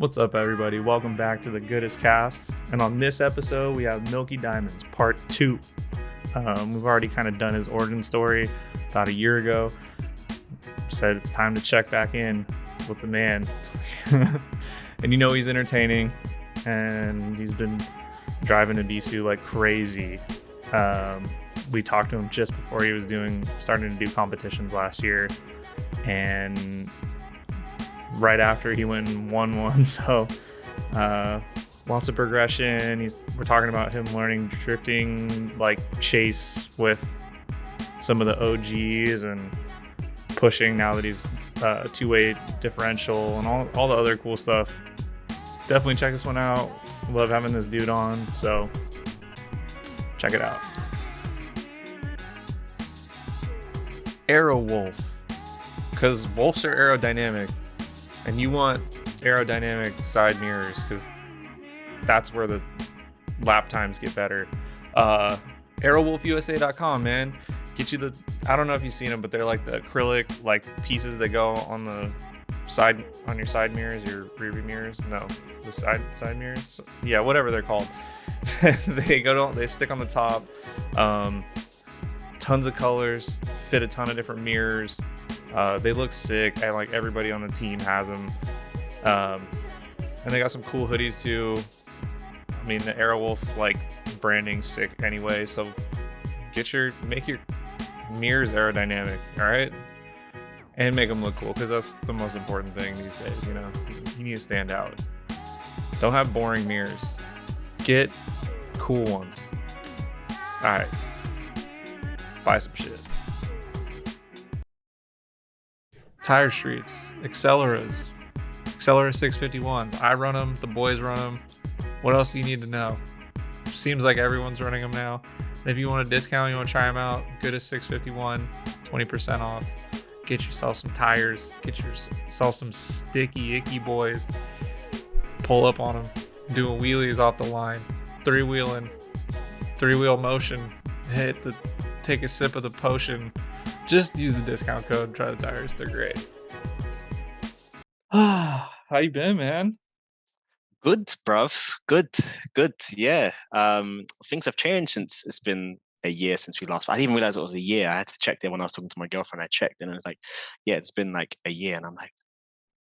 What's up, everybody? Welcome back to the Goodest cast. And on this episode, we have Milky Diamonds Part 2. We've already kind of done his origin story about a year ago. Said it's time to check back in with the man. And you know he's entertaining, and he's been driving Ebisu like crazy. We talked to him just before he was starting to do competitions last year, and right after he went and won one. So lots of progression. We're talking about him learning drifting, like chase with some of the OGs, and pushing now that he's two-way differential and all the other cool stuff. Definitely check this one out. Love having this dude on, so check it out. Aero Wolf, because wolves are aerodynamic, and you want aerodynamic side mirrors because that's where the lap times get better. AeroWolfUSA.com, man. Get you I don't know if you've seen them, but they're like the acrylic like pieces that go on the side, on your side mirrors, your rear view mirrors. No, the side mirrors. Yeah, whatever they're called. They stick on the top. Tons of colors, fit a ton of different mirrors. They look sick, and like everybody on the team has them. And they got some cool hoodies too. I mean, the Aerowolf like branding's sick anyway, so make your mirrors aerodynamic, all right? And make them look cool, because that's the most important thing these days, you know? You need to stand out. Don't have boring mirrors. Get cool ones. All right. Buy some shit. Tire Streets, Acceleras 651s. I run them, the boys run them. What else do you need to know? Seems like everyone's running them now. And if you want a discount, you want to try them out, Goodest 651, 20% off. Get yourself some tires. Get yourself some sticky, icky boys. Pull up on them. Doing wheelies off the line. Three-wheel motion. Take a sip of the potion. Just use the discount code. Try the tires. They're great. How you been, man? Good, bruv. Good. Yeah. Things have changed since it's been a year since we last. I didn't even realize it was a year. I had to check there when I was talking to my girlfriend. I checked, and it was like, yeah, it's been like a year, and I'm like,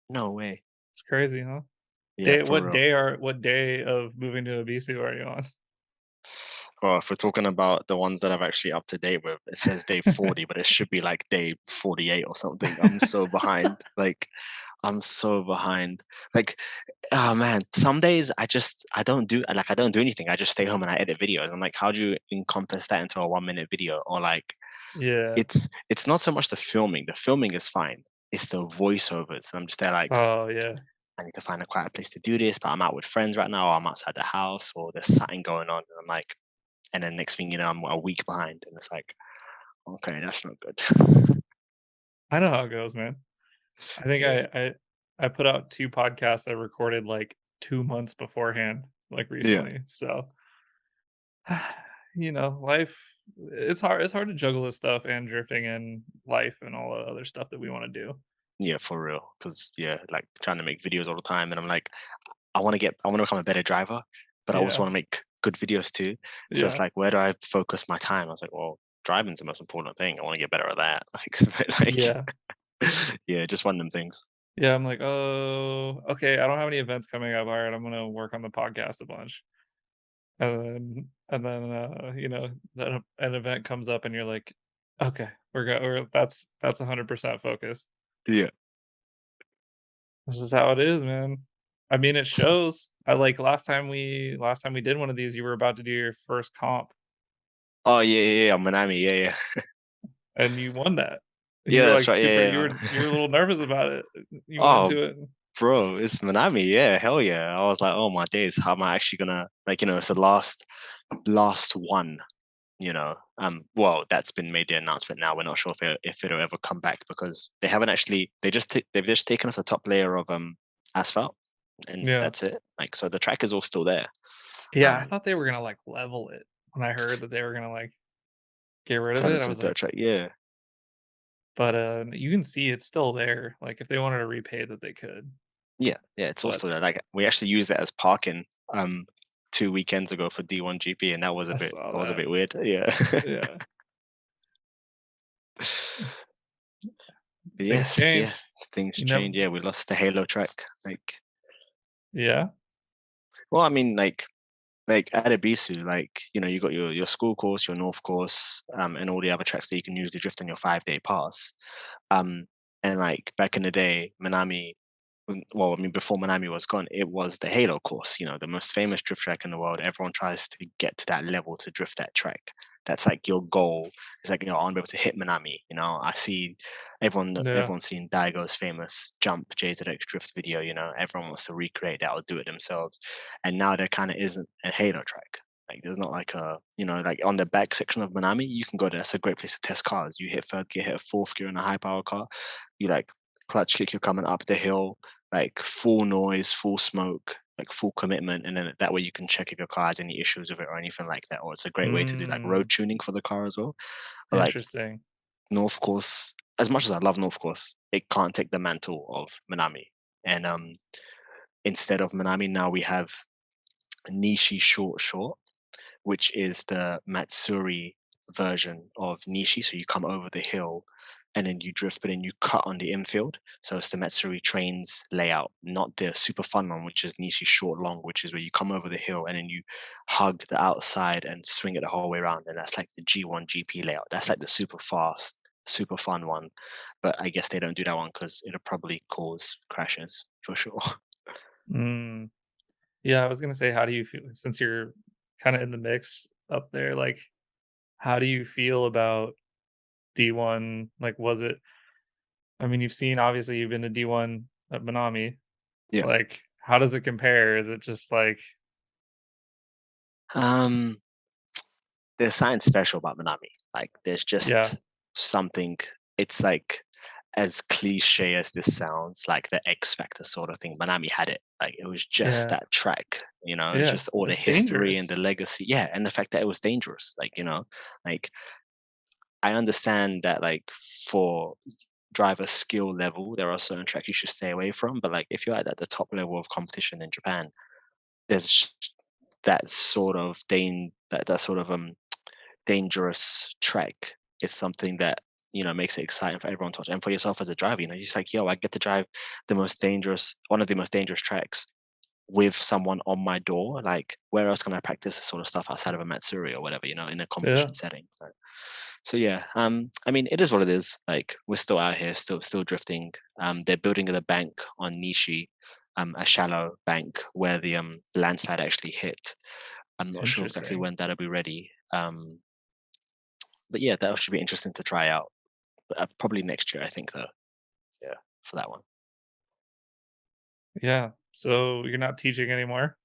no way. It's crazy, huh? Yeah, for real. What day of moving to Ebisu are you on? Well, if we're talking about the ones that I'm actually up to date with, it says day 40, but it should be like day 48 or something. I'm so behind. I'm so behind. Like, oh man, some days I don't do anything. I just stay home and I edit videos. I'm like, how do you encompass that into a 1 minute video? Or like, Yeah. it's not so much the filming. The filming is fine. It's the voiceovers. I'm just there like, Oh yeah. I need to find a quiet place to do this, but I'm out with friends right now, or I'm outside the house, or there's something going on, and I'm like, and then next thing you know, I'm a week behind, and it's like, okay, that's not good. I know how it goes, man. I think Yeah. I put out 2 podcasts I recorded like 2 months beforehand, like Yeah. recently. So, life, it's hard to juggle this stuff and drifting and life and all the other stuff that we want to do. Yeah, for real. Because yeah, like trying to make videos all the time, and I'm like, I want to become a better driver, but I also Yeah. want to make good videos too. So it's Yeah. like, where do I focus my time? I was like, well, driving's the most important thing. I want to get better at that. Like, Yeah. yeah, just one of them things. Yeah, I'm like, "Oh, okay, I don't have any events coming up. Alright, I'm gonna work on the podcast a bunch." And then then an event comes up and you're like, "Okay, that's 100% focus." Yeah. This is how it is, man. I mean, it shows. I like last time we did one of these, you were about to do your first comp, Oh yeah, yeah, yeah. Miami, yeah, yeah, and you won that. You yeah. were, That's like, right. super Yeah, yeah. you were a little nervous about it. You went Oh, into it. bro, it's Miami. Yeah, hell yeah. I was like, oh my days, how am I actually gonna like? It's the last one. Well, that's been made the announcement now. We're not sure if it'll ever come back, because they haven't actually. They've just taken off the top layer of asphalt, and Yeah. that's it. Like, so the track is all still there. Yeah, I Um, thought they were gonna, like, level it. When I heard that they were gonna, like, get rid of Turn it, I into a was dirt like, track. Yeah, but, you can see it's still there. Like, if they wanted to repay that, they could. Yeah, it's But also like we actually used it as parking 2 weekends ago for D1 GP, and I saw that was a that. bit weird. Yeah. Yeah, But things yes, yeah, change. things You never. change. Yeah, we lost the Halo track. Yeah. Well, I mean, like at Ebisu, like you got your school course, your North course, and all the other tracks that you can usually drift on your 5-day pass. Um, and like back in the day, Minami, well, I mean, before Minami was gone, it was the Halo course, the most famous drift track in the world. Everyone tries to get to that level to drift that track. That's like your goal. It's like, I want to be able to hit Minami. I see Yeah. everyone's seen Daigo's famous jump JZX drift video, everyone wants to recreate that or do it themselves. And now there kind of isn't a Halo track. Like there's not like like on the back section of Minami, you can go there. That's a great place to test cars. You hit third gear, hit a fourth gear in a high power car. You like clutch kick, you're coming up the hill, like full noise, full smoke, like full commitment, and then that way you can check if your car has any issues with it or anything like that. Or it's a great way to do like road Mm, tuning for the car as well. But like interesting. North Course, as much as I love North Course, it can't take the mantle of Minami. And instead of Minami, now we have Nishi Short, which is the Matsuri version of Nishi. So you come over the hill and then you drift, but then you cut on the infield. So it's the Matsuri trains layout, not the super fun one, which is Nishi Short Long, which is where you come over the hill and then you hug the outside and swing it the whole way around. And that's like the G1 GP layout. That's like the super fast, super fun one. But I guess they don't do that one because it'll probably cause crashes for sure. Mm. Yeah, I was gonna say, how do you feel since you're kind of in the mix up there? Like, how do you feel about D1? Like, was it? I mean, obviously you've been to D1 at Manami. Yeah. Like, how does it compare? Is it just like, Um, there's something special about Minami. Like there's yeah, just something. It's like as cliche as this sounds, like the X Factor sort of thing. Minami had it. Like it was just yeah, that track. It's yeah? just all the It's history and dangerous. the legacy. Yeah, and the fact that it was dangerous. Like I understand that like for driver skill level, there are certain tracks you should stay away from. But like if you're at the top level of competition in Japan, there's that sort of that sort of dangerous track is something that makes it exciting for everyone to watch and for yourself as a driver. You're just like, yo, I get to drive one of the most dangerous tracks with someone on my door. Like, where else can I practice this sort of stuff outside of a Matsuri or whatever, in a Yeah, competition setting? So yeah, I mean, it is what it is. Like, we're still out here, still drifting. They're building the bank on Nishi, a shallow bank where the landslide actually hit. I'm not sure exactly interesting. when that'll be ready. But yeah, that should be interesting to try out. But probably next year, I think, though. Yeah, for that one. Yeah. So you're not teaching anymore?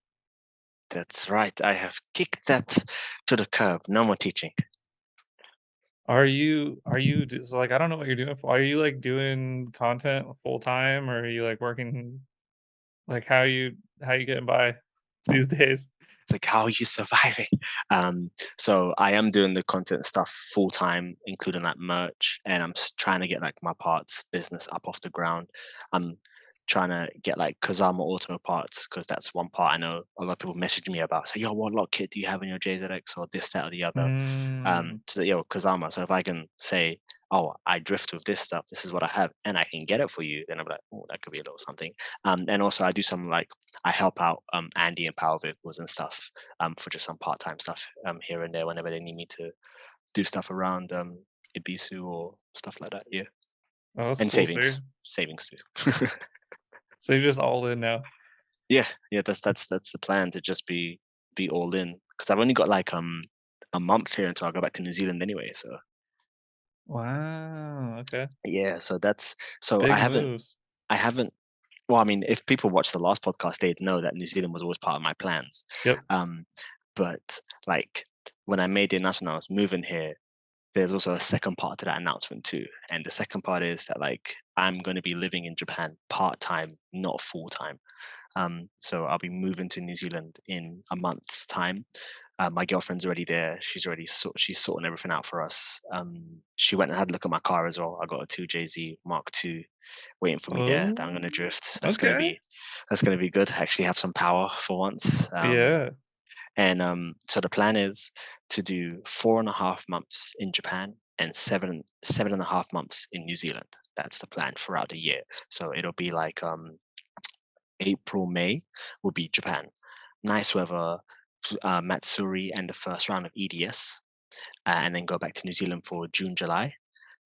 That's right. I have kicked that to the curb. No more teaching. So like, I don't know what you're doing for. Are you like doing content full time, or are you like working? Like, how you getting by these days? It's like, how are you surviving? So I am doing the content stuff full time, including like merch, and I'm trying to get like my parts business up off the ground. I'm trying to get like Kazama Auto parts because that's one part I know a lot of people message me about. Say, yo, what lock kit do you have in your JZX or this, that, or the other? Mm, So yo, Kazama. So if I can say, oh, I drift with this stuff, this is what I have, and I can get it for you, then I'm like, oh, that could be a little something. And also I do some like I help out Andy and Power Vehicles and stuff for just some part time stuff here and there whenever they need me to do stuff around Ebisu or stuff like that. Yeah, oh, that's and cool. savings too. So you're just all in now. Yeah, yeah, that's the plan to just be all in because I've only got like a month here until I go back to New Zealand anyway. So Wow. Okay. yeah, so Big moves. I haven't. Well, I mean, if people watch the last podcast, they'd know that New Zealand was always part of my plans. Yep. Um, but like when I made the announcement I was moving here, there's also a second part to that announcement too. And the second part is that like I'm going to be living in Japan part time, not full time. So I'll be moving to New Zealand in a month's time. My girlfriend's already there. She's sorting everything out for us. She went and had a look at my car as well. I got a 2JZ Mark II waiting for me there that I'm Oh, gonna drift. okay. That's gonna be good. Actually have some power for once. Yeah. And so the plan is to do 4.5 months in Japan and seven and a half months in New Zealand. That's the plan throughout the year. So it'll be like April, May will be Japan. Nice weather, Matsuri and the first round of EDS, and then go back to New Zealand for June, July.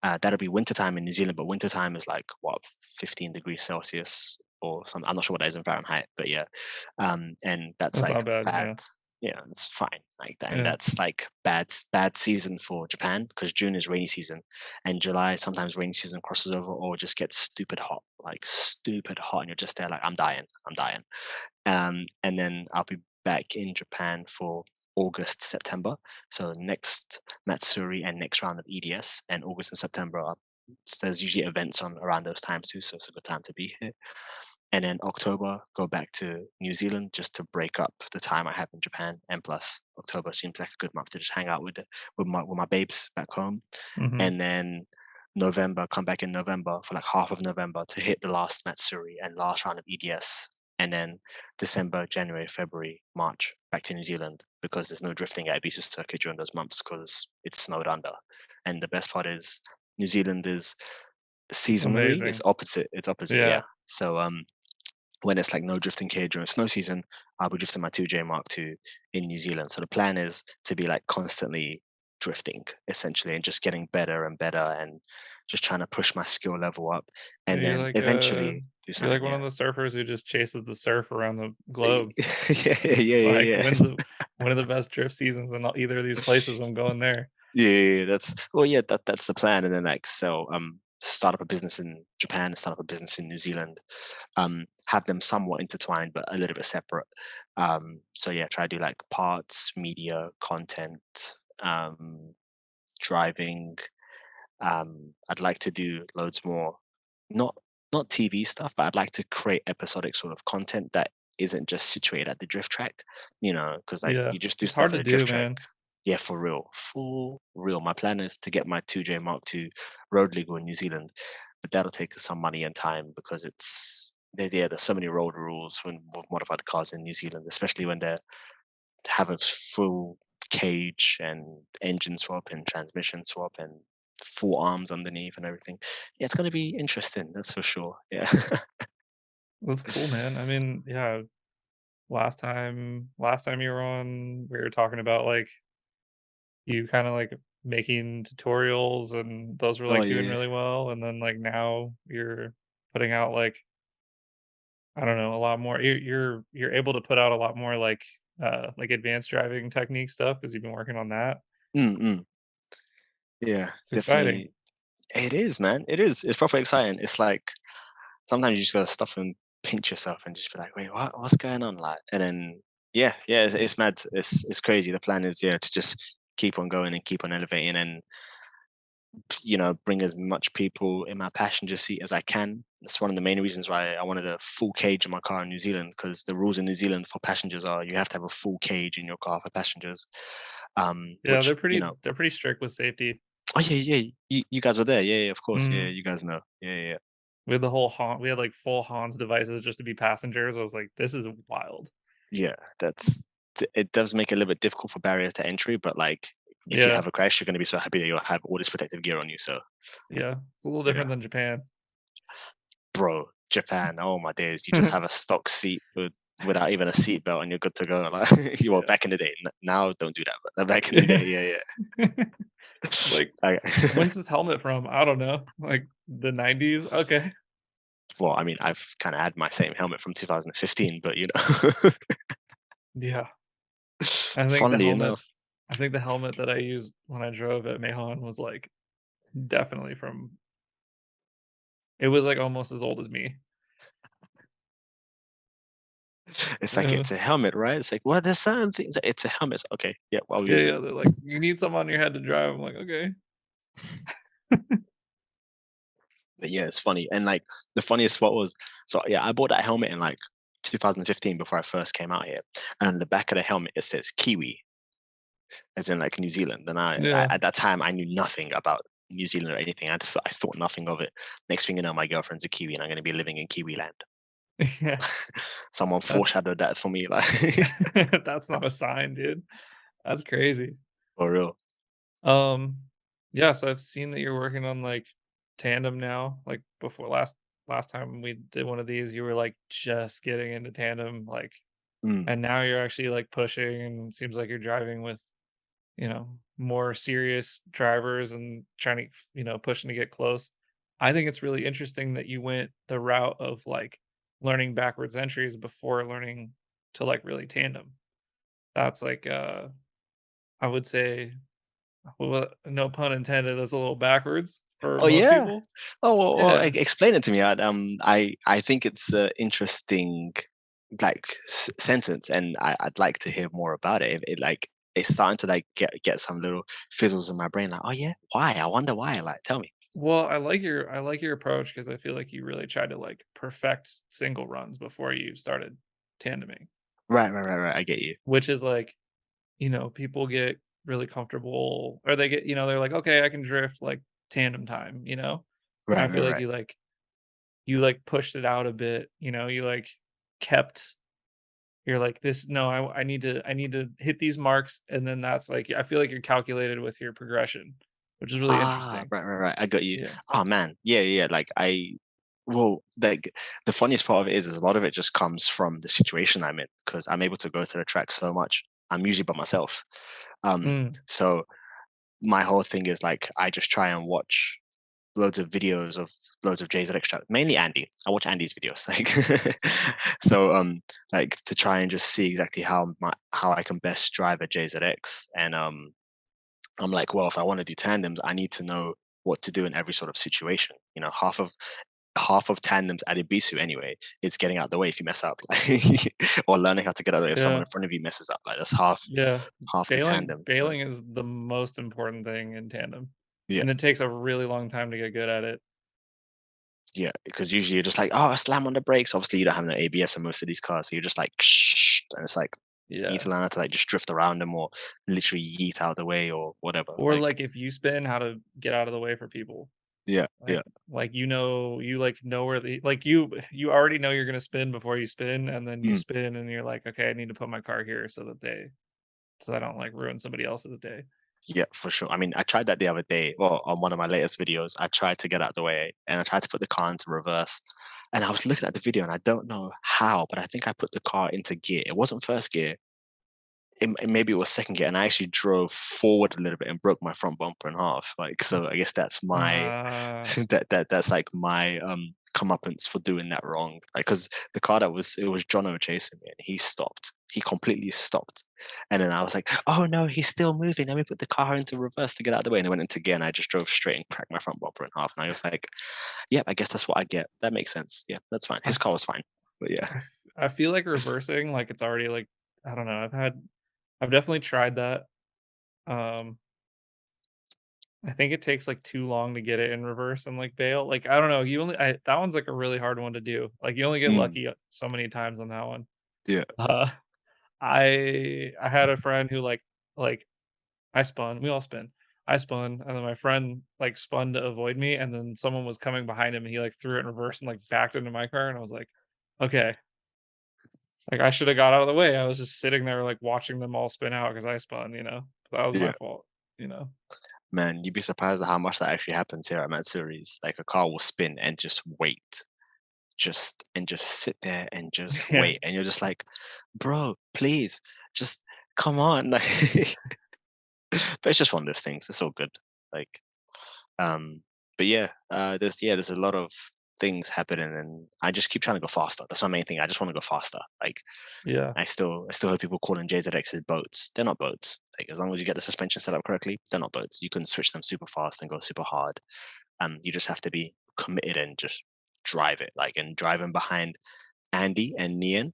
That'll be wintertime in New Zealand, but wintertime is like what, 15 degrees Celsius or something. I'm not sure what that is in Fahrenheit, but yeah. And that's That's like not bad. bad. Yeah. Yeah, it's fine like that, and Yeah. that's like bad season for Japan because June is rainy season, and July sometimes rainy season crosses over or just gets stupid hot, like stupid hot, and you're just there like I'm dying. And then I'll be back in Japan for August, September. So next Matsuri and next round of EDS, and August and September there's usually events on around those times too, so it's a good time to be here. And then October, go back to New Zealand just to break up the time I have in Japan. And plus, October seems like a good month to just hang out with my babes back home. Hmm. And then November, come back in November for like half of November to hit the last Matsuri and last round of EDS. And then December, January, February, March, back to New Zealand because there's no drifting at Ebisu circuit during those months because it's snowed under. And the best part is New Zealand is seasonally, it's Amazing. opposite. It's opposite, yeah. Yeah. So when it's like no drifting here during snow season, I'll be drifting my 2J Mark II in New Zealand. So the plan is to be like constantly drifting essentially and just getting better and better and just trying to push my skill level up and You're then like eventually do you're like something, one of yeah. the surfers who just chases the surf around the globe. Yeah, yeah, yeah, Like, yeah. when's the one of the best drift seasons in either of these places? I'm going there. Yeah, yeah, yeah, that's the plan. And then like so start up a business in Japan, start up a business in New Zealand, have them somewhat intertwined but a little bit separate. So yeah, try to do like parts, media, content, um, driving. I'd like to do loads more, not not TV stuff, but I'd like to create episodic sort of content that isn't just situated at the drift track, because like Yeah. you just do It's hard stuff to at the do, drift track. man. Yeah, for real. My plan is to get my 2J Mark II road legal in New Zealand, but that'll take us some money and time because there's so many road rules when with modified cars in New Zealand, especially when they have a full cage and engine swap and transmission swap and full arms underneath and everything. Yeah, it's gonna be interesting, that's for sure. Yeah. That's cool, man. I mean, yeah, last time you were on, we were talking about, like, you kinda, like, making tutorials, and those were, Oh like, doing yeah. really well, and then, like, now you're putting out, like, I don't know, a lot more you're able to put out a lot more, like, advanced driving technique stuff because 'cause you've been working on that. Mm. Yeah, It's exciting. definitely. It is, man. It is. It's proper exciting. It's like sometimes you just gotta stop and pinch yourself and just be like, wait, what's going on? Like, and then yeah, it's mad. It's crazy. The plan is to just keep on going and keep on elevating and bring as much people in my passenger seat as I can. That's one of the main reasons why I wanted a full cage in my car in New Zealand because the rules in New Zealand for passengers are you have to have a full cage in your car for passengers. Yeah, Which they're pretty strict with safety. oh yeah, you guys were there, yeah, of course, yeah, Mhm. you guys know, yeah. We had the whole we had, like, full Hans devices just to be passengers. I was like, "This is wild." Yeah, it does make it a little bit difficult for barriers to entry, but like if you Yeah, have a crash, you're going to be so happy that you'll have all this protective gear on you. So yeah. It's a little yeah, different than Japan. bro, Japan, oh my days, you just have a stock seat without even a seat belt and you're good to go. Like you were Yeah. back in the day. Now don't do that, but back in the day, Yeah. yeah. Like, I, when's this helmet from? I don't know, like, the '90s? Okay. well, I mean, I've kind of had my same helmet from 2015, but Yeah. I think the funnily helmet enough. I think the helmet that I used when I drove at Mahon was, like, definitely from it was, like, almost as old as me. It's like Yeah. it's a helmet, right? It's like, well, there's certain things. It's a helmet. Okay, yeah, I'll Yeah, use it. yeah, they're like, "You need something on your head to drive." I'm like, "Okay." But yeah, it's funny. And like the funniest spot was, so yeah, I bought that helmet in like 2015 before I first came out here, and on the back of the helmet it says Kiwi, as in like New Zealand. And I Yeah. at that time I knew nothing about New Zealand or anything. I thought nothing of it. Next thing you know, my girlfriend's a Kiwi, and I'm going to be living in Kiwi land. Yeah. Someone That's foreshadowed that for me, like that's not a sign, dude. That's crazy. for real. Um, yeah, so I've seen that you're working on, like, tandem now, like, before last time we did one of these, you were, like, just getting into tandem, like, Mm. and now you're actually, like, pushing, and it seems like you're driving with, more serious drivers and trying to, pushing to get close. I think it's really interesting that you went the route of, like, learning backwards entries before learning to, like, really tandem. That's, like, I would say, well, no pun intended, that's a little backwards for Oh most yeah. people. Oh well, Yeah. explain it to me. I think it's an interesting like sentence, and I'd like to hear more about it. It like it's starting to like get some little fizzles in my brain. Like, oh yeah, why? I wonder why. Like, tell me. Well, I like your approach because I feel like you really tried to, like, perfect single runs before you started tandeming, Right. I get you. which is like, people get really comfortable or they get, they're like, "Okay, I can drift, like, tandem time," you know? And I feel like Right. you pushed it out a bit, you, like, kept you're like, "This no, I need to hit these marks," and then that's, like I feel like you're calculated with your progression, which is really Ah, interesting. right. I got you. Yeah. Oh man, yeah. Like well, like the funniest part of it is a lot of it just comes from the situation I'm in because I'm able to go to the track so much. I'm usually by myself. Mm, So my whole thing is like I just try and watch loads of videos of loads of JZX tracks, mainly Andy. I watch Andy's videos, like so like to try and just see exactly how I can best drive a JZX. And I'm like, well, if I want to do tandems, I need to know what to do in every sort of situation. You know, half of tandems at Ebisu anyway is getting out the way if you mess up, like or learning how to get out of the way if someone yeah. in front of you messes up. Like that's half Yeah. half the Bailing tandem. So bailing is the most important thing in tandem, yeah, and it takes a really long time to get good at it. yeah, because usually you're just like, oh, slam on the brakes. Obviously, you don't have no ABS on most of these cars, so you're just like, shh, and it's like you need Yeah. to learn how to like just drift around them or literally yeet out of the way or whatever. Or, Like, like, if you spin, how to get out of the way for people. yeah, Like, you where you already know you're gonna spin before you spin, and then you mm, spin, and you're like, "Okay, I need to put my car here so I don't, like, ruin somebody else's day." yeah, for sure. I mean, I tried that the other day. Well, on one of my latest videos, I tried to get out of the way and I tried to put the car into reverse. And I was looking at the video and I don't know how, but I think I put the car into gear. It wasn't first gear. Maybe it was second gear, and I actually drove forward a little bit and broke my front bumper in half. Like, so I guess that's my Uh, that's like my comeuppance for doing that wrong. Like, because the car it was Jono chasing me, and he stopped. He completely stopped, and then I was like, "Oh no, he's still moving. Let me put the car into reverse to get out of the way." And I went into gear, and I just drove straight and cracked my front bumper in half. And I was like, "Yeah, I guess that's what I get. That makes sense. Yeah, that's fine. I His car was fine, but yeah." I feel like reversing, like, it's already, like I don't know, I've definitely tried that. Um, I think it takes, like, too long to get it in reverse and, like, bail. Like, I don't know, that one's, like, a really hard one to do. Like, you only get Mm, lucky so many times on that one. yeah, Uh, I had a friend who, like, I spun, we all spin. I spun, and then my friend, like, spun to avoid me, and then someone was coming behind him, and he, like, threw it in reverse and, like, backed into my car, and I was like, "Okay." Like, I shoulda got out of the way. I was just sitting there, like, watching them all spin out because I spun, you know? That was my yeah. fault, you know? Man, you'd be surprised at how much that actually happens here at Matsuris. Like a car will spin and just wait, just sit there and just Yeah. wait, and you're just like, bro, please, just come on. Like, but it's just one of those things. It's all good. Like, um, but there's a lot of things happening, and I just keep trying to go faster. That's my main thing. I just want to go faster. Like, Yeah. I still hear people calling JZXs boats. They're not boats. Like as long as you get the suspension set up correctly, they're not boats. You can switch them super fast and go super hard. You just have to be committed and just drive it. Like and driving behind Andy and Nian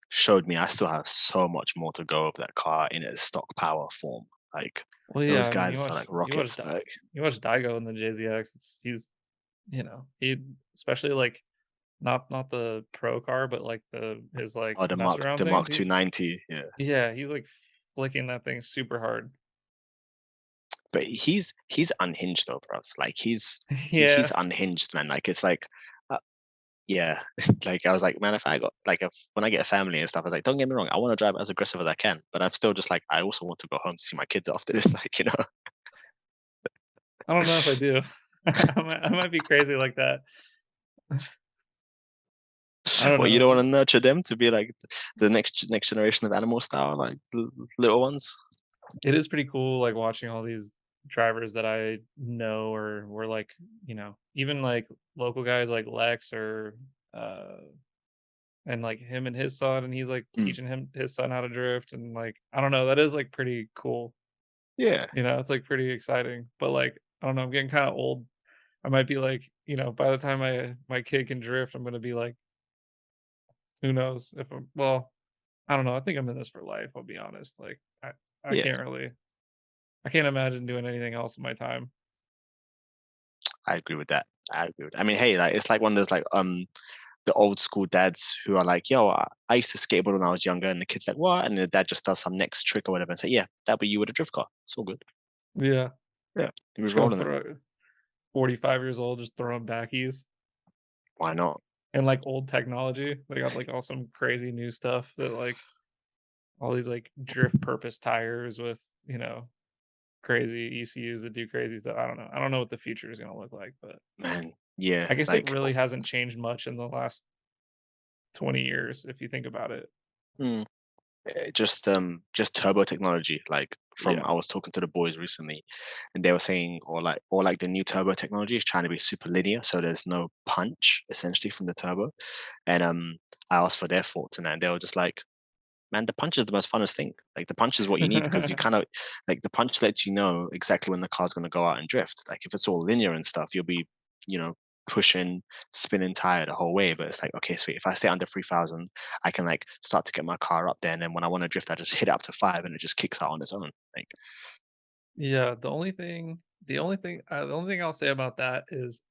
showed me I still have so much more to go of that car in its stock power form. Like Well, yeah, those I mean, guys are like rockets. Like You watch Daigo in the JZX, he especially, like not the pro car, but like his like Or mess around the things. Mark 290, yeah. Yeah, he's like flicking that thing super hard. But he's unhinged though, bro. Like Yeah. he's unhinged, man. Like it's like, uh, yeah. Like I was like, man, if I got like if when I get a family and stuff, I was like, don't get me wrong, I want to drive as aggressive as I can, but I'm still just like, I also want to go home to see my kids after this, like I don't know if I do. I might be crazy like that. I don't Well, you know. don't want to Just nurture them to be like the next generation of animal style, like little ones. it is pretty cool like watching all these drivers that I know or were like, even like local guys like Lex or uh and like him and his son and he's like Mm. teaching him his son how to drift and like I don't know, that is like pretty cool. Yeah, It's like pretty exciting. But like I don't know, I'm getting kind of old. I might be like, by the time my kid can drift, I'm gonna be like, who knows if I'm well, I don't know. I think I'm in this for life, I'll be honest. Like I yeah, can't really I can't imagine doing anything else in my time. I agree with that. I agree with. I mean, hey, like it's like one of those like the old school dads who are like, yo, I used to skateboard when I was younger, and the kid's like, what? And the dad just does some next trick or whatever, and say, yeah, that'll be you with a drift car. It's all good. Yeah. Yeah, he was Go rolling it. throw 45 years old, just throwing backies Why not? and like old technology. They got like all some crazy new stuff that like all these like drift purpose tires with, crazy ECUs that do crazy stuff. I don't know. I don't know what the future is gonna look like, but Man, yeah, I guess it like really hasn't changed much in the last 20 years if you think about it. mm, just turbo technology. Like from Yeah. I was talking to the boys recently, and they were saying, or like the new turbo technology is trying to be super linear, so there's no punch essentially from the turbo. And I asked for their thoughts, and that, and they were just like, man, the punch is the most funnest thing. Like the punch is what you need because you kind of like the punch lets you know exactly when the car's going to go out and drift. Like if it's all linear and stuff, you'll be, you know, pushing, spinning tire the whole way. But it's like, okay, sweet. If I stay under 3,000, I can like start to get my car up there. And then when I want to drift, I just hit it up to 5 and it just kicks out on its own. Like, Yeah, the only thing I'll say about that is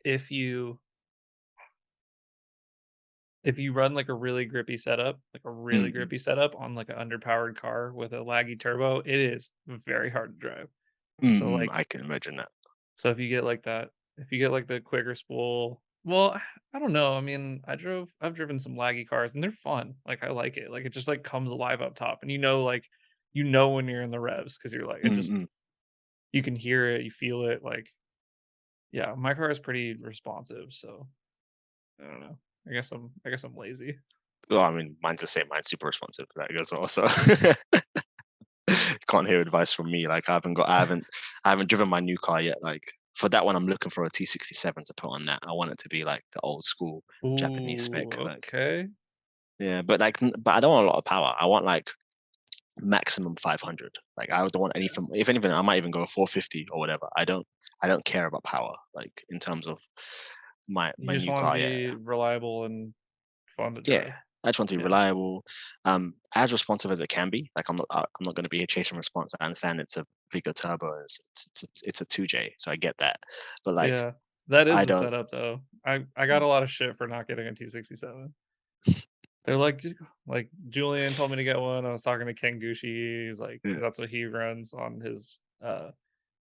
if you if you run like a really grippy setup, like a really mm, grippy setup on like an underpowered car with a laggy turbo, it is very hard to drive. So like I can imagine that. so if you get like the quicker spool, well, I don't know. I mean, I've driven some laggy cars and they're fun. Like I like it. Like it just like comes alive up top and like when you're in the revs because you're like it just Mm. you can hear it, you feel it, like yeah, my car is pretty responsive, so I don't know. I guess I'm lazy. Well, I mean, mine's the same. Mine's super responsive to that as well. So can't hear advice from me. Like I haven't driven my new car yet. Like for that one, I'm looking for a T67 to put on that. I want it to be like the old school Japanese Ooh, spec. Like okay. yeah, but like but I don't want a lot of power. I want like maximum 500. Like I don't want Yeah. anything. If anything, I might even go 450 or whatever. I don't care about power. Like in terms of my You just new want to car. Yeah, be reliable and fun to yeah. drive. I just want to be Yeah. reliable, as responsive as it can be. Like I'm not going to be a chasing response. I understand it's a bigger turbo. It's a 2J, so I get that. But like Yeah. That is I the don't. setup though. I got Mm, a lot of shit for not getting a T67. They're like like Julian told me to get one. I was talking to Ken Gucci. He's like, because yeah, that's what he runs on his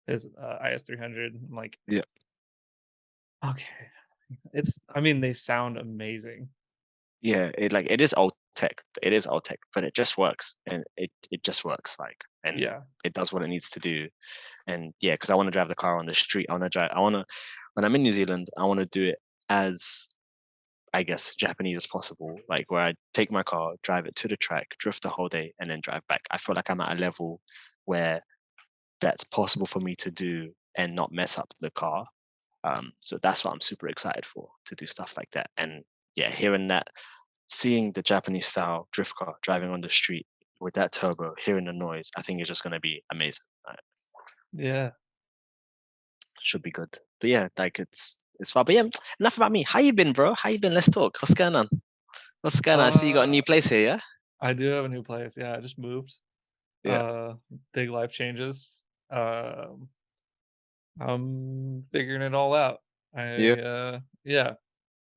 IS 300. I'm like, yeah, okay. I mean, they sound amazing. yeah. It is old tech. It is old tech, but it just works, and it just works. Like, and Yeah. it does what it needs to do. And yeah, because I want to drive the car on the street. I want to drive. I want to when I'm in New Zealand. I want to do it as I guess Japanese as possible, like where I take my car, drive it to the track, drift the whole day, and then drive back. I feel like I'm at a level where that's possible for me to do and not mess up the car. So that's what I'm super excited for to do stuff like that. And yeah, hearing that, seeing the Japanese style drift car driving on the street with that turbo, hearing the noise, I think is just going to be amazing. Yeah. Should be good. But yeah, like it's fun. But yeah, enough about me. How you been, bro? How you been? Let's talk. What's going on? What's going on? I see you got a Uh new place here, yeah? I do have a new place. Yeah, I just moved. Yeah. Big life changes. Um I'm figuring it all out. Yeah. Yeah.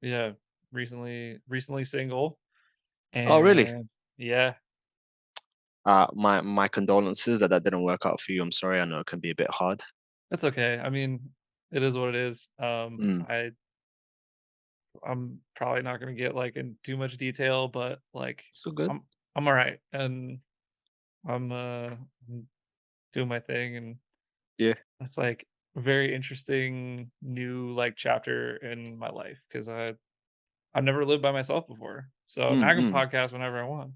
Yeah, recently single, Oh, really? and yeah, My condolences that didn't work out for you. I'm sorry. I know it can be a bit hard. that's okay. I mean, it is what it is. Mm, I'm probably not gonna get, like, in too much detail, but, like, it's all good. I'm I'm alright, and I'm doing my thing, and Yeah. it's, like, a very interesting new, like, chapter in my life because I've never lived by myself before, so now I can Mm. podcast whenever I want.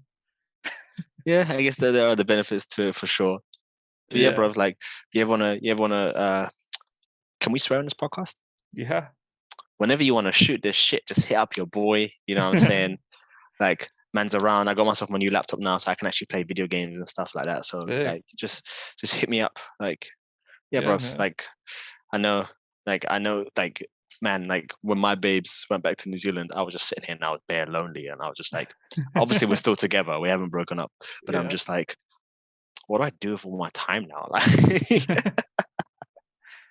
Yeah, I guess there are the benefits to it for sure. But yeah, Yeah, bro, like you ever wanna can we swear on this podcast? yeah. Whenever you wanna shoot this shit, just hit up your boy. You know what I'm saying? Like man's around. I got myself my new laptop now, so I can actually play video games and stuff like that. So Sick. like just hit me up. Like, yeah, Yeah, bro. man. Like I know like man, like when my babes went back to New Zealand, I was just sitting here and I was bare lonely and I was just like, obviously we're still together, we haven't broken up, but I'm Yeah. just like, what do I do with all my time now? Like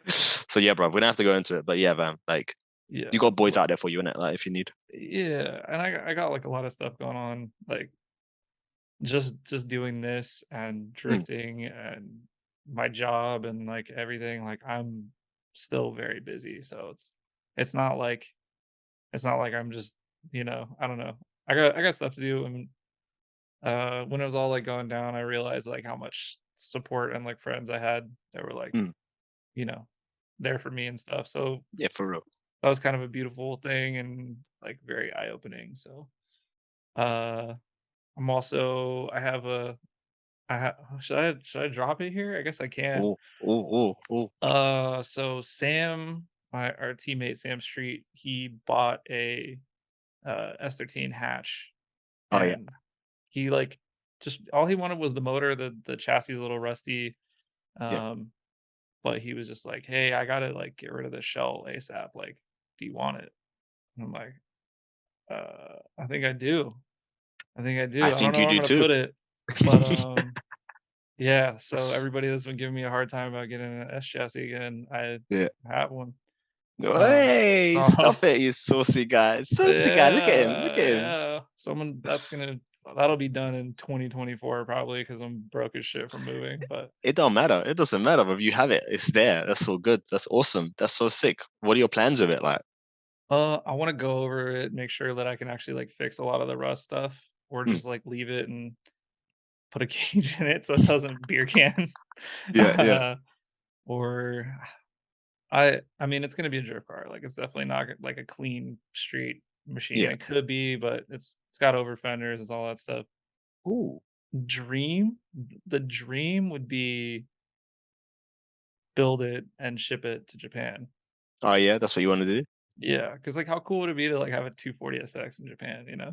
so yeah, bro, we're gonna have to go into it. But yeah, man, like Yeah. you got boys Well, out there for you in it, like if you need. yeah, and I got, like, a lot of stuff going on, like, just doing this and Mm, drifting and my job and, like, everything, like, I'm still very busy, so it's not like it's not like I'm just, I don't know. I got stuff to do, and, when it was all, like, going down, I realized, like, how much support and, like, friends I had that were, like, mm, you know, there for me and stuff, so yeah, for real. that was kind of a beautiful thing and, like, very eye-opening, so, uh, I'm also I have a should I drop it here? I guess I can. Oh, oh, oh, oh. So Sam, our teammate Sam Street, he bought a S13 hatch, Oh yeah, and he like just all he wanted was the motor. The chassis is a little rusty, yeah. um, but he was just like, "Hey, I gotta like get rid of this shell ASAP. Like, do you want it?" And I'm like, I think I do. I think I I do. I don't think know you where I'm do gonna too. put it, but yeah, so everybody that's been giving me a hard time about getting an S chassis again, I Yeah. have one. Hey, So stop it, you saucy guy. Saucy guy. Look at him. Look yeah, at him. yeah. Someone that'll be done in 2024 probably because I'm broke as shit from moving. But It don't matter. It doesn't matter. If you have it, it's there. That's all good. That's awesome. That's so sick. What are your plans with it? Like, I want to go over it, make sure that I can actually like fix a lot of the rust stuff, or mm, just like leave it and put a cage in it so it doesn't beer can. yeah, yeah, Or I mean, it's gonna be a drift car, like, it's definitely not like a clean street machine. yeah. It could be, but it's got over fenders, it's all that stuff. Ooh. Dream the dream would be build it and ship it to Japan. Oh yeah, that's what you want to do. Yeah, because like, how cool would it be to, like, have a 240 SX in Japan, you know?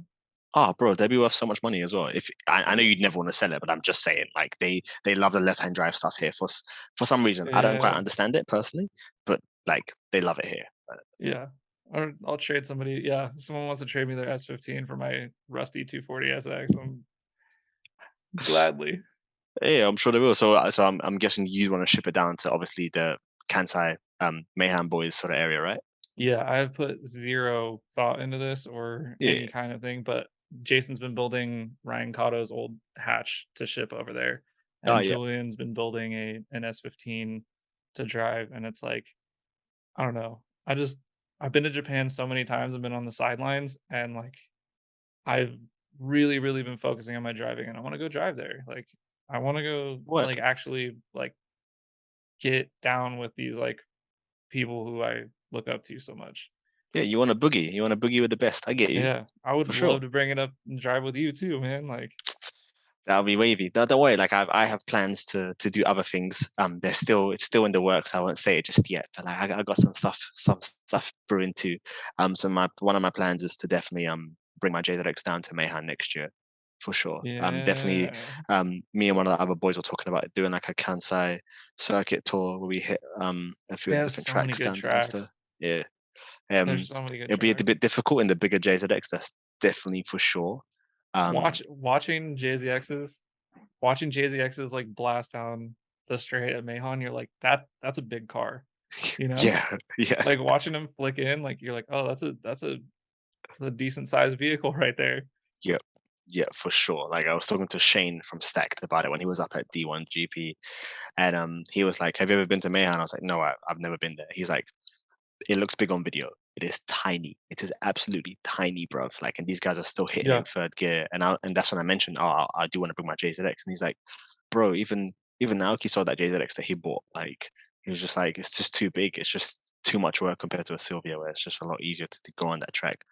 Oh, bro, they'd be worth so much money as well. If I know Yeah. you'd never want to sell it, but I'm just saying, like they love the left hand drive stuff here for some reason. I don't quite Yeah, understand it personally, but like they love it here. yeah. Or I'll trade somebody yeah, if someone wants to trade me their S15 for my rusty 240 SX, gladly. Yeah, I'm sure they will. So I'm guessing you want to ship it down to obviously the Kansai Mayhem boys sort of area, right? Yeah, I've put 0 thought into this or Yeah. any kind of thing, but Jason's been building Ryan Cotto's old hatch to ship over there, Oh and yeah. Julian's been building an S15 to drive, and it's like, I don't know. I've been to Japan so many times, I've been on the sidelines, and, like, I've really, really been focusing on my driving, and I wanna go drive there, like, I wanna go, Word. like, actually, like, get down with these, like, people who I look up to so much. Yeah, you want a boogie. You want a boogie with the best. I get you Yeah, I would for sure. love to bring it up and drive with you too, man, like That'll be wavy. Don't worry. Like I have plans to do other things. It's still in the works. I won't say it just yet. But like I got some stuff brewing too. So my one of my plans is to definitely bring my JZX down to Mayhem next year, for sure. Definitely. yeah. Me and one of the other boys were talking about doing like a Kansai circuit tour where we hit a few They of the have different so many tracks good down to tracks. yeah. There's so many good It'll be a tracks. bit difficult in the bigger JZX. That's definitely for sure. Um, Watching JZX's, like, blast down the straight at Mahon, you're like, that's a big car," you know? yeah, yeah. Like, watching them flick in, like, you're like, "Oh, that's a a decent sized vehicle right there. Yeah, yeah, for sure. Like I was talking to Shane from Stacked about it when he was up at D1 GP, and he was like, "Have you ever been to Mayhem?" I was like, "No, I've never been there." He's like, "It looks big on video. It is tiny. It is absolutely tiny, bruv. Like, and these guys are still hitting Yeah. in third gear." And that's when I mentioned, "Oh, I do want to bring my JZX," and he's like, "Bro, even Naoki saw that JZX that he bought. Like, he was just like, it's just too big. It's just too much work compared to a Sylvia, where it's just a lot easier to go on that track."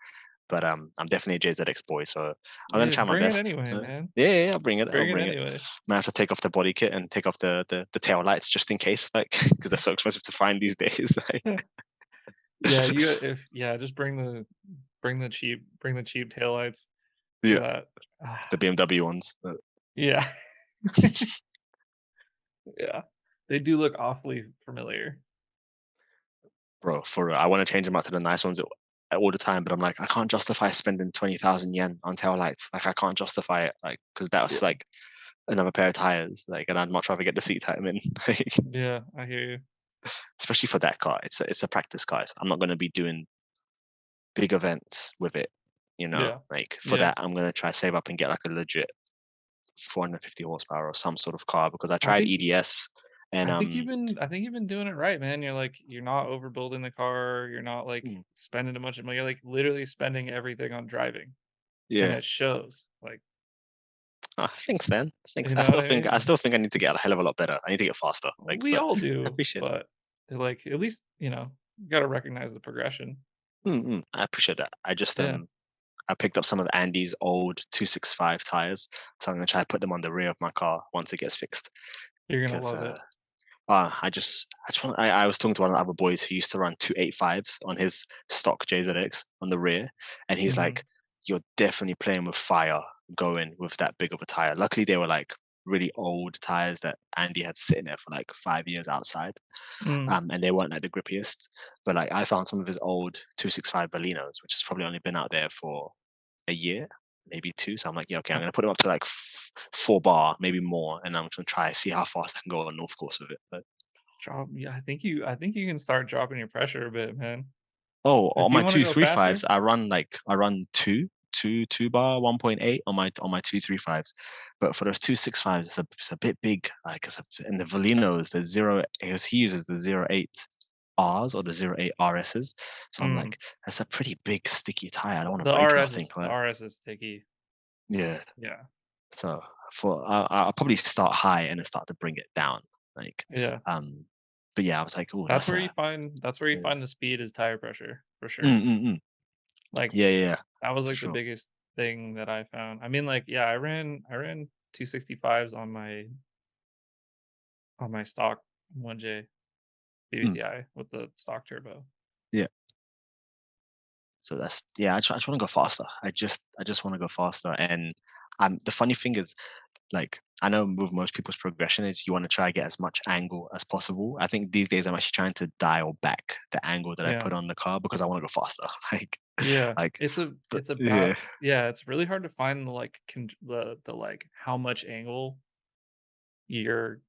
But I'm definitely a JZX boy, so I'm gonna Yeah, try my bring it best. anyway, man. Yeah, yeah, I'll bring it. I'll Bring it bring it. anyway. Might have to take off the body kit and take off the tail lights just in case, like, because they're so expensive to find these days. Like, Yeah, you if yeah, just bring the cheap taillights yeah, that the BMW ones. yeah. Yeah. They do look awfully familiar. Bro, for real, I want to change them out to the nice ones all the time, but I'm like, I can't justify spending 20,000 yen on tail lights. Like, I can't justify it, like, because that's Yeah. like another pair of tires. Like, and I'd much rather get the seats I'm in. Like, Yeah, I hear you. especially for that car. It's a practice car. I'm not going to be doing big events with it. Yeah. Like for Yeah. that, I'm going to try save up and get like a legit 450 horsepower or some sort of car because I I tried think EDS and I think you've been doing it right, man. You're like you're not overbuilding the car, you're not like mm, spending a bunch of money. You're like literally spending everything on driving. And yeah. it shows. Like, Thanks, man. Thanks. you know what I I mean? still think I need to get a hell of a lot better. I need to get faster. Like, We but all I do, appreciate it. but like at least, you gotta recognize the progression. I appreciate that. Yeah. I picked up some of Andy's old 265 tires, so I'm gonna try to put them on the rear of my car once it gets fixed. You're gonna Because love it. I was talking to one of the other boys who used to run 285s on his stock JZX on the rear, and he's Mhm. like, "You're definitely playing with fire going with that big of a tire." Luckily, they were like really old tires that Andy had sitting there for like 5 years outside, Mm. and they weren't like the grippiest. But like I found some of his old 265 Balinos, which has probably only been out there for a year, maybe two. So I'm like, yeah, okay, I'm Uh, gonna put him up to like 4 bar, maybe more, and I'm gonna try see how fast I can go on North Course with it. But yeah, I think you can start dropping your pressure a bit, man. oh, If on you my wanna two go three fives, faster, I run two bar 1.8 on my 235s, but for those 265s, it's a bit big. Like in the Valinos, the zero because he uses the 08 Rs or the 08 RSs. So I'm mm, like, that's a pretty big sticky tire. I don't want to break nothing. The But RS is sticky. yeah, Yeah. so I'll probably start high and then start to bring it down. Like, Yeah. um, but yeah, I was like, oh, That's where you yeah. find the speed is tire pressure, for Mm, sure. mm, mm. Like, Yeah, yeah, yeah, that was, for like, the sure. biggest thing that I found. I mean, like, yeah, I ran 265s on my stock 1J Mm, BBTI with the stock turbo. yeah. So that's yeah. I just want to go faster. I just want to go faster. And the funny thing is, like, I know with most people's progression is you want to try to get as much angle as possible. I think these days I'm actually trying to dial back the angle that I Yeah. put on the car because I want to go faster. Yeah. Like, but It's about yeah, yeah, it's really hard to find the, like, the, like, how much angle you're,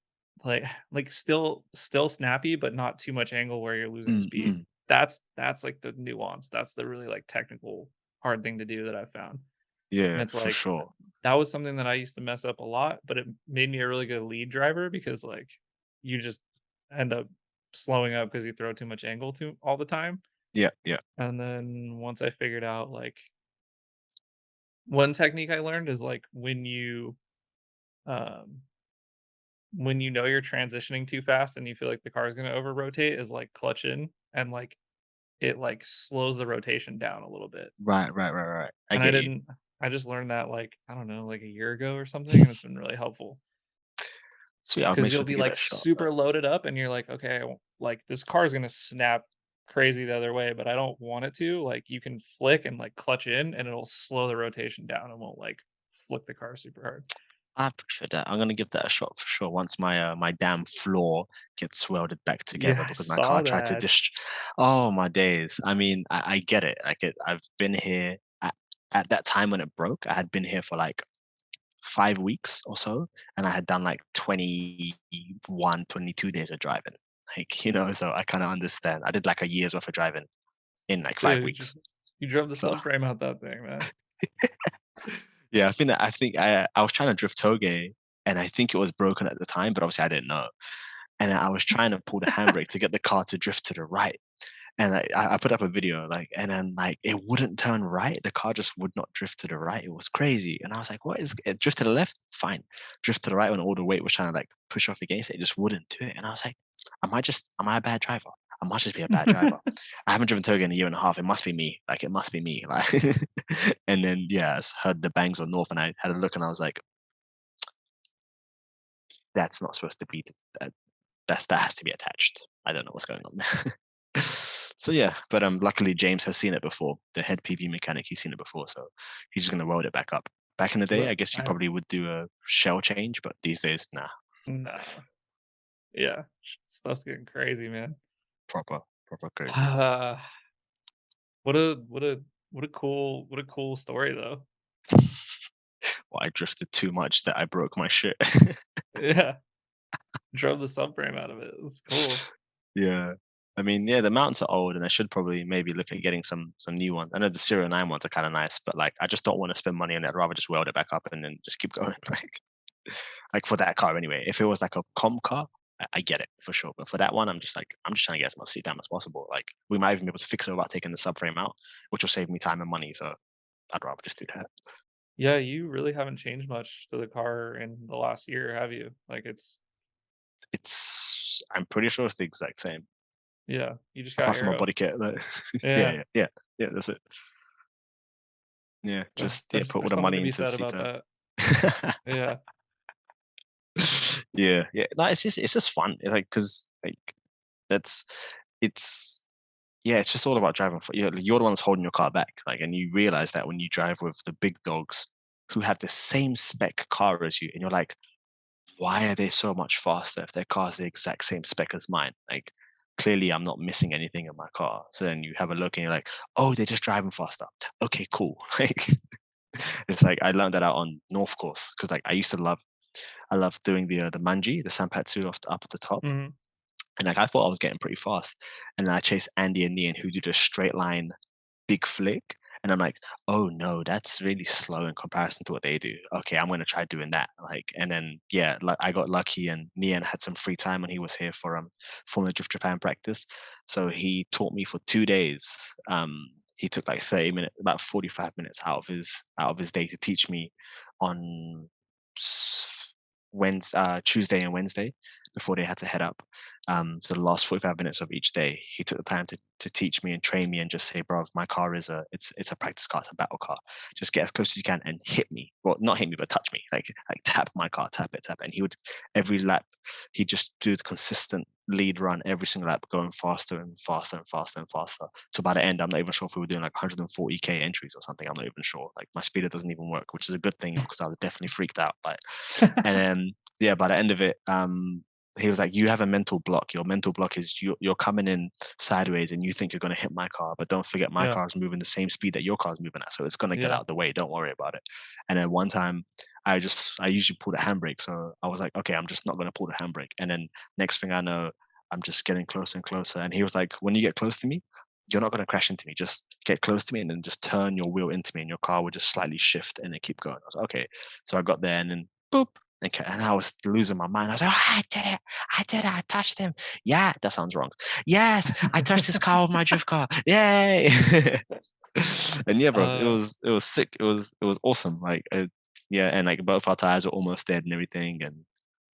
like still snappy, but not too much angle where you're losing speed. mm, That's, like, the nuance. That's the really, like, technical hard thing to do that I've found. And yeah, it's for like, sure. that was something that I used to mess up a lot, but it made me a really good lead driver because, like, you just end up slowing up because you throw too much angle to all the time. Yeah, yeah. And then once I figured out, like, one technique I learned is, like, um, when you know you're transitioning too fast and you feel like the car is gonna over rotate is, like, clutch in and, like, it, like, slows the rotation down a little bit. Right. I And get you. I just learned that, like, I don't know, like, a year ago or something, and it's been really helpful. Sweet. I'll 'Cause make you'll sure to be, give it like, a shot. super loaded up, and you're like, "Okay, like, this car is gonna snap crazy the other way, but I don't want it to." Like, you can flick and, like, clutch in, and it'll slow the rotation down and won't, like, flick the car super hard. I appreciate that. I'm gonna give that a shot for sure. Once my damn floor gets welded back Yeah, together I because my car saw tried to that. Oh my days! I mean, I get it. I've been here at that time when it broke. I had been here for like 5 weeks or so, and I had done like 21, 22 days of driving. Like so I kind of understand. I did like a year's worth of driving in like five Dude, weeks. You drove the So subframe out that thing, man. yeah, I was trying to drift toge, and I think it was broken at the time, but obviously I didn't know. And I was trying to pull the handbrake to get the car to drift to the right. And I put up a video, like, and then like it wouldn't turn right. The car just would not drift to the right. It was crazy. And I was like, what is it? Drift to the left? Fine. Drift to the right when all the weight was trying to like push off against it. It just wouldn't do it. And I was like, am I a bad driver? I must just be a bad driver. I haven't driven Toga in a year and a half. It must be me. Like it must be me. Like and then yeah, I heard the bangs on North and I had a look and I was like, that's not supposed to be that that has to be attached. I don't know what's going on there. So yeah, but luckily James has seen it before. The head PP mechanic, he's seen it before, so he's just gonna weld it back up. Back in the day, I Look, guess you I've probably would do a shell change, but these days, nah, nah. Yeah, stuff's getting crazy, man. proper crazy. Uh, what a what a what a cool story though. Well, I drifted too much that I broke my shit. Yeah, drove the subframe out of it. It's cool. Yeah. I mean, yeah, the mounts are old, and I should probably maybe look at getting some new ones. I know the Serial 9 ones are kind of nice, but like I just don't want to spend money on it. I'd rather just weld it back up and then just keep going. Like for that car anyway. If it was like a comp car, I get it for sure. But for that one, I'm just trying to get as much seat time as possible. Like we might even be able to fix it without taking the subframe out, which will save me time and money. So I'd rather just do that. Yeah, you really haven't changed much to the car in the last year, have you? Like I'm pretty sure it's the exact same, yeah, you just got apart from my Arrow. body kit. Like, Yeah, yeah. That's it. Yeah, just yeah, there's put all there's the something money to be into the said seat about time. that. Yeah, Yeah, yeah. No, it's just fun. It's like because like that's it's yeah, it's just all about driving. You're the one that's holding your car back, like, and you realize that when you drive with the big dogs who have the same spec car as you, and you're like, why are they so much faster if their car's the exact same spec as mine? Like, clearly I'm not missing anything in my car. So then you have a look and you're like, oh, they're just driving faster. Okay, cool. Like, it's like I learned that out on North Course because like I love doing the manji, the sanpatsu up at the top. mhm, And like I thought I was getting pretty fast. And then I chased Andy and Nian who did a straight line big flick. And I'm like, oh no, that's really slow in comparison to what they do. Okay, I'm gonna try doing that. Like, and then yeah, like I got lucky and Nian had some free time when he was here for Formula Drift Japan practice. So he taught me for 2 days. He took like 30 minutes, about 45 minutes out of his day to teach me on Wednesday, Tuesday and Wednesday before they had to head up. So the last 45 minutes of each day, he took the time to teach me and train me and just say, bro, my car is it's a practice car, it's a battle car. Just get as close as you can and hit me. Well, not hit me, but touch me. Like tap my car, tap it. And he would every lap, he'd just do the consistent lead run every single lap, going faster and faster and faster and faster. So by the end, I'm not even sure if we were doing like 140k entries or something. I'm not even sure. Like my speeder doesn't even work, which is a good thing because I was definitely freaked out. Like, and then yeah, by the end of it, he was like, you have a mental block. Your mental block is you're coming in sideways and you think you're going to hit my car, but don't forget my yeah, car is moving the same speed that your car's moving at. So it's going to get yeah, out of the way. Don't worry about it. And then one time I usually pull the handbrake. So I was like, okay, I'm just not going to pull the handbrake. And then next thing I know, I'm just getting closer and closer. And he was like, when you get close to me, you're not going to crash into me. Just get close to me and then just turn your wheel into me and your car will just slightly shift and then keep going. I was like, okay. So I got there and then boop. Okay, and I was losing my mind. I was like, oh, I did it. I did it. I touched him. Yeah, that sounds wrong. Yes, I touched his car with my drift car. Yay. And yeah, bro, uh, it was sick. It was awesome. Like, yeah, and like both our tires were almost dead and everything. And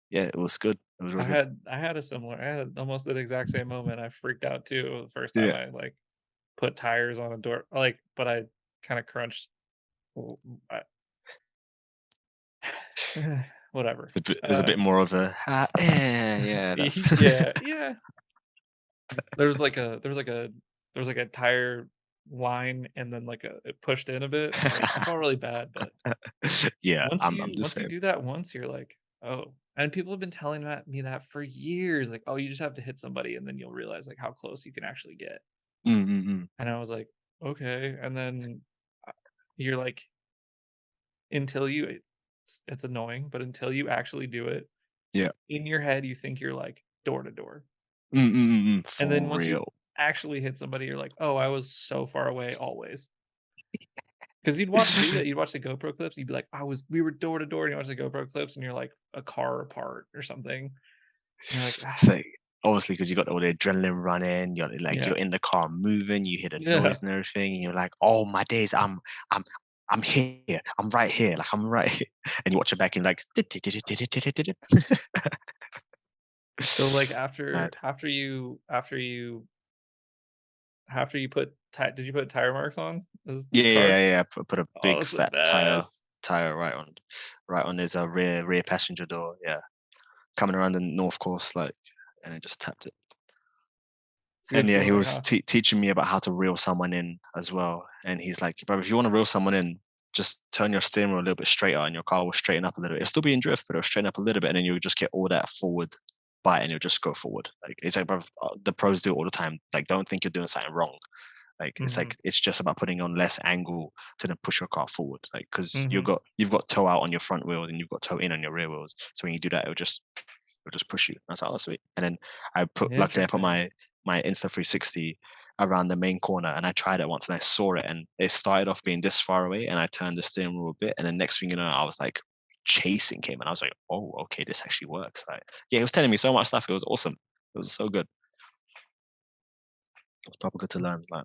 yeah, it was good. It was real good. I had almost the exact same moment. I freaked out too the first time Yeah. I like put tires on a door, like, but I kind of crunched. w- I, whatever. There's a Uh, bit more of a yeah, that's yeah, yeah. There was like a tire line, and then like it pushed in a bit. Like I felt really bad, but yeah, I'm the once you same. do that once, you're like, oh. And people have been telling me that for years. Like, oh, you just have to hit somebody, and then you'll realize like how close you can actually get. Mm, mm, mm. And I was like, okay. And then uh, you're like, until you, it's annoying, but until you actually do it Yeah. in your head, you think you're like door to door. Mm, mm, mm, mm. And then For once you real. actually hit somebody, you're like, "Oh, I was so far away always." Because you'd watch too that you'd watch the GoPro clips, you'd be like, we were door to door, and you watch the GoPro clips, and you're like a car apart or something. And you're like, It's like obviously because you got all the adrenaline running, you're like yeah, you're in the car moving, you hear the yeah. noise and everything, and you're like, oh my days, I'm I'm here, I'm right here, like I'm right here. And you watch it back and like So like mad. after you put did you put tire marks on those Yeah, yeah, cars? yeah, yeah. Put a Oh, big that's the fat best. tire right on his rear passenger door. Yeah, coming around the north course, like, and I just tapped it. It's a And good yeah, he feeling, was huh? teaching me about how to reel someone in as well. And he's like, bro, if you want to reel someone in, just turn your steering wheel a little bit straighter, and your car will straighten up a little bit. It'll still be in drift, but it'll straighten up a little bit, and then you'll just get all that forward bite, and you'll just go forward. Like it's like, bro, the pros do it all the time. Like, don't think you're doing something wrong. Like it's Mhm, like it's just about putting on less angle to then push your car forward. Like because mhm. you've got toe out on your front wheels and you've got toe in on your rear wheels. So when you do that, it'll just push you. That's oh sweet. And then luckily I put Interesting. my Insta 360 around the main corner, and I tried it once and I saw it, and it started off being this far away, and I turned the steering wheel a bit, and then next thing you know, I was like chasing him, and I was like, oh okay, this actually works. Like yeah, he was telling me so much stuff. It was awesome. It was so good. It was proper good to learn. Like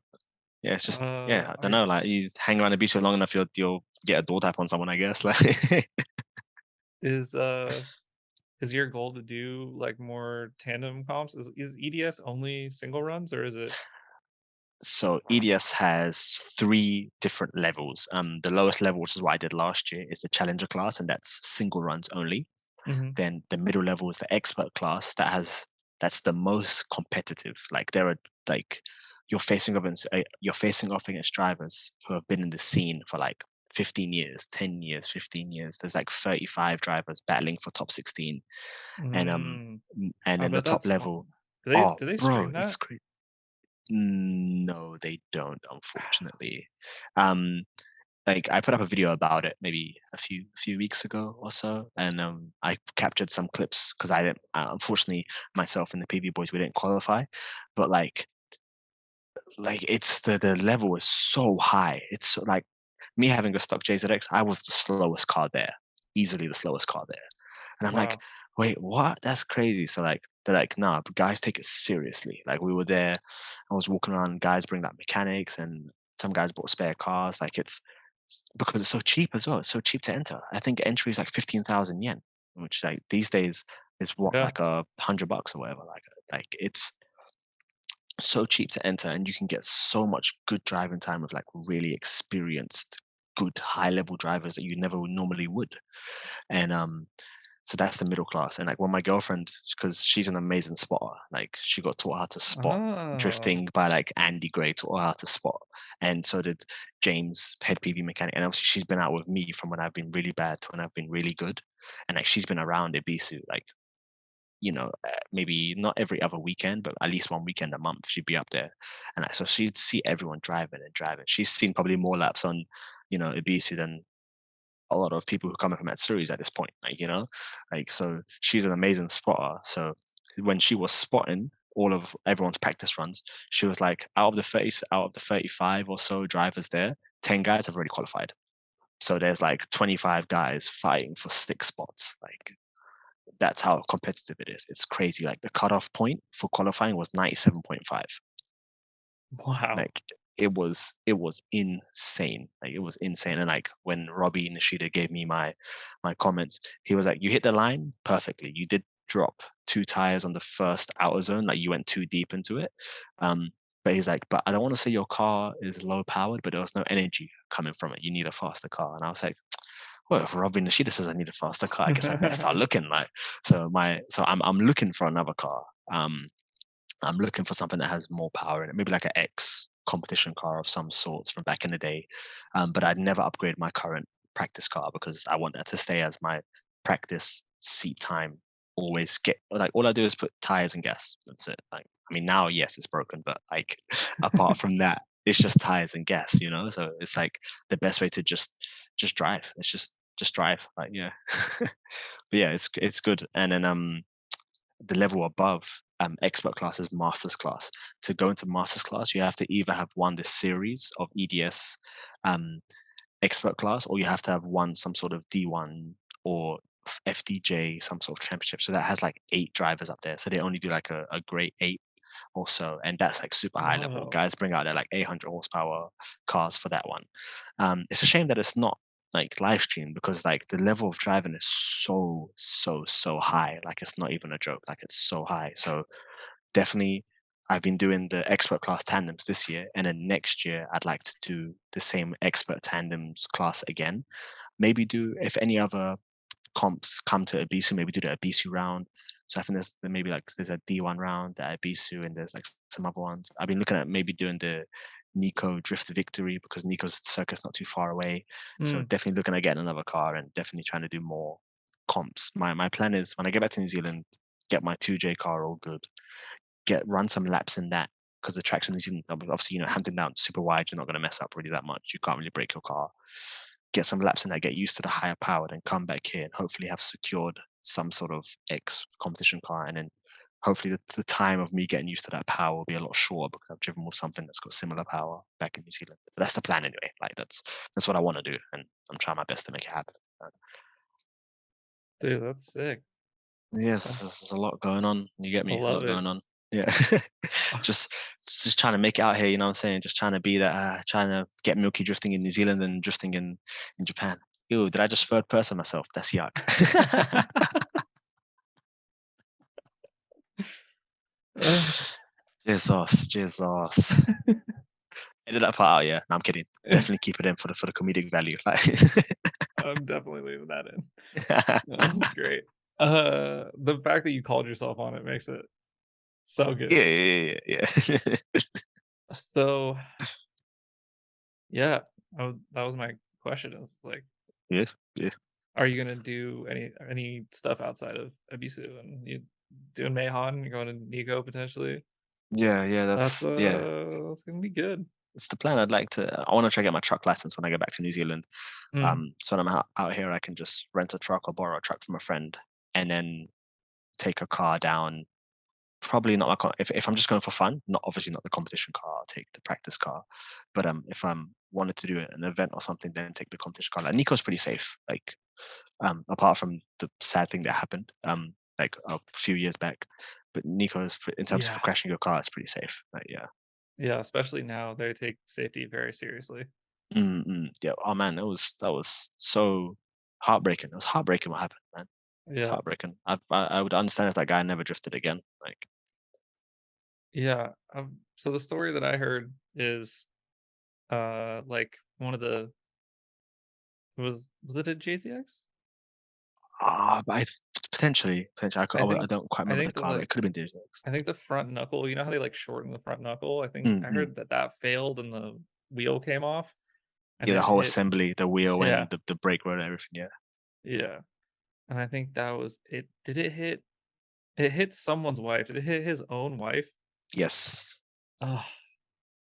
yeah, it's just yeah, I don't I know. Like you hang around the beach for long enough, you'll get a door tap on someone, I guess. Like is, is your goal to do, like, more tandem comps? Is EDS only single runs, or is it so EDS has three different levels. The lowest level, which is what I did last year, is the challenger class, and that's single runs only. Mhm, Then the middle level is the expert class that's the most competitive. Like there are like you're facing off against drivers who have been in the scene for like 15 years, 10 years, 15 years. There's like 35 drivers battling for top 16. And mm. and I then the bet top that's fun. level, Do oh they bro, stream it's that? great. No, they don't, unfortunately. Um, like I put up a video about it maybe a few weeks ago or so, and I captured some clips because I didn't. Unfortunately, myself and the PV boys we didn't qualify, but like it's the level is so high. It's so, like me having a stock JZX, I was the slowest car there, easily the slowest car there, and I'm like, Wow. wait, what? That's crazy. So like they're like, nah, but guys take it seriously. Like we were there, I was walking around, guys bring like mechanics, and some guys bought spare cars. Like it's because it's so cheap as well. It's so cheap to enter. I think entry is like 15,000 yen, which like these days is what Yeah. like $100 or whatever. Like it's so cheap to enter, and you can get so much good driving time with like really experienced, good high level drivers that you never normally would. And so that's the middle class. And like when my girlfriend, because she's an amazing spotter, like she got taught how to spot Oh, drifting by like Andy Gray, taught her how to spot. And so did James, head PV mechanic. And obviously she's been out with me from when I've been really bad to when I've been really good. And like she's been around Ebisu, like, maybe not every other weekend, but at least one weekend a month, she'd be up there. And like, so she'd see everyone driving and driving. She's seen probably more laps on, Ebisu than a lot of people who come from that series at this point, like so she's an amazing spotter. So when she was spotting all of everyone's practice runs, she was like, out of the 35 or so drivers there, 10 guys have already qualified. So there's like 25 guys fighting for 6 spots. Like that's how competitive it is. It's crazy. Like the cutoff point for qualifying was 97.5. wow. Like it was insane. Like it was insane. And like when Robbie Nishida gave me my comments, he was like, "You hit the line perfectly. You did drop 2 tires on the first outer zone. Like you went too deep into it." But he's like, "But I don't want to say your car is low powered, but there was no energy coming from it. You need a faster car." And I was like, well, if Robin Nishida says I need a faster car, I guess I better start looking. Like, so I'm looking for another car. I'm looking for something that has more power in it, maybe like an X competition car of some sorts from back in the day. But I'd never upgrade my current practice car because I want that to stay as my practice seat time. Always get like all I do is put tires and gas. That's it. Like I mean now, yes, it's broken, but like apart from that, it's just tires and gas. So it's like the best way to just drive. It's just drive. Like yeah. But yeah, it's good. And then the level above expert class is master's class. To go into master's class, you have to either have won this series of EDS expert class, or you have to have won some sort of D1 or FDJ, some sort of championship. So that has like 8 drivers up there. So they only do like a grade 8 or so, and that's like super high level. Oh. Guys bring out their like 800 horsepower cars for that one. It's a shame that it's not like live stream, because like the level of driving is so high. Like it's not even a joke. Like it's so high. So definitely I've been doing the expert class tandems this year, and then next year I'd like to do the same expert tandems class again. Maybe do, if any other comps come to Ebisu, maybe do the Ebisu round. So I think there's a D1 round at Ebisu, and there's like some other ones. I've been looking at maybe doing the Nico Drift Victory, because Nico's circuit's not too far away. So definitely looking at getting another car, and definitely trying to do more comps. My plan is, when I get back to New Zealand, get my 2J car all good, run some laps in that, because the tracks in New Zealand, obviously, Hampton Down super wide, you're not going to mess up really that much. You can't really break your car. Get some laps in that, get used to the higher power, then come back here and hopefully have secured some sort of X competition car. And then hopefully the time of me getting used to that power will be a lot shorter, because I've driven with something that's got similar power back in New Zealand. But that's the plan anyway. Like that's what I want to do, and I'm trying my best to make it happen. Dude, that's sick. Yes, there's a lot going on. You get I me? A love lot it. going on. Yeah. just trying to make it out here, you know what I'm saying? Just trying to be that, trying to get Milky drifting in New Zealand and drifting in Japan. Ew, did I just third person myself? That's yuck. Jesus. Edit that part out, yeah. No, I'm kidding. Definitely keep it in for the comedic value. Like I'm definitely leaving that in. That was great. The fact that you called yourself on it makes it so good. Yeah. So yeah, that was my question. Is like, Yeah. are you gonna do any stuff outside of Ebisu, and you doing Mahon? You're going to Nico potentially. Yeah, That's yeah. that's gonna be good. It's the plan. I want to try to get my truck license when I get back to New Zealand. So when I'm out here, I can just rent a truck or borrow a truck from a friend, and then take a car down. Probably not my car. If I'm just going for fun, obviously not the competition car. I'll take the practice car. But if I'm wanted to do an event or something, then take the competition car. Like Nico's pretty safe. Like apart from the sad thing that happened like a few years back, but Nico's, in terms of Yeah, crashing your car, it's pretty safe. Like yeah. yeah. Especially now, they take safety very seriously. Yeah. Oh man, that was so heartbreaking. It was heartbreaking what happened, man. It's Yeah, heartbreaking. I would understand if that guy never drifted again. Like yeah. So the story that I heard is, like one of the was it a JZX? but potentially, I I think don't quite I remember the think the car, but it like could have been DJX. I think the front knuckle, you know how they like shorten the front knuckle? I Mm-mm. heard that failed and the wheel came off and Yeah, the it whole hit. assembly, the wheel Yeah, and the brake rotor, everything. Yeah. yeah. And I think that was it. Did it hit? It hit someone's wife. Did it hit his own wife? Yes, Oh,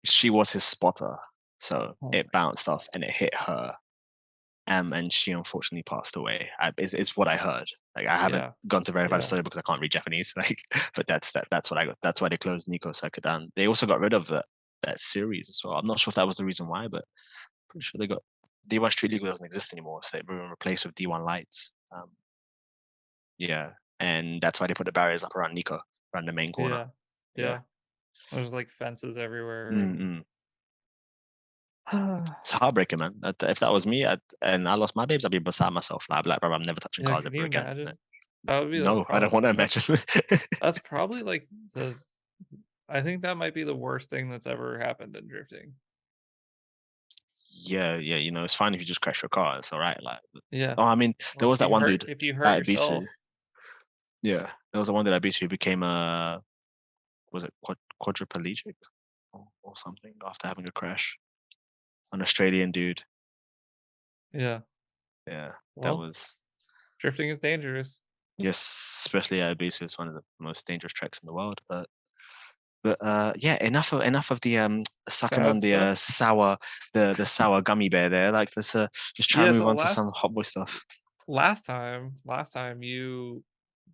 she was his spotter, so oh it bounced off and it hit her. And she unfortunately passed away. It's what I heard. Like I haven't yeah, gone to verify the yeah, story because I can't read Japanese. Like, but that's what I got. That's why they closed Nico Circuit down. They also got rid of that series as well. I'm not sure if that was the reason why, but pretty sure they got D1 Street Legal doesn't exist anymore, so they were replaced with D1 Lights. Yeah, and that's why they put the barriers up around Nico, around the main corner. yeah, Yeah. yeah. There's like fences everywhere and Mm-mm. It's heartbreaking, man. If that was me, and I lost my babes, I'd be beside myself. Like, I'd be like, bro, I'm never touching yeah, cars can you ever again. Like, imagine? That would be like no, I don't want to imagine. that's probably like the I think that might be the worst thing that's ever happened in drifting. Yeah, it's fine if you just crash your car. It's all right. Like, Yeah. oh, I mean, there Or was that one dude if you hurt at Ebisu. yourself. Yeah, there was the one dude at Ebisu who became a, was it quadriplegic or something after having a crash. An Australian dude. Yeah. Yeah, that Well, was, drifting is dangerous. yes, especially at Ebisu. It's one of the most dangerous tracks in the world. But yeah, enough of the sucking on Sad the stuff. sour, the sour gummy bear there. Like, let's just try Yeah, and move so on to some hot boy stuff. last time you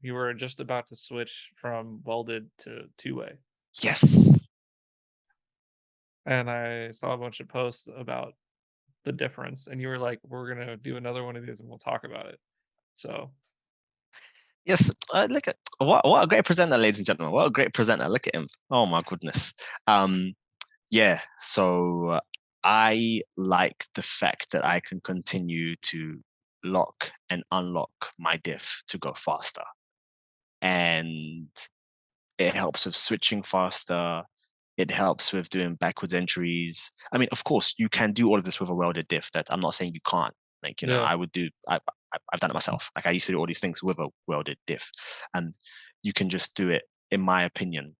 you were just about to switch from welded to two-way, Yes. and I saw a bunch of posts about the difference, and you were like, "We're gonna do another one of these, and we'll talk about it." So, Yes. Look at what a great presenter, ladies and gentlemen. What a great presenter. Look at him. Oh my goodness. Um, yeah. So I like the fact that I can continue to lock and unlock my diff to go faster. And it helps with switching faster. It helps with doing backwards entries. I mean, of course, you can do all of this with a welded diff. That I'm not saying you can't. Like, yeah. I would do. I've done it myself. Like, I used to do all these things with a welded diff, and you can just do it, in my opinion,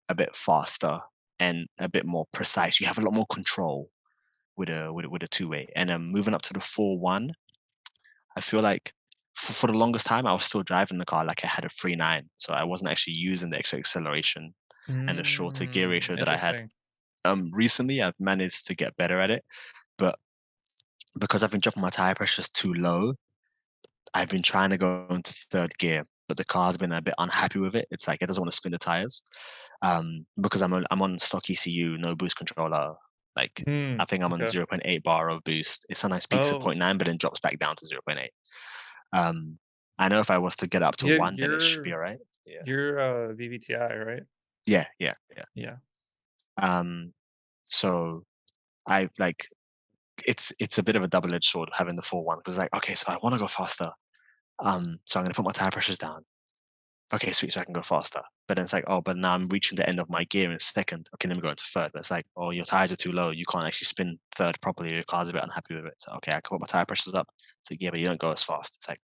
a bit faster and a bit more precise. You have a lot more control with a two way. And moving up to the 4-1, I feel like for the longest time I was still driving the car like I had a 3.9, so I wasn't actually using the extra acceleration and the shorter gear ratio that I had. Interesting. Recently I've managed to get better at it, but because I've been dropping my tire pressures too low, I've been trying to go into third gear, but the car's been a bit unhappy with it. It's like it doesn't want to spin the tires. Because I'm on stock ECU, no boost controller. Like I think I'm on Okay. zero point 0.8 bar of boost. It sometimes peaks at Oh, 0.9, but then drops back down to 0.8. Um, I know if I was to get up to yeah, 1, then it should be all right. Yeah. you're, VVTI, right? Yeah, yeah, yeah. Yeah. Um, so I like it's a bit of a double-edged sword having the 4-1 because like, okay, so I want to go faster. So I'm gonna put my tire pressures down. Okay, sweet, so I can go faster. But then it's like, oh, but now I'm reaching the end of my gear in second. Okay, let me go into third. But it's like, oh, your tires are too low. You can't actually spin third properly. Your car's a bit unhappy with it. So okay, I can put my tire pressures up. It's like, yeah, but you don't go as fast. It's like,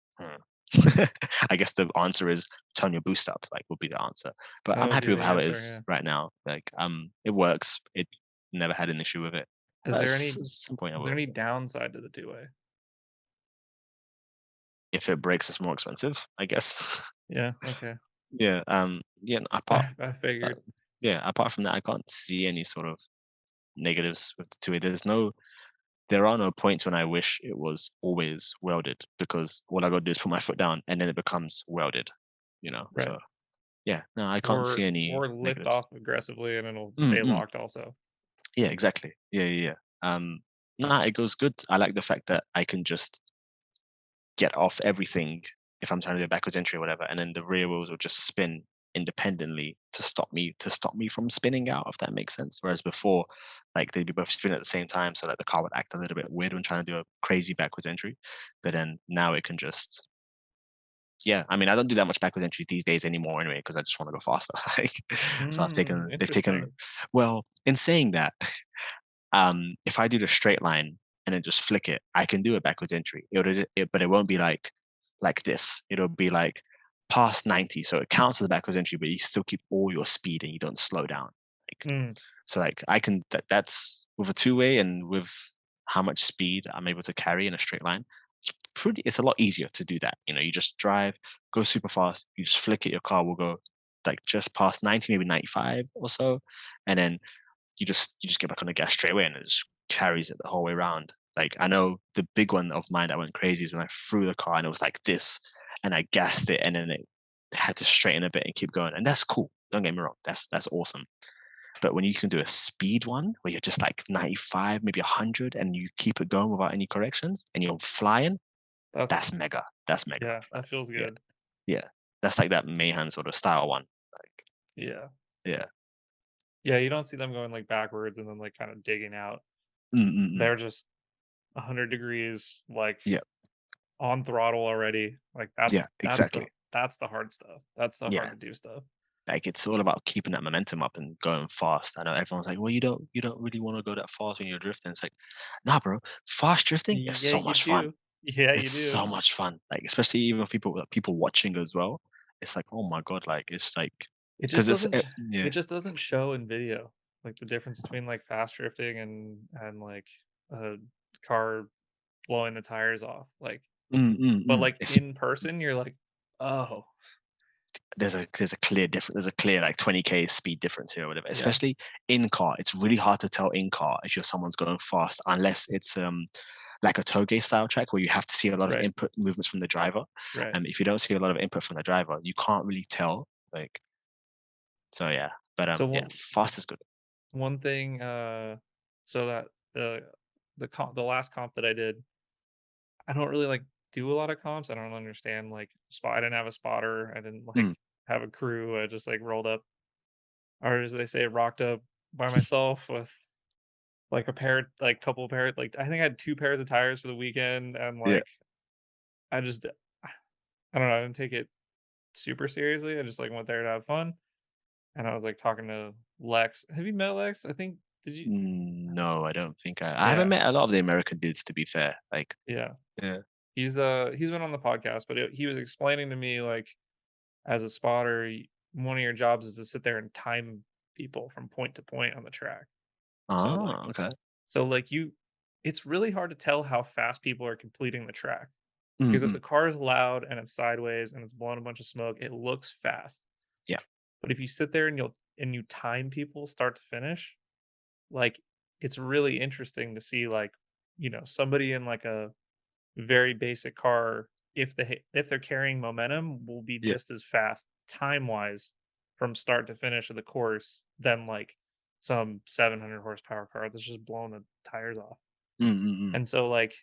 I guess the answer is turn your boost up, like would be the answer. But That I'm would be happy with the how it answer, is yeah. right now. Like, it works. It never had an issue with it. Is there any At some point I is there will. any downside to the two-way? If it breaks, it's more expensive, I guess. Yeah, okay. Yeah. Yeah. I Uh, figured. yeah. Apart from that, I can't see any sort of negatives with the two-way. There are no points when I wish it was always welded because all I got to do is put my foot down and then it becomes welded. Right. So yeah, no, I can't see Or any lift negatives. off aggressively and it'll stay Mm-mm. locked also. Yeah, exactly. Yeah, yeah, yeah. Nah, it goes good. I like the fact that I can just get off everything if I'm trying to do a backwards entry or whatever, and then the rear wheels will just spin independently to stop me from spinning out, if that makes sense. Whereas before, like they'd be both spinning at the same time, so that the car would act a little bit weird when trying to do a crazy backwards entry. But then now it can just yeah, I mean, I don't do that much backwards entry these days anymore anyway, because I just want to go faster. Like, so they've taken. Interesting. Well, in saying that, if I do the straight line and then just flick it, I can do a backwards entry. But it won't be like this. It'll be like past 90, so it counts as a backwards entry, but you still keep all your speed and you don't slow down. Like Mm, so, like I can that's with a two-way and with how much speed I'm able to carry in a straight line. It's a lot easier to do that. You just drive, go super fast. You just flick it, your car will go like just past 90, maybe 95 or so, and then you just get back on the gas straight away and it just carries it the whole way around. Like I know the big one of mine that went crazy is when I threw the car and it was like this and I gassed it and then it had to straighten a bit and keep going. And that's cool. Don't get me wrong. That's awesome. But when you can do a speed one where you're just like 95, maybe 100 and you keep it going without any corrections and you're flying, that's that's mega. That's mega. yeah, that feels Yeah. good. Yeah. That's like that Mayhem sort of style one. Like, Yeah. yeah. Yeah, you don't see them going, like, backwards and then, like, kinda digging out. Mm-mm-mm. They're just 100 degrees, like, Yeah. on throttle already. Like, Yeah. Exactly. that's the hard stuff. That's the hard Yeah. to do stuff. Like it's all about keeping that momentum up and going fast. I know everyone's like, "Well, you don't really want to go that fast when you're drifting." It's like, nah, bro. Fast drifting is Yeah, so you much fun. do. Yeah, you It's do. so much fun. Like especially even people watching as well. It's like, oh my god, like it's like It just because it's doesn't sh yeah. it just doesn't show in video, like, the difference between, like, fast drifting and, like, a car blowing the tires off, like but, like, It's in person, you're like, "Oh." there's a clear difference. There's a clear like 20k speed difference here or whatever. Yeah. Especially in car, it's really hard to tell in car if you're someone's going fast unless it's like a toge style track where you have to see a lot of Right. input movements from the driver. Right. If you don't see a lot of input from the driver, you can't really tell. Like, so yeah. But So yeah, fast is good. one thing, so that the last comp that I did, I don't really like do a lot of comps. I don't understand like spot. I didn't have a spotter. I didn't like Mm, have a crew. I just like rolled up, or as they say, rocked up by myself with like a pair, like couple pair, like I think I had 2 pairs of tires for the weekend, and yeah. like I just I don't know. I didn't take it super seriously. I just like went there to have fun, and I was like talking to Lex. Have you met Lex? I think did you? No, I don't think I haven't Yeah, met a lot of the American dudes, to be fair. Like, yeah. yeah. He's been on the podcast, but he was explaining to me like as a spotter, one of your jobs is to sit there and time people from point to point on the track. So like Okay. you, it's really hard to tell how fast people are completing the track because if Mm-mm. the car is loud and it's sideways and it's blowing a bunch of smoke, it looks fast. Yeah. But if you sit there and you time people start to finish, like it's really interesting to see like somebody in like a very basic car, if they're carrying momentum, will be Yeah. just as fast time wise from start to finish of the course than like some 700 horsepower car that's just blowing the tires off. Mm-mm. And so like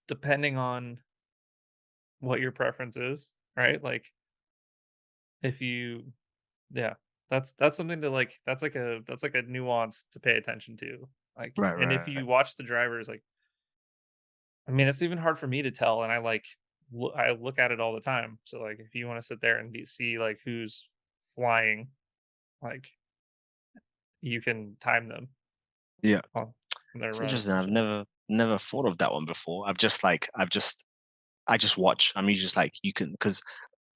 depending on what your preference is, right? Like if you yeah, that's something to like that's like a nuance to pay attention to. Like Right, and right, if right. you watch the drivers like I mean, it's even hard for me to tell, and I like I look at it all the time. So like, if you want to sit there and see like who's flying, like you can time them Yeah. on when they're It's running interesting. and I've shit. never thought of that one before. I just watch. I'm usually just like you can because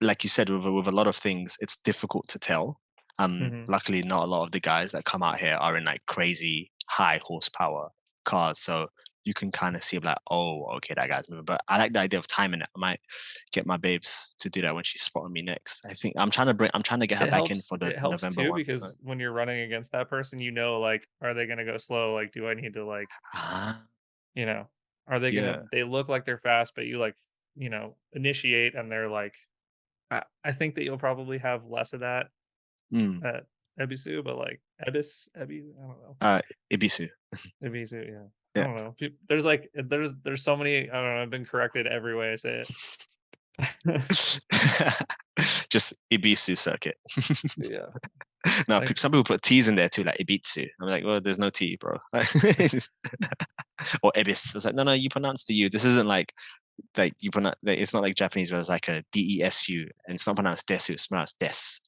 like you said with a lot of things, it's difficult to tell. Hmm. Luckily, not a lot of the guys that come out here are in like crazy high horsepower cars, so you can kind of see like, oh, okay, that guy's moving. But I like the idea of timing it. I might get my babes to do that when she's spotting me next. I think I'm trying to get her It back in helps. for the It helps November too one. because when you're running against that person, like, are they gonna go slow? Like, do I need to like, Ah, you know, are they gonna? yeah. They look like they're fast, but you like, initiate, and they're like, I think that you'll probably have less of that Mm. at Ebisu, but like I don't know. Ibisu. Ebisu, yeah. I Yeah. don't know. There's like there's so many. I don't know. I've been corrected every way I say it. Just Ibisu circuit. Yeah, No, like some people put T's in there too, like Ibitsu. I'm like, well, there's no T, bro. Or Ebis. It's like, no, you pronounce the U. This isn't like you pronounce. It's not like Japanese where it's like a DESU, and it's not pronounced desu. It's pronounced des.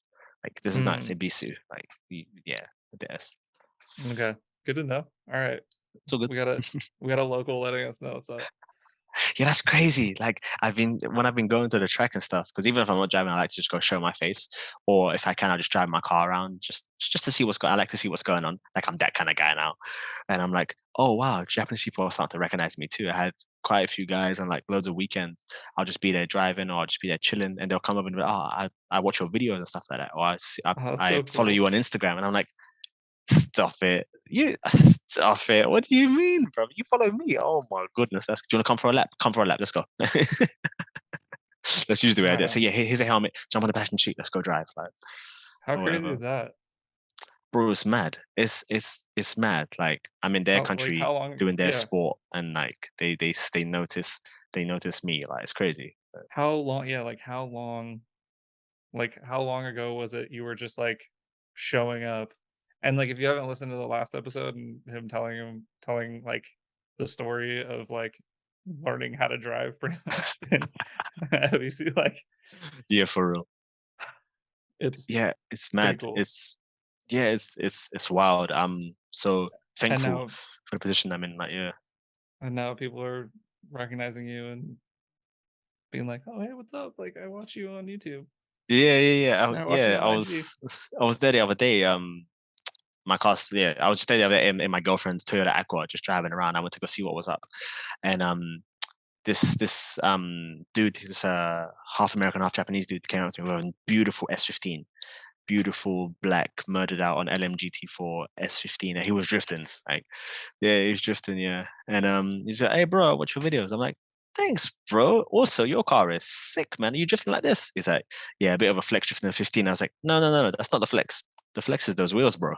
Like this is not mm, Ibisu. Like yeah, des. okay, good to know. All right, It's all good. we got a we got a local letting us know what's up. Yeah, that's crazy. Like I've been going to the track and stuff, because even if I'm not driving, I like to just go show my face, or if I can, I just drive my car around just to see what's going. I like to see what's going on. Like I'm that kind of guy now, and I'm like, oh wow, Japanese people are starting to recognize me too. I had quite a few guys on like loads of weekends. I'll just be there driving, or I'll just be there chilling, and they'll come up and be like, oh, I watch your videos and stuff like that, or Oh, that's I so follow cool. you on Instagram, and I'm like, stop it. You stop it. What do you mean, bro? You follow me. Oh my goodness. Do you want to come for a lap? Come for a lap. Let's go. That's usually the way I do it. So Wow, yeah, here's a helmet. Jump on the passenger seat. Let's go drive. Like how or crazy whatever. is that? Bro, it's mad. It's mad. Like I'm in their How country long? doing their Yeah, sport, and like they notice me. Like it's crazy. But how long? Yeah, like how long? Like how long ago was it you were just like showing up? And like if you haven't listened to the last episode and him telling like the story of like learning how to drive pretty much and obviously like yeah, for real. it's Yeah, it's pretty mad. cool. It's wild. I'm so And thankful now for the position I'm in. Like yeah. people are recognizing you and being like, "Oh, hey, what's up? Like I watch you on YouTube. I watch you Yeah. on IG." I was there the other day. My car's yeah. I was just there the other day in my girlfriend's Toyota Aqua, just driving around. I went to go see what was up, and this dude, this half American, half Japanese dude came up to me with a beautiful S15, beautiful black murdered out on LMGT4 S15. And he was drifting, like, yeah, he was drifting, yeah. And he said, "Hey, bro, watch your videos." I'm like, "Thanks, bro. Also, your car is sick, man. Are you drifting like this?" He's like, "Yeah, a bit of a flex drifting in 15." I was like, "No, no, no, no, that's not the flex. The flex is those wheels, bro."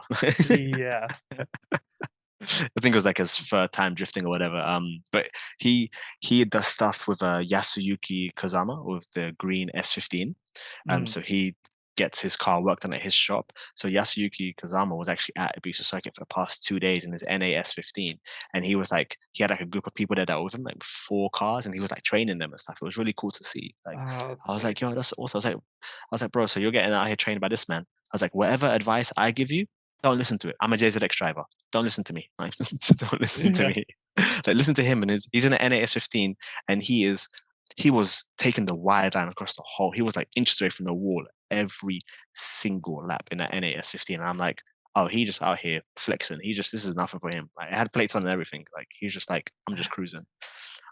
Yeah. I think it was like his third time drifting or whatever. But he does stuff with Yasuyuki Kazama with the green S15. Mm. So he gets his car worked on at his shop. So Yasuyuki Kazama was actually at Ebisu Circuit for the past 2 days in his NAS15, and he had like a group of people there that were with him, like 4 cars, and he was like training them and stuff. It was really cool to see. Like, Oh, that's I was like, sick. "Yo, that's awesome." I was like, "Bro, so you're getting out here trained by this man?" I was like, "Whatever advice I give you, don't listen to it. I'm a JZX driver. Don't listen to me. Like, don't listen to Yeah. me. Like, listen to him, and he's in an NAS15, and he was taking the wide line across the whole. He was like inches away from the wall every single lap in that NAS15. And I'm like, oh, he just out here flexing. This is nothing for him. Like, it had plates on and everything. Like, he's just like, I'm just cruising.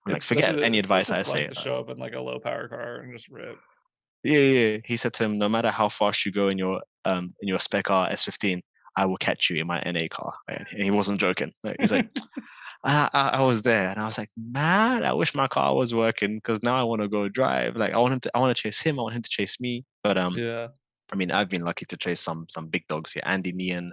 I'm like, forget any It's such advice a I flex say. to show up in like a low power car and just rip. Yeah, yeah, yeah. He said to him, no matter how fast you go in your spec car S15, I will catch you in my NA car. And he wasn't joking. Like, he's like, I was there, and I was like, man, I wish my car was working because now I want to go drive. Like, I want to chase him. I want him to chase me. But Yeah. I mean, I've been lucky to chase some big dogs here. Andy Nian,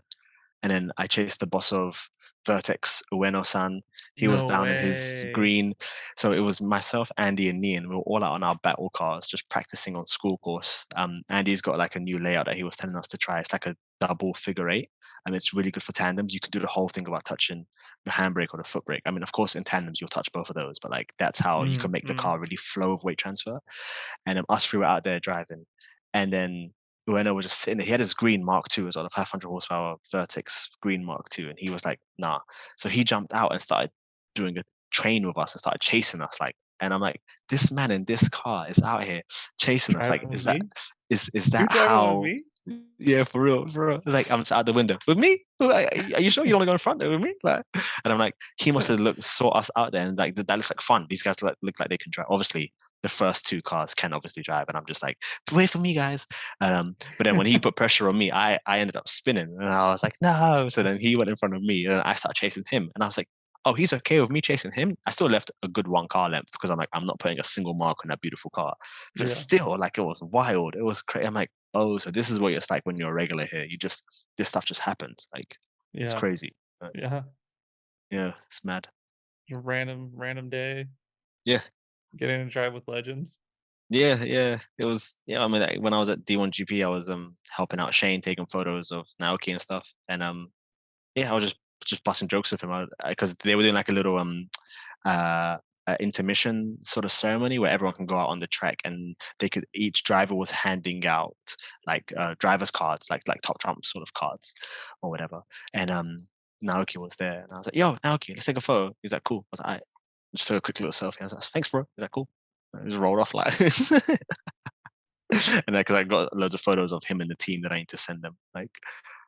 and then I chased the boss of Vertex, Ueno-san. He was No down in his way. green. So it was myself, Andy, and Nian. We were all out on our battle cars, just practicing on school course. Andy's got like a new layout that he was telling us to try. It's like a double figure eight. And it's really good for tandems. You can do the whole thing about touching the handbrake or the foot brake. I mean, of course, in tandems, you'll touch both of those, but like that's how you can make the Mm. car really flow with weight transfer. And us three were out there driving. And then Ueno was just sitting there. He had his green Mark II as well, a 500 horsepower Vertex green Mark II. And he was like, nah. So he jumped out and started doing a train with us and started chasing us. Like, and I'm like, this man in this car is out here chasing us. Like, Driving with me? is You're that driving with how? me? Yeah, for real, for real. It's like I'm just out the window with me. Are you sure you want to go in front there with me? Like, and I'm like, he must have saw us out there and like that looks like fun. These guys look like they can drive. Obviously, the first 2 cars can obviously drive, and I'm just like, wait for me, guys. But then when he put pressure on me, I ended up spinning, and I was like, no. So then he went in front of me, and I started chasing him, and I was like, oh, he's okay with me chasing him. I still left a good 1 car length because I'm like, I'm not putting a single mark on that beautiful car. But Yeah. still, like, it was wild. It was crazy. I'm like, oh, so this is what it's like when you're a regular here. This stuff just happens. Like, it's Yeah. crazy. But Yeah. yeah, it's mad. Random day. Yeah. Getting to drive with legends. Yeah, yeah. It was, yeah. I mean, like, when I was at D1 GP, I was helping out Shane, taking photos of Naoki and stuff. And yeah, I was just busting jokes with him because they were doing like a little uh intermission sort of ceremony where everyone can go out on the track and each driver was handing out like driver's cards, like top trump sort of cards or whatever. And Naoki was there, and I was like, yo, Naoki, let's take a photo. He's like, cool. I was like, all right. Just took a quick little selfie. I was like, thanks, bro. He's like, cool. I just rolled off like and because I got loads of photos of him and the team that I need to send them. Like,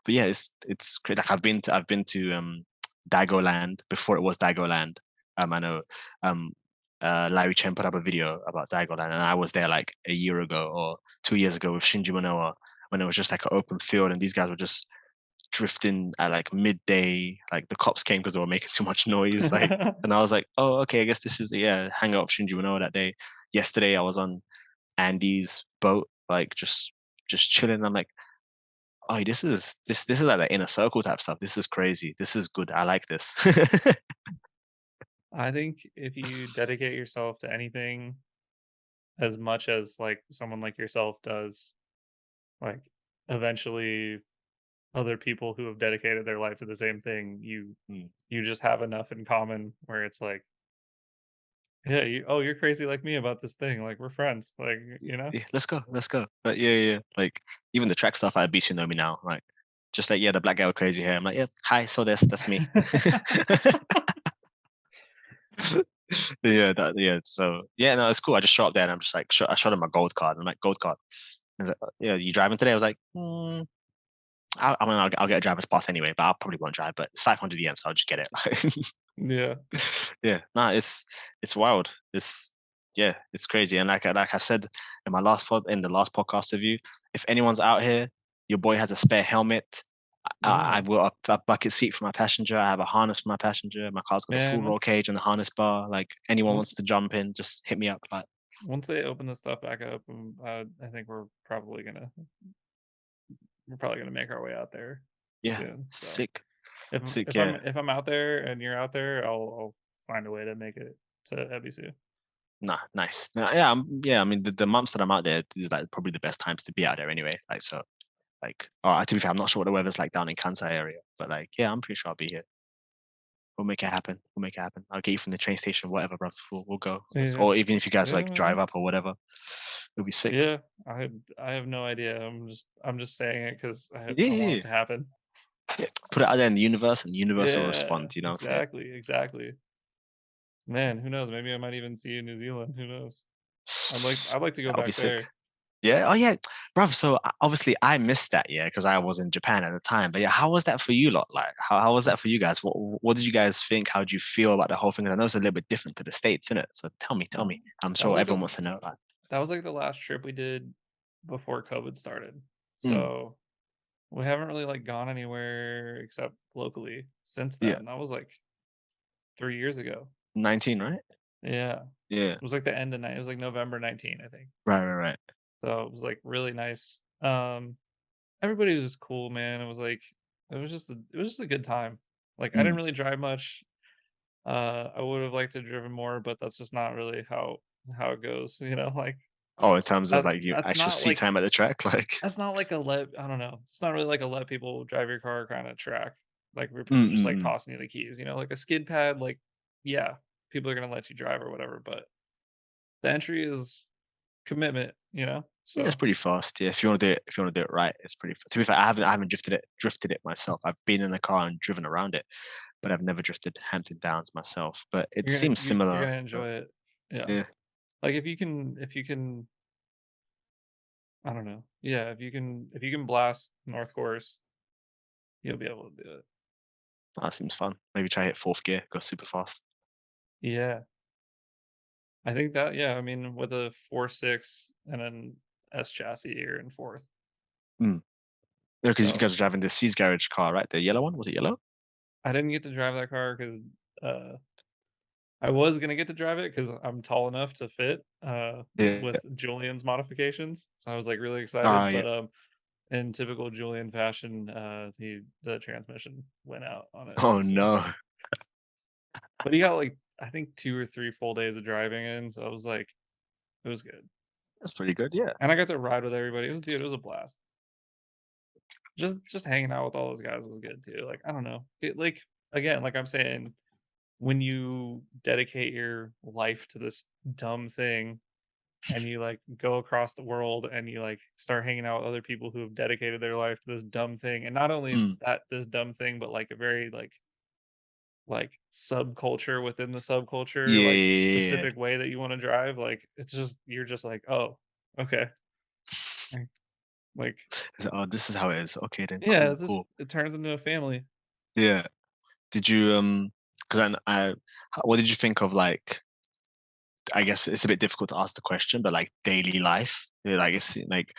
but yeah, it's great. Like, I've been to Dagoland before it was Dagoland. I know Larry Chen put up a video about Dagoland, and I was there like a year ago or 2 years ago with Shinji Manoa when it was just like an open field, and these guys were just drifting at like midday. Like, the cops came because they were making too much noise. Like, and I was like, oh, okay, I guess this is, yeah, hang out with Shinji Manoa that day. Yesterday, I was on Andy's boat, like just chilling. I'm like, oh, this is like the inner circle type stuff. This is crazy. This is good. I like this. I think if you dedicate yourself to anything as much as like someone like yourself does, like eventually other people who have dedicated their life to the same thing, Mm. you just have enough in common where it's like, yeah, you're crazy like me about this thing. Like we're friends. Like, you know? Yeah, let's go, let's go. But yeah, yeah, yeah. Like, even the track stuff, I Ebisu know me now. Like, just like, yeah, the black guy with crazy hair. I'm like, yeah, hi, so that's me. Yeah. So yeah, no, it's cool. I just shot up there and I'm just like, I shot him my gold card. I'm like, gold card. He's like, yeah, you driving today? I was like, I mean, I'll get a driver's pass anyway, but I probably won't drive. But it's 500 yen, so I'll just get it. Yeah. Yeah, no, it's wild. Yeah, it's crazy. And like I've said in the last podcast of you, if anyone's out here, Your boy has a spare helmet. Yeah, I've got a bucket seat for my passenger. I have a harness for my passenger. My car's got a full man. roll cage and the harness bar. Like anyone Once wants to jump in, just hit me up. Like once they open this stuff back up, I think we're probably gonna make our way out there yeah, soon. So sick, if sick. if I'm Yeah, if I'm out there and you're out there, I'll find a way to make it to Ebisu. nah, nice. Nah, yeah, yeah. I mean, the months that I'm out there is like probably the best times to be out there anyway. Like so, like to be fair, I'm not sure what the weather's like down in Kansai area, but like yeah, I'm pretty sure I'll be here. We'll make it happen. We'll make it happen. I'll get you from the train station, whatever, bro. We'll go. Yeah, Or even if you guys yeah, like drive man. up or whatever, it'll be sick. Yeah. I have no idea. I'm just saying it because Yeah, I want yeah, it to happen. yeah. Put it out there in the universe, and the universe will Yeah, respond. You know what I'm saying? exactly, exactly. Man, who knows? Maybe I might even see you in New Zealand. Who knows? I'd like to go That'll be back sick. there. Yeah. Oh yeah, bro. So obviously I missed that, yeah, because I was in Japan at the time. But yeah, how was that for you lot? Like, how was that for you guys? What did you guys think? How did you feel about the whole thing? I know it's a little bit different to the States, isn't it? So tell Uh, me. I'm that was sure like everyone the wants to know. Like, that was like the last trip we did before COVID started. mm, So we haven't really like gone anywhere except locally since yeah, then. That was like 3 years ago. 19, right? Yeah. Yeah. It was like the end of night. It was like November 19, I think. Right, right, right. So it was like really nice. Everybody was just cool, man. It was just a good time. Like I didn't Mm. really drive much. I would have liked to have driven more, but that's just not really how it goes, Like Oh, in terms of that like your that's actual not seat like time at the track, like. that's not like a let I don't know. It's not really like a let people drive your car kind of track. Like where Mm, people just mm, like mm. tossing you the keys, like a skid pad, like yeah, people are gonna let you drive or whatever, but the entry is commitment, Yeah, it's So pretty fast. Yeah, if you want to do it right, it's pretty. To be fair, I haven't drifted it myself. I've been in the car and driven around it, but I've never drifted Hampton Downs myself. But it seems you're similar. gonna enjoy it. Yeah. Yeah, Like if you can I don't know. Yeah, if you can blast North Course, you'll be able to do it. that seems fun. Maybe try hit fourth gear, go super fast. Yeah. I think that yeah, I mean with a 4.6 and an S chassis here in fourth. Mm. Yeah, because you So guys were driving the C's garage car, right? The yellow one, was it yellow? I didn't get to drive that car because uh I was gonna get to drive it because I'm tall enough to fit Yeah. with Julian's modifications. So I was like really excited, Yeah. but in typical Julian fashion, the transmission went out on it. Oh So no, but he got like I think 2 or 3 full days of driving in, so I was like it was good. that's pretty good. Yeah. And I got to ride with everybody. It was a blast. Just hanging out with all those guys was good too. Like, I don't know. Like again, like I'm saying, when you dedicate your life to this dumb thing and you like go across the world and you like start hanging out with other people who have dedicated their life to this dumb thing and not only Mm. that this dumb thing but like a very like subculture within the subculture Yeah, like yeah, yeah, specific way that you want to drive like it's just you're just like oh okay like oh, this is how it is. Okay, then yeah cool, it's just cool. it turns into a family. Yeah. Did you because what did you think of like I guess it's a bit difficult to ask the question, but like daily life, yeah, like it's like,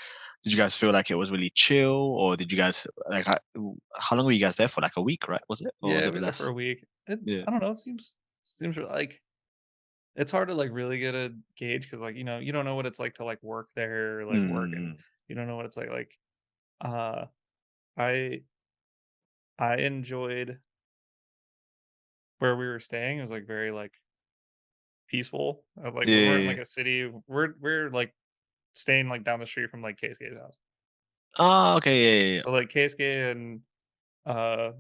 did you guys feel like it was really chill, or did you guys like how long were you guys there for? Like a week, right? Was it or a Yeah, little we bit were there for less? a week. Yeah. I don't know, it seems like it's hard to like really get a gauge because like you don't know what it's like to like work there, like work and Mm-mm. you don't know what it's like uh I I enjoyed where we were staying. It was like very like peaceful. Like Yeah, we yeah, weren't in yeah. like a city. We're like staying like down the street from like Keisuke's house. Oh, okay, yeah, yeah, yeah. So like Keisuke and uh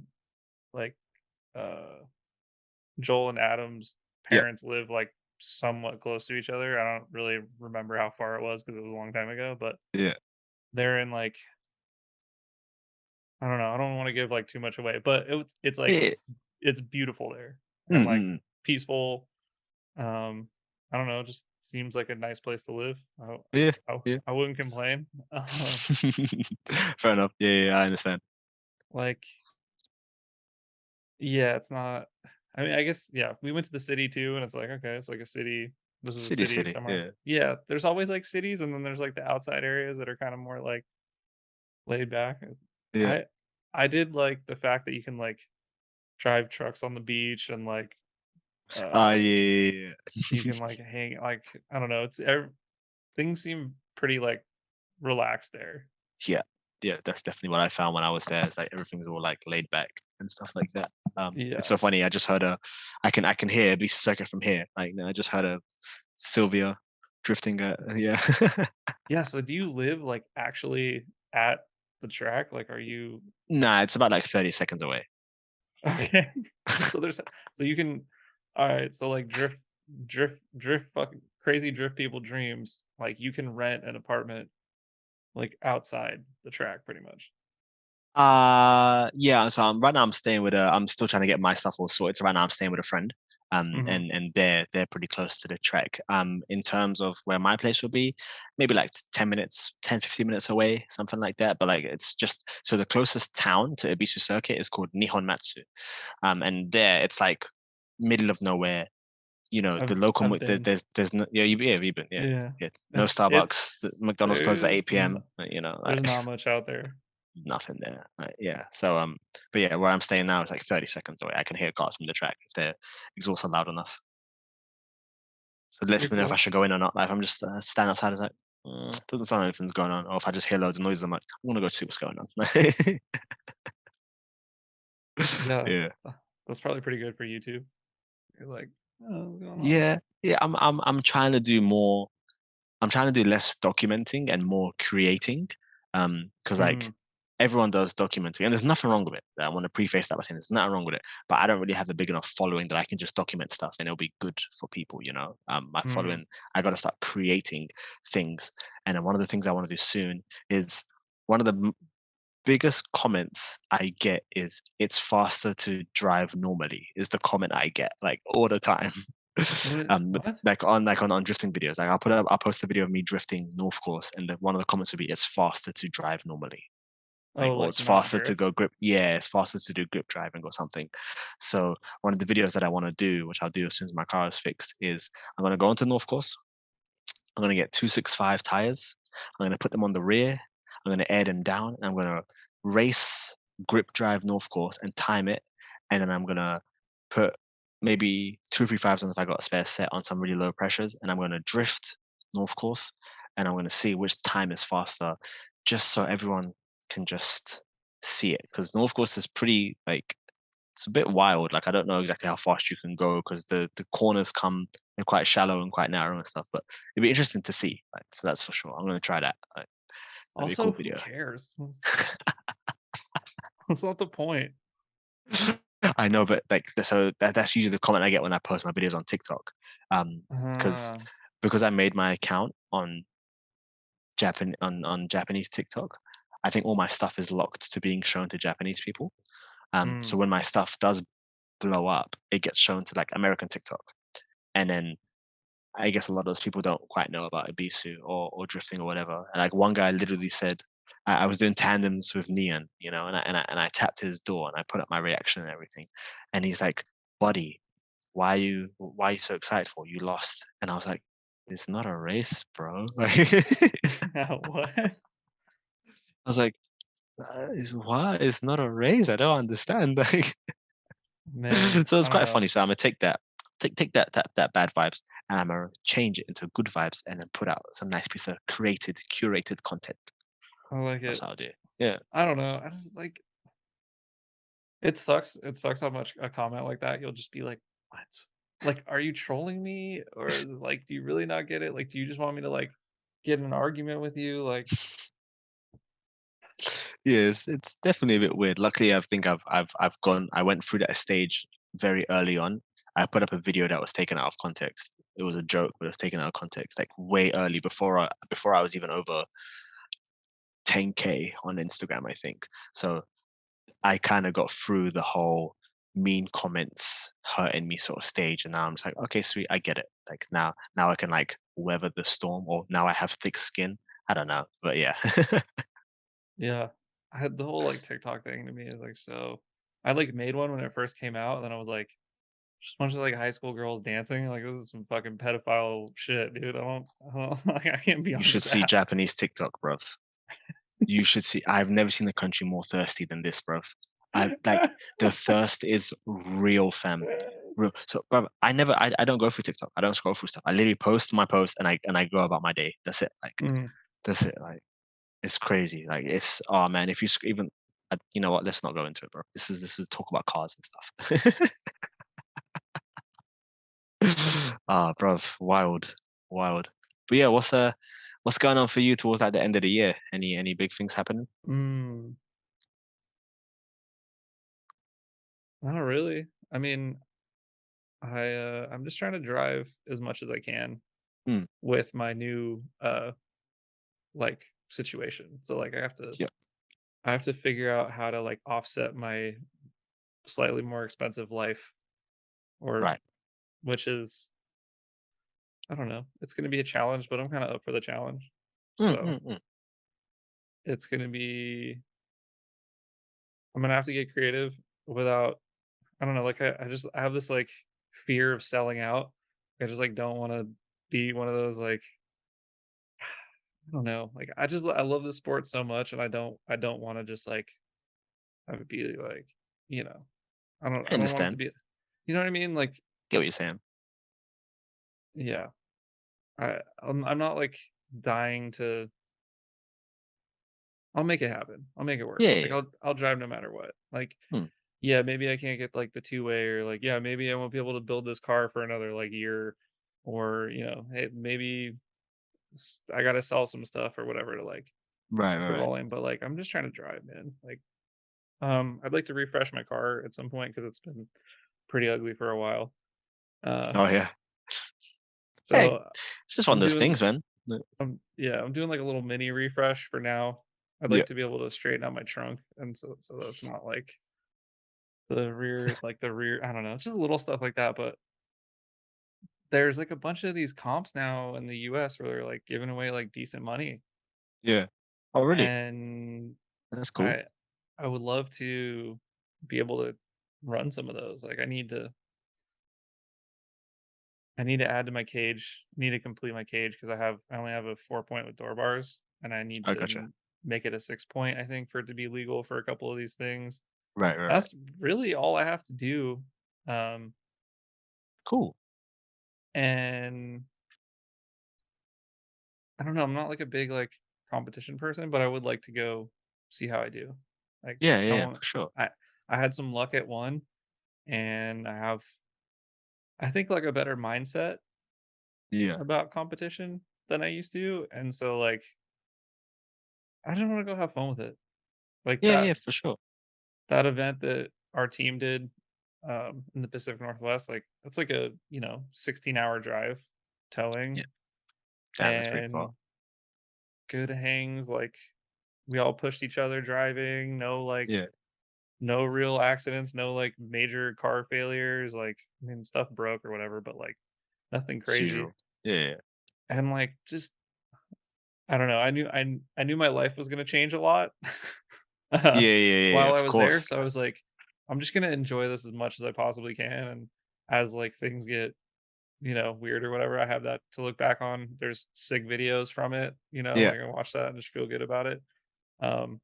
like uh Joel and Adam's Yeah, parents live like somewhat close to each other. I don't really remember how far it was because it was a long time ago, but yeah, they're in like I don't know. I don't want to give like too much away, but it's like yeah. it's beautiful there and like Mm-mm. peaceful. I don't know. It just seems like a nice place to live. Yeah, yeah. I wouldn't complain. Fair enough. Yeah, yeah, yeah, I understand. Like yeah, it's not. I mean, I guess yeah. We went to the city too, and it's like okay, it's like a city. This is a City, city city. somewhere. Yeah, Yeah, there's always like cities, and then there's like the outside areas that are kind of more like laid back. Yeah. I I did like the fact that you can like drive trucks on the beach and like Yeah, uh yeah, you yeah. can like hang like I don't know, things seem pretty like relaxed there. Yeah, yeah, that's definitely what I found when I was there. It's like everything's all like laid back and stuff like that. It's Yeah. so funny. I just heard I can hear Ebisu circuit from here. Like I just heard a Sylvia drifting. Yeah. Yeah, so do you live like actually at the track? Like are you Nah, it's about like 30 seconds away. okay? So there's so you can all right, so like drift fucking crazy drift people dreams, like you can rent an apartment like outside the track pretty much. Yeah. So right now I'm staying with a. I'm still trying to get my stuff all sorted. So right now I'm staying with a friend. Mhm. And they're pretty close to the trek. In terms of where my place would be, maybe like 10 minutes, 10-15 minutes away, something like that. But like it's just so the closest town to Ebisu Circuit is called Nihon Matsu. And there it's like middle of nowhere. The local I've been. there's no, yeah, you've been, yeah, Yeah. yeah, no Starbucks. The McDonald's closes at 8 p.m. There's Like not much out there. nothing there. Yeah. So but yeah, where I'm staying now is like 30 seconds away. I can hear cars from the track if their exhaust are loud enough. So it lets Pretty me know if I cool. should go in or not. Like if I'm just standing outside, it's like doesn't sound like anything's going on. Or if I just hear loads of noises, I'm like, I want to go see what's going on. Yeah. Yeah. That's probably pretty good for YouTube. You're like, "Oh, what's going on?" Yeah. Yeah. I'm trying to do more. I'm trying to do less documenting and more creating. Because like Mhm. everyone does documenting, and there's nothing wrong with it. I want to preface that by saying there's nothing wrong with it, but I don't really have the big enough following that I can just document stuff and it'll be good for people. My Mhm. following, I got to start creating things, and then one of the things I want to do soon is one of the biggest comments I get is "it's faster to drive normally." Is the comment I get like all the time. What? On drifting videos, like I'll post a video of me drifting North Course, and one of the comments would be, "It's faster to drive normally." Like, Oh, or like it's not faster to drift? go grip. Yeah, it's faster to do grip driving or something. So one of the videos that I want to do, which I'll do as soon as my car is fixed, is I'm going to go into North Course. I'm going to get 265 tires. I'm going to put them on the rear. I'm going to air them down. And I'm going to race grip drive North Course and time it. And then I'm going to put maybe 235s on if I got a spare set on some really low pressures. And I'm going to drift North Course. And I'm going to see which time is faster, just so everyone can just see it. Because North Course is pretty like it's a bit wild. Like I don't know exactly how fast you can go because the corners come they're quite shallow and quite narrow and stuff. But it'd be interesting to see. Like so that's for sure. I'm gonna try that. Like, that'd be a Also, cool who video. cares? That's not the point. I know, but like so that's usually the comment I get when I post my videos on TikTok. Because Uh, because I made my account on Japanese TikTok, I think all my stuff is locked to being shown to Japanese people. So mm, when my stuff does blow up, it gets shown to like American TikTok. And then I guess a lot of those people don't quite know about Ebisu or drifting or whatever. And like one guy literally said, I was doing tandems with Neon, and I tapped his door and I put up my reaction and everything. And he's like, buddy, why are you so excited for? You lost. And I was like, it's not a race, bro. I what? was like, what? It's not a race. I don't understand. Like, Man, so it's I don't quite know. funny. So I'm gonna take that bad vibes, and I'm gonna change it into good vibes, and then put out some nice piece of curated content. I like That's it. how I do it. Yeah. I don't know. I just like it sucks how much a comment like that you'll just be like, "What? Like, are you trolling me? Or is it like, do you really not get it? Like, do you just want me to like get in an argument with you?" Like, Yes, it's definitely a bit weird. Luckily, I think I went through that stage very early on. I put up a video that was taken out of context. It was a joke, but it was taken out of context like way early before I was even over 10K on Instagram, I think. So I kind of got through the whole mean comments hurting me sort of stage, and now I'm just like, okay, sweet, I get it. Like now I can like weather the storm, or now I have thick skin. I don't know, but yeah. yeah. I had the whole like TikTok thing to me is like so I like made one when it first came out, and then I was like, just a bunch of like high school girls dancing. Like this is some fucking pedophile shit, dude. I don't like I can't be You on should this see app. Japanese TikTok, bruv. You should see. I've never seen a country more thirsty than this, bro. I like the thirst is real, fam. Real. So, bro, I don't go through TikTok. I don't scroll through stuff. I literally post my post and I go about my day. That's it. Like, Mm. that's it. Like, it's crazy. Like, it's oh man. If you even, you know what? Let's not go into it, bro. This is talk about cars and stuff. Ah, bro, wild, wild. But yeah, what's going on for you towards like the end of the year? Any big things happening? Mm. Not really. I mean, I'm just trying to drive as much as I can Hmm. with my new like situation. So like Yeah. I have to figure out how to like offset my slightly more expensive life, or Right. which is, I don't know, it's going to be a challenge, but I'm kind of up for the challenge. Mm, So mm, mm. it's going to be, I'm going to have to get creative without, I don't know, like I have this like fear of selling out. I just like don't want to be one of those like, I don't know, like I love the sport so much, and I don't want to just like have it be like, you know, I I don't want it to understand. be, you know what I mean? Like, Get what you're saying. yeah, I'm not like dying to. I'll make it happen. I'll make it work. Yeah, yeah, Like yeah. I'll drive no matter what. Like, Hmm. yeah, maybe I can't get like the two way, or like, yeah, maybe I won't be able to build this car for another like year, or hey, maybe I got to sell some stuff or whatever to like Right, keep right, it right. rolling. But like, I'm just trying to drive, man. Like, I'd like to refresh my car at some point because it's been pretty ugly for a while. Uh, Oh yeah. Hey, so it's just one I'm of those doing, things, man. yeah, I'm doing like a little mini refresh for now. I'd Yeah, like to be able to straighten out my trunk, and so that's not like the rear. I don't know, just little stuff like that. But there's like a bunch of these comps now in the US where they're like giving away like decent money, yeah. Oh really? and That's cool. I I would love to be able to run some of those. Like I need to add to my cage, need to complete my cage because I only have a 4 point with door bars, and I need I to gotcha. make it a 6 point, I think, for it to be legal for a couple of these things. Right, right, right. That's really all I have to do. Um, Cool. and I don't know, I'm not like a big like competition person, but I would like to go see how I do. Like Yeah, I yeah, yeah, want for sure. I I had some luck at one, and I think like a better mindset Yeah. about competition than I used to. And so like I just want to go have fun with it. Like Yeah, yeah, for sure. that event that our team did in the Pacific Northwest, like that's like a, 16-hour drive Yeah. towing, Damn, that's pretty far. and good hangs, like we all pushed each other driving, Yeah. no real accidents, no like major car failures, like I mean stuff broke or whatever, but like nothing As crazy. usual. Yeah, yeah. And like just I don't know, I knew my life was gonna change a lot uh, Yeah, yeah, yeah, yeah, while I of was there. course. So I was like, I'm just gonna enjoy this as much as I possibly can. And as like things get, weird or whatever, I have that to look back on. There's sick videos from it, Yeah. I can watch that and just feel good about it. Um,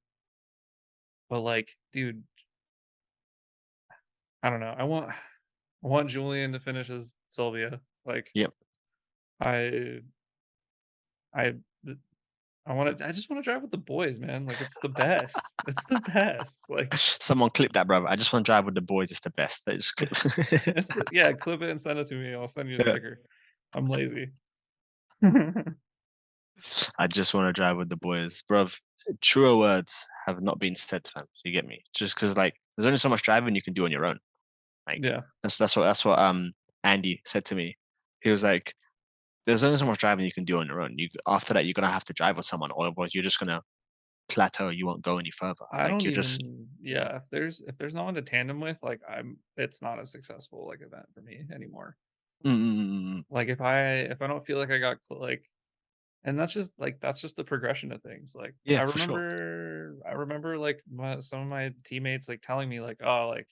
but like, dude, I don't know. I want Julian to finish as Sylvia. Like Yep. I I I just want to drive with the boys, man. Like it's the best. It's the best. Like Someone clip that, brother. I just want to drive with the boys. It's the best. They just clip. yeah, clip it and send it to me. I'll send you a Yeah. sticker. I'm lazy. I just want to drive with the boys, bruv. Truer words have not been said, fam. You get me? Just because, like, there's only so much driving you can do on your own. Like, Yeah. that's what Andy said to me. He was like, "There's only so much driving you can do on your own. You after that, you're gonna have to drive with someone, or otherwise you're just gonna plateau. You won't go any further. I Like, don't you're just even yeah, if there's no one to tandem with, like it's not a successful like event for me anymore. mm, mm, mm, mm, mm. Like if I don't feel like I got like, and that's just the progression of things. Like Yeah, for sure. I remember like some of my teammates like telling me like, "Oh, like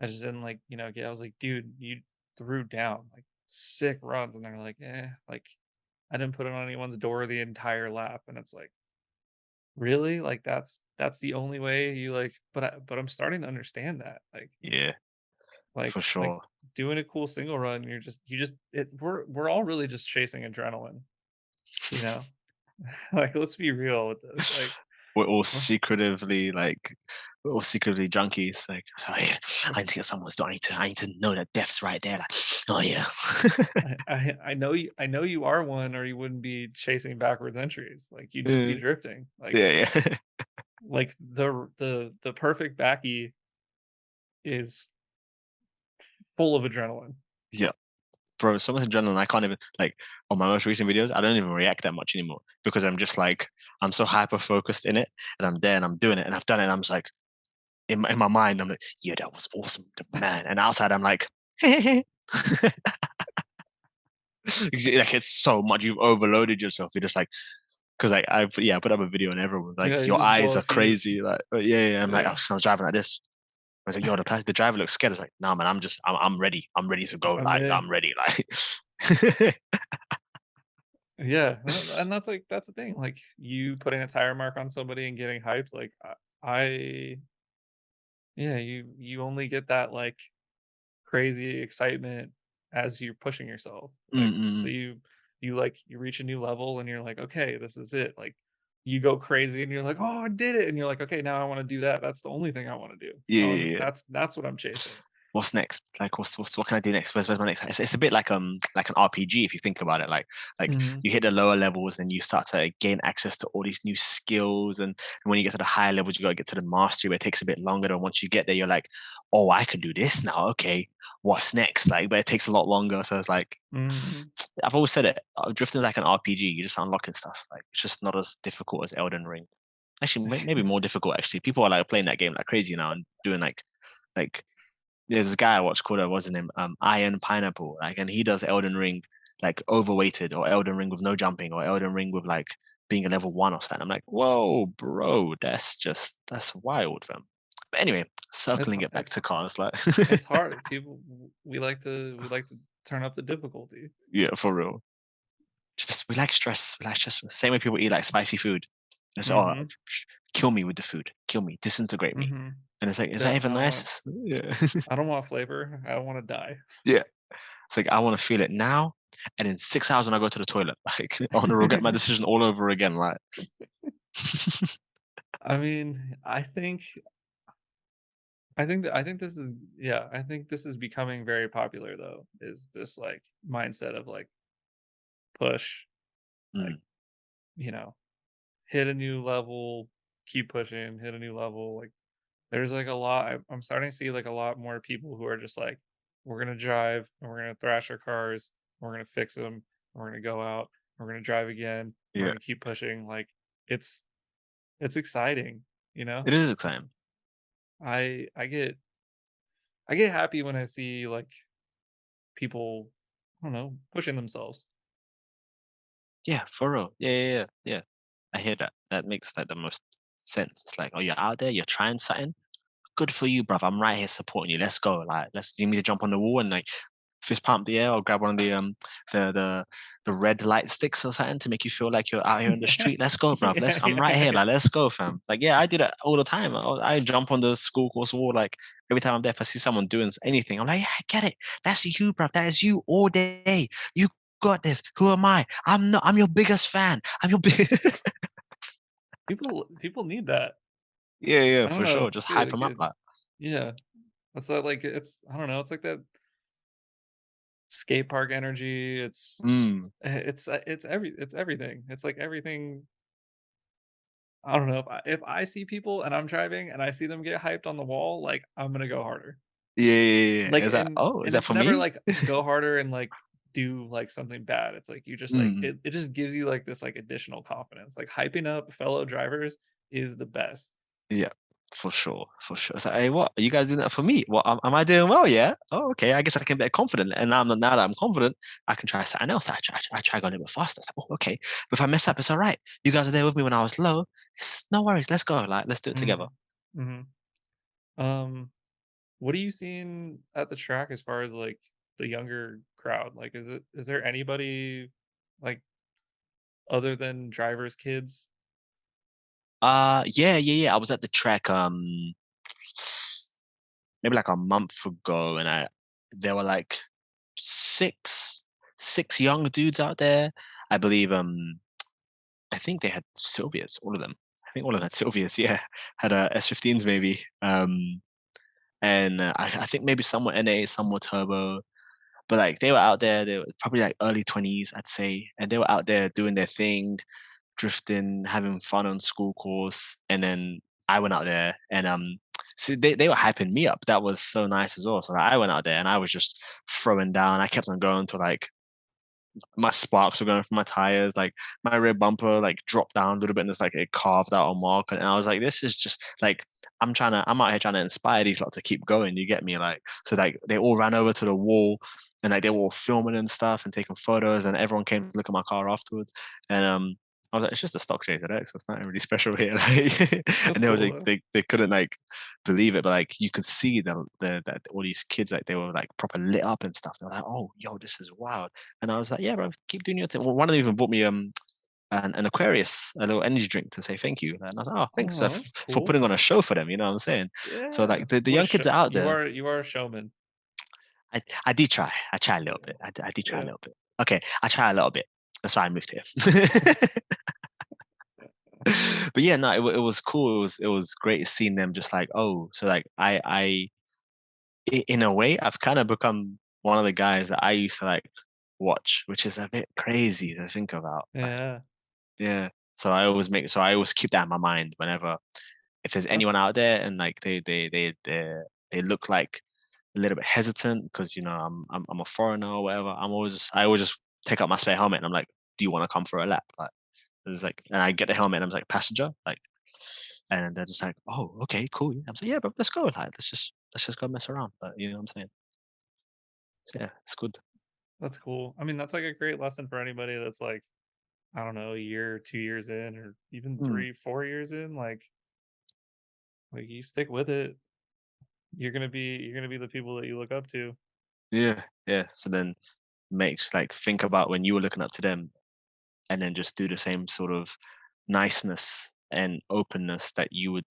I just didn't like, get." I was like, "Dude, you threw down like sick runs." And they're like, "Eh, like I didn't put it on anyone's door the entire lap." And it's like, really? Like, that's the only way you, like but I'm starting to understand that, Yeah, for like, sure. doing a cool single run, you just we're all really just chasing adrenaline, you know? Like, let's be real with this, like, We're all we're secretively like we're all secretly junkies. Like, so yeah, like, I need to get someone's door. I need to know that death's right there. Like, oh yeah. I know you are one or you wouldn't be chasing backwards entries, like, you'd just be Yeah, drifting, yeah, yeah. like, the perfect backy is full of adrenaline. Yeah. Bro, so much adrenaline. I can't even like on my most recent videos. I don't even react that much anymore because I'm just like I'm so hyper focused in it, and I'm there and I'm doing it and I've done it. And I'm just like in my mind, I'm like, yeah, that was awesome, man. And outside, I'm like, like it's so much. You've overloaded yourself. You're just like, because I put up a video and everyone was like, Yeah, you your just eyes blow a are fuse. crazy. Like, yeah, yeah. I'm like, Yeah. I was driving like this. I was like, yo, the driver looks scared. I was like, nah, man, I'm ready. I'm ready to go. I'm Like, in. I'm ready. Like, Yeah, and that's the thing, like, you putting a tire mark on somebody and getting hyped, like, I yeah, you only get that, like, crazy excitement as you're pushing yourself, like, so mm-mm. you reach a new level and you're like, "Okay, this is it," like, you go crazy and you're like, "Oh, I did it," and you're like, "Okay, now I wanna do that, that's the only thing I wanna do. Yeah, I yeah, wanna yeah. that's what I'm chasing." What's next? Like, what can I do next? Where's my next? It's a bit like an RPG if you think about it. Like Mhm, you hit the lower levels, and you start to gain access to all these new skills, and when you get to the higher levels, you got to get to the mastery, where it takes a bit longer. And once you get there, you're like, oh, I can do this now. Okay, what's next? Like, but it takes a lot longer. So it's like mhm. I've always said it. Drifting is like an RPG. You're just unlocking stuff. Like it's just not as difficult as Elden Ring. Actually, maybe more difficult. Actually, people are like playing that game like crazy now and doing like there's this guy I watched called what's his name? Iron Pineapple. Like, and he does Elden Ring like overweighted or Elden Ring with no jumping or Elden Ring with like being a level one or something. I'm like, whoa, bro, that's wild, fam. But anyway, It's circling ha it back to cars, like it's hard. People we like to turn up the difficulty. yeah, for real. Just we like stress. We like stress. Same way people eat like spicy food. It's oh, Mhm, kill me with the food. Kill me, disintegrate me. mhm. And it's like, is that Yeah, even nice? Yeah. I don't want flavor, I wanna die. Yeah. It's like I want to feel it now, and in 6 hours when I go to the toilet, like I want to regret my decision all over again. Like, I mean, I think this is yeah, I think this is becoming very popular though, is this, like, mindset of, like, push, like, mm, you know, hit a new level, keep pushing, hit a new level, like, there's, like, a lot I'm starting to see, like, a lot more people who are just like, "We're gonna drive, and we're gonna thrash our cars, we're gonna fix them, we're gonna go out, we're gonna drive again, we're yeah, gonna keep pushing," like, it's it's exciting, you know? it is It's exciting. I I get I get happy when I see, like, people, I don't know, pushing themselves. Yeah, for real. Yeah, yeah, yeah, yeah. I hear that. That makes like the most sense. It's like, oh, you're out there, you're trying something. Good for you, bruv. I'm right here supporting you. Let's go. Like, let's. You need to jump on the wall and like fist pump the air or grab one of the the red light sticks or something to make you feel like you're out here in the street. Let's go, bruv. Yeah, I'm yeah, right here. yeah. Like, let's go, fam. Like, yeah, I do that all the time. I jump on the school course wall. Like every time I'm there, if I see someone doing anything, I'm like, yeah, I get it. That's you, bruv. That is you all day. You got this. Who am I? I'm not. I'm your biggest fan. I'm your big. People need that. Yeah, yeah, I don't for know, sure. it's Just just hype a them up, good like. yeah. It's that, like, it's I don't know, it's like that skate park energy, Mm. it's everything. It's like everything I don't know, if I see people and I'm driving and I see them get hyped on the wall, like, I'm gonna go harder. Yeah, yeah, yeah. Like, Is that? Oh, is and that it's for never me? like go harder and, like, do, like, something bad. It's like you just, like Mm. it just gives you, like, this, like, additional confidence. Like, hyping up fellow drivers is the best. Yeah, for sure, for sure. So, hey, what are you guys doing that for me? What am I doing well? Yeah. Oh, okay. I guess I can be confident. And now that I'm confident, I can try something else. I try go a little bit faster. It's like, oh, okay. But if I mess up, it's all right. You guys are there with me when I was low. It's no worries. Let's go. Like, let's do it together. Mhm. Mhm. Um, what are you seeing at the track as far as, like, the younger crowd? Like, is there anybody, like, other than drivers' kids? Yeah. I was at the trek maybe like a month ago, and there were like six young dudes out there. I believe I think they had Sylvias, all of them. I think all of them had Sylvias, yeah. Had S15s maybe. And I think maybe some were NA, some were turbo. But like they were out there, they were probably like early 20s, I'd say. And they were out there doing their thing, drifting, having fun on school course. And then I went out there and so they were hyping me up. That was so nice as well. So like, I went out there and I was just throwing down. I kept on going to like my sparks were going from my tires, like my rear bumper like dropped down a little bit and it's like it carved out a mark. And I was like, this is just like I'm out here trying to inspire these lot to keep going. You get me? Like so like they all ran over to the wall and like they were all filming and stuff and taking photos and everyone came to look at my car afterwards. And I was like, it's just a stock JZX. It's not really special here. Like, That's and they was cool like, though. they couldn't like believe it, but like you could see that all these kids like they were like proper lit up and stuff. They were like, oh, yo, this is wild. And I was like, yeah, bro, keep doing your thing. Well, one of them even bought me an Aquarius, a little energy drink to say thank you. And I was like, oh, thanks Oh, that's for cool. putting on a show for them. You know what I'm saying? So Yeah. like the What a young kids are out you there. are you are a showman. I do try. I try a little Yeah. bit. I do try a Yeah. little bit. Okay, I try a little bit. That's why I moved here. But yeah, no, it was cool. It was great seeing them just like, oh, so like in a way, I've kind of become one of the guys that I used to like watch, which is a bit crazy to think about. Like, Yeah. yeah. So I always keep that in my mind whenever if there's That's anyone out there and like they look like a little bit hesitant because you know I'm a foreigner or whatever. I always just take out my spare helmet and I'm like, do you want to come for a lap? Like, it's like, and I get the helmet and I'm like passenger, like, and they're just like, oh, okay, cool. Yeah. I'm like, yeah, but let's go. Like, let's just go mess around. But you know what I'm saying? So yeah, it's good. that's cool. I mean, that's like a great lesson for anybody that's like, I don't know, a year, 2 years in, or even Mm, 3, 4 years in. Like you stick with it, you're gonna be the people that you look up to. yeah. So then makes like think about when you were looking up to them and then just do the same sort of niceness and openness that you would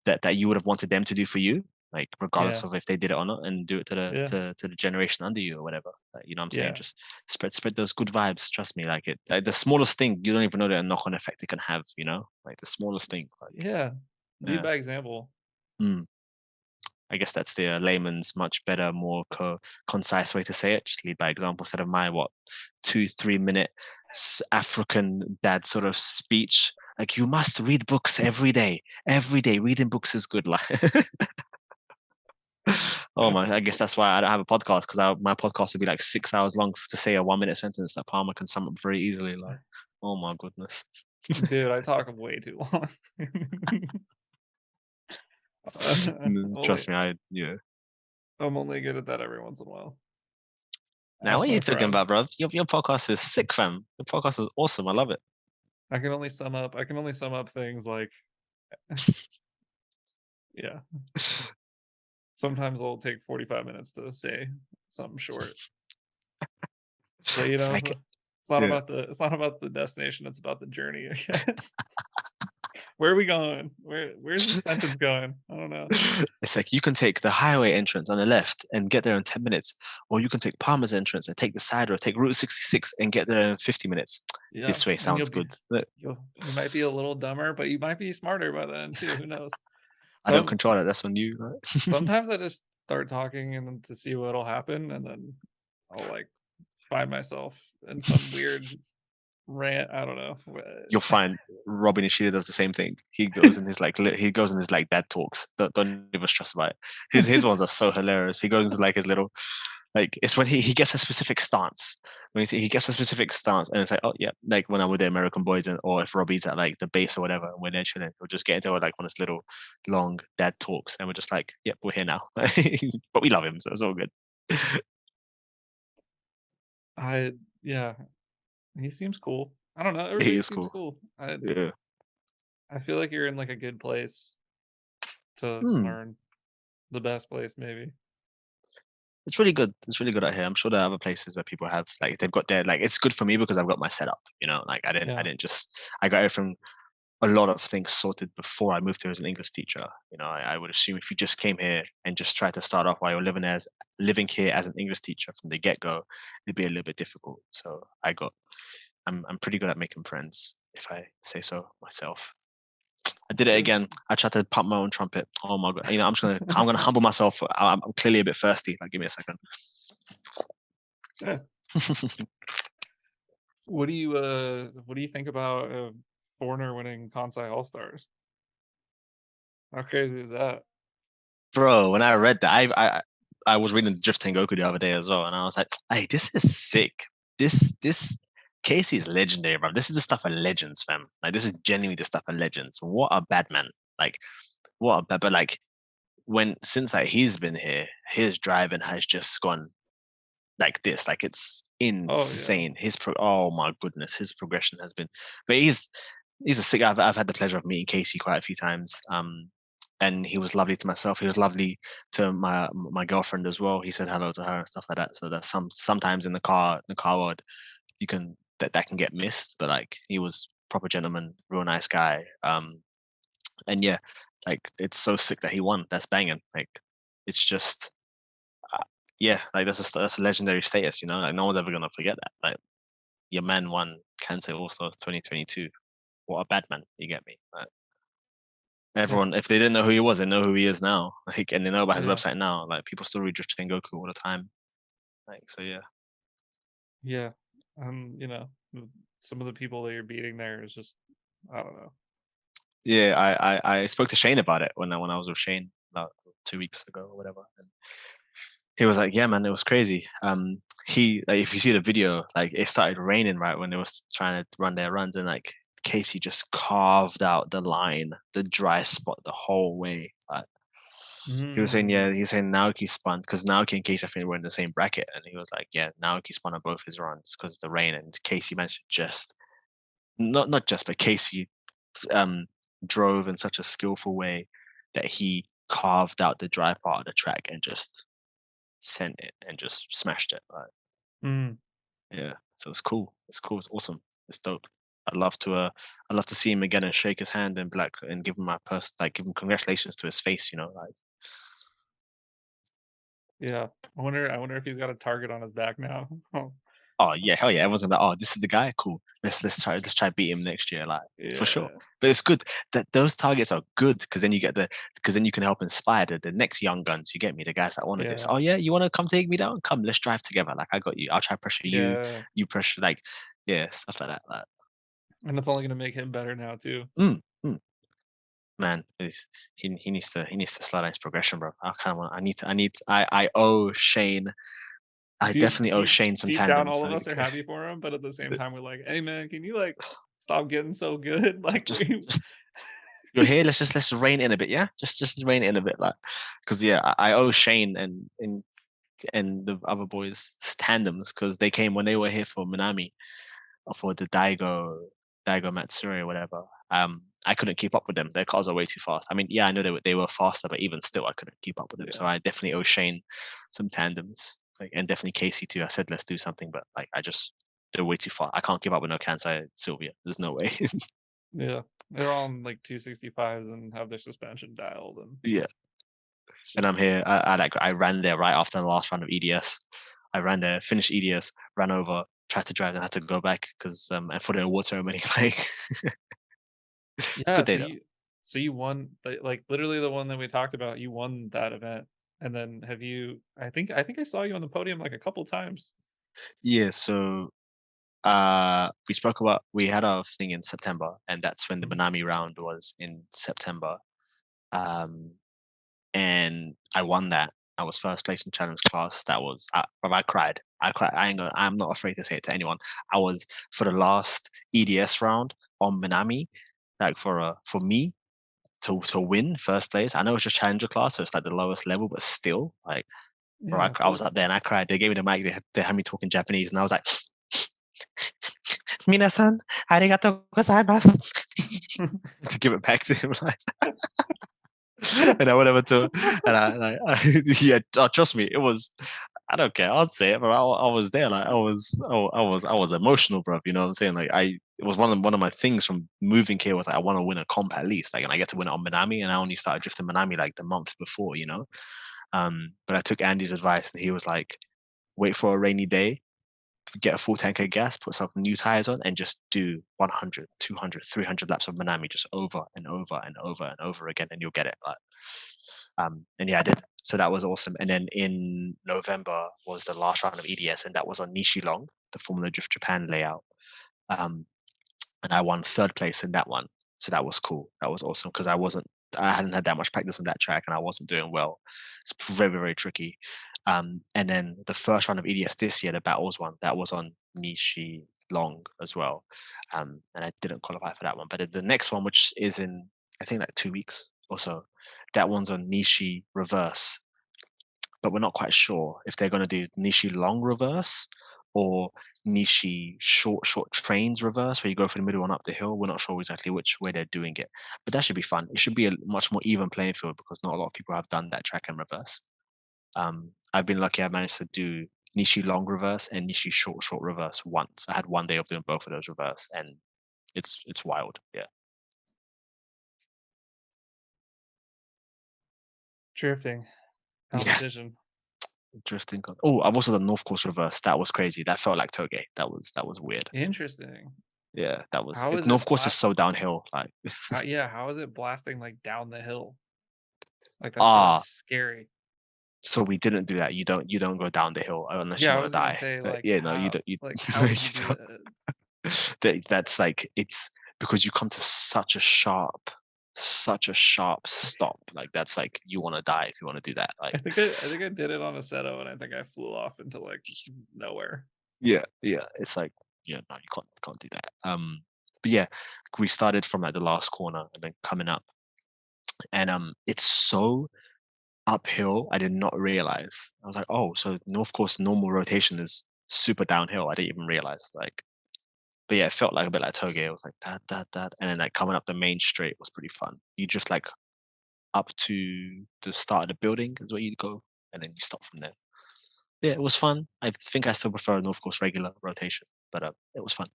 have wanted them to do for you, like Yeah. regardless of if they did it or not, and do it Yeah. to the generation under you or whatever. Like, you know what I'm saying? Yeah. Just spread those good vibes. Trust me, like the smallest thing you don't even know the knock on effect it can have. You know, like the smallest thing. Like Yeah. Lead yeah. by example. Mm. I guess that's the layman's much better, more concise way to say it. Just lead by example instead of my 2-3 minute African dad sort of speech. Like you must read books every day. Every day, reading books is good. Like, oh my! I guess that's why I don't have a podcast because my podcast would be like 6 hours long to say a 1 minute sentence that Palmer can sum up very easily. Like, oh my goodness! Dude, I talk way too long. Only Trust me, I yeah. I'm only good at that every once in a while. Now, Ask what are you my talking about, friends. bro? Your podcast is sick, fam. Your podcast is awesome. I love it. I can only sum up things like yeah. Sometimes it'll take 45 minutes to say something short. But you It's know, like yeah. it's not about the destination, it's about the journey, I guess. Where are we going? Where's this sentence going? I don't know. It's like you can take the highway entrance on the left and get there in 10 minutes, or you can take Palmer's entrance and take the side road, take Route 66 and get there in 50 minutes. Yeah, This way and sounds good. you might be a little dumber, but you might be smarter by then too. Who knows? I don't Some control it. That's on you, right? Sometimes I just start talking and then to see what'll happen, and then I'll like find myself in some weird rant. I don't know. You'll find Robin Ishida does the same thing. He goes in his he goes in his like dad talks. Don't even stress about it. His ones are so hilarious. He goes into like his little like it's when he gets a specific stance. When he gets a specific stance, and it's like, oh yeah, like when I'm with the American boys, or if Robbie's at like the base or whatever, and we're there chilling, we'll just get into like one of his little long dad talks, and we're just like, yep, we're here now. But we love him, so it's all good. I Yeah, he seems cool. I don't know. He Everybody is seems cool. cool. Yeah. I feel like you're in like a good place to Hmm. learn. The best place, maybe. It's really good. It's really good out here. I'm sure there are other places where people have like they've got their like it's good for me because I've got my setup, you know, like I Yeah. didn't just I got everything a lot of things sorted before I moved here as an English teacher. You know, I would assume if you just came here and just tried to start off while you're living here as an English teacher from the get go, it'd be a little bit difficult. So I'm pretty good at making friends, if I say so myself. I did it again. I tried to pump my own trumpet. Oh my god! You know, I'm gonna humble myself. I'm clearly a bit thirsty. Like, give me a second. What do you think about Foreigner winning Kansai All Stars? How crazy is that? Bro, when I read that, I was reading Drift Tengoku the other day as well, and I was like, hey, this is sick. This Casey is legendary, bro. This is the stuff of legends, fam. Like, this is genuinely the stuff of legends. What a bad man. Like, what a bad, but like, since like he's been here, his driving has just gone like this. Like, it's insane. Oh my goodness, his progression has been. But he's a sick. I've had the pleasure of meeting Casey quite a few times. And he was lovely to myself. He was lovely to my girlfriend as well. He said hello to her and stuff like that. So that sometimes in the car world, you can that can get missed. But like, he was proper gentleman, real nice guy. And yeah, like, it's so sick that he won. That's banging. Like, it's just yeah, like, that's a legendary status. You know, like, no one's ever gonna forget that. Like, your man won Kansai All Stars 2022. What a bad man. You get me? Like, everyone, if they didn't know who he was, they know who he is now. Like, and they know about his website now. Like, people still read Drift Goku all the time. Like, so yeah. Yeah. You know, some of the people that you're beating there is just, I don't know. Yeah, I spoke to Shane about it when I was with Shane about 2 weeks ago or whatever. And he was like, yeah, man, it was crazy. He, like, if you see the video, like, it started raining right when they was trying to run their runs, and like, Casey just carved out the line, the dry spot the whole way. Like, he was saying, yeah, he's saying Naoki spun, because Naoki and Casey, I think, were in the same bracket, and he was like, yeah, Naoki spun on both his runs because of the rain, and Casey managed to just not just, but Casey drove in such a skillful way that he carved out the dry part of the track and just sent it and just smashed it. Like, yeah, so it's cool. It's cool. It's awesome. It's dope. I'd love to see him again and shake his hand and be like, and give him give him congratulations to his face. You know, like. Yeah, I wonder if he's got a target on his back now. Oh yeah, hell yeah! Everyone's gonna be like, oh, this is the guy. Cool. Let's try beat him next year, like, for sure. But it's good that those targets are good, because then you can help inspire the next young guns. You get me? The guys that want to do this. Oh yeah, you want to come take me down? Come, let's drive together. Like, I got you. I'll try pressure you. You pressure, like, yeah, stuff like that. Like, and it's only gonna make him better now too. Man, he needs to slow down his progression, bro. I owe Shane. I definitely owe Shane some tandems. Deep down, all of us are happy for him, but at the same time, we're like, hey man, can you like stop getting so good? Like, just you're here. Let's rein in a bit, yeah. Just rein in a bit, like, because yeah, I owe Shane and the other boys tandems, because they came when they were here for Minami, or for the Daigo Matsuri or whatever. I couldn't keep up with them. Their cars are way too fast. I mean, yeah, I know they were faster, but even still, I couldn't keep up with them. Yeah. So I definitely owe Shane some tandems, like, and definitely Casey too. I said let's do something, but like, they're way too fast. I can't keep up with no Kansai Sylvia. There's no way. Yeah, they're on like 265s and have their suspension dialed, and yeah. And I'm here. I ran there right after the last round of EDS. I ran there, finished EDS, ran over, tried to drive, and had to go back because for the award ceremony, like. It's good data. So you won, like, literally the one that we talked about. You won that event, and then have you? I think I saw you on the podium like a couple times. Yeah. So we had our thing in September, and that's when the Minami round was in September. And I won that. I was first place in challenge class. That was, I cried. I'm not afraid to say it to anyone. I was, for the last EDS round on Minami, like, for me to win first place. I know it's just challenger class, so it's like the lowest level, but still, like, bro, I was up there and I cried. They gave me the mic. They had me talking Japanese, and I was like, "Minasan, arigatou gozaimasu," to give it back to him, like. And I went over to, and yeah, trust me, it was. I don't care. I'll say it, but I was there. Like I was emotional, bro. You know what I'm saying? Like it was one of my things from moving here was like I want to win a comp at least. Like, and I get to win it on Minami, and I only started drifting Minami like the month before. You know, but I took Andy's advice, and he was like, wait for a rainy day, get a full tank of gas, put some new tires on, and just do 100, 200, 300 laps of Minami just over and over and over and over again, and you'll get it. Like, and yeah, I did. So that was awesome. And then in November was the last round of EDS, and that was on Nishilong, the Formula Drift Japan layout. And I won third place in that one. So that was cool. That was awesome because I hadn't had that much practice on that track and I wasn't doing well. It's very, very tricky. And then the first round of EDS this year, the battles one, that was on Nishi Long as well. And I didn't qualify for that one. But the next one, which is in, I think like 2 weeks or so, that one's on Nishi Reverse. But we're not quite sure if they're going to do Nishi Long Reverse or Nishi short trains reverse, where you go from the middle and up the hill. We're not sure exactly which way they're doing it, but that should be fun. It should be a much more even playing field because not a lot of people have done that track in reverse. I've been lucky. I managed to do Nishi long reverse and Nishi short reverse once. I had one day of doing both of those reverse, and it's wild. Yeah. Drifting competition. Interesting. Oh, I've also done North Course reverse. That was crazy. That felt like Toge. That was weird. Interesting. Yeah, that was. How is North it Course is so downhill. Like, yeah, how is it blasting like down the hill? Like that's gotta be scary. So we didn't do that. You don't go down the hill unless Yeah, you I want to was gonna die. say But like yeah, no, you how don't. You, like no, how would you you do don't. that? That's like it's because you come to such a sharp stop. Like that's like you want to die if you want to do that. Like I think I did it on a Seto and I think I flew off into like just nowhere. yeah, it's like yeah, no, you can't do that. But yeah, we started from like the last corner and then coming up, and it's so uphill. I did not realize. I was like, oh, so North Course normal rotation is super downhill. I didn't even realize. Like, but yeah, it felt like a bit like Toge. It was like that, and then like coming up the main straight was pretty fun. You just like up to the start of the building is where you go, and then you stop from there. Yeah, it was fun. I think I still prefer North Course regular rotation, but it was fun.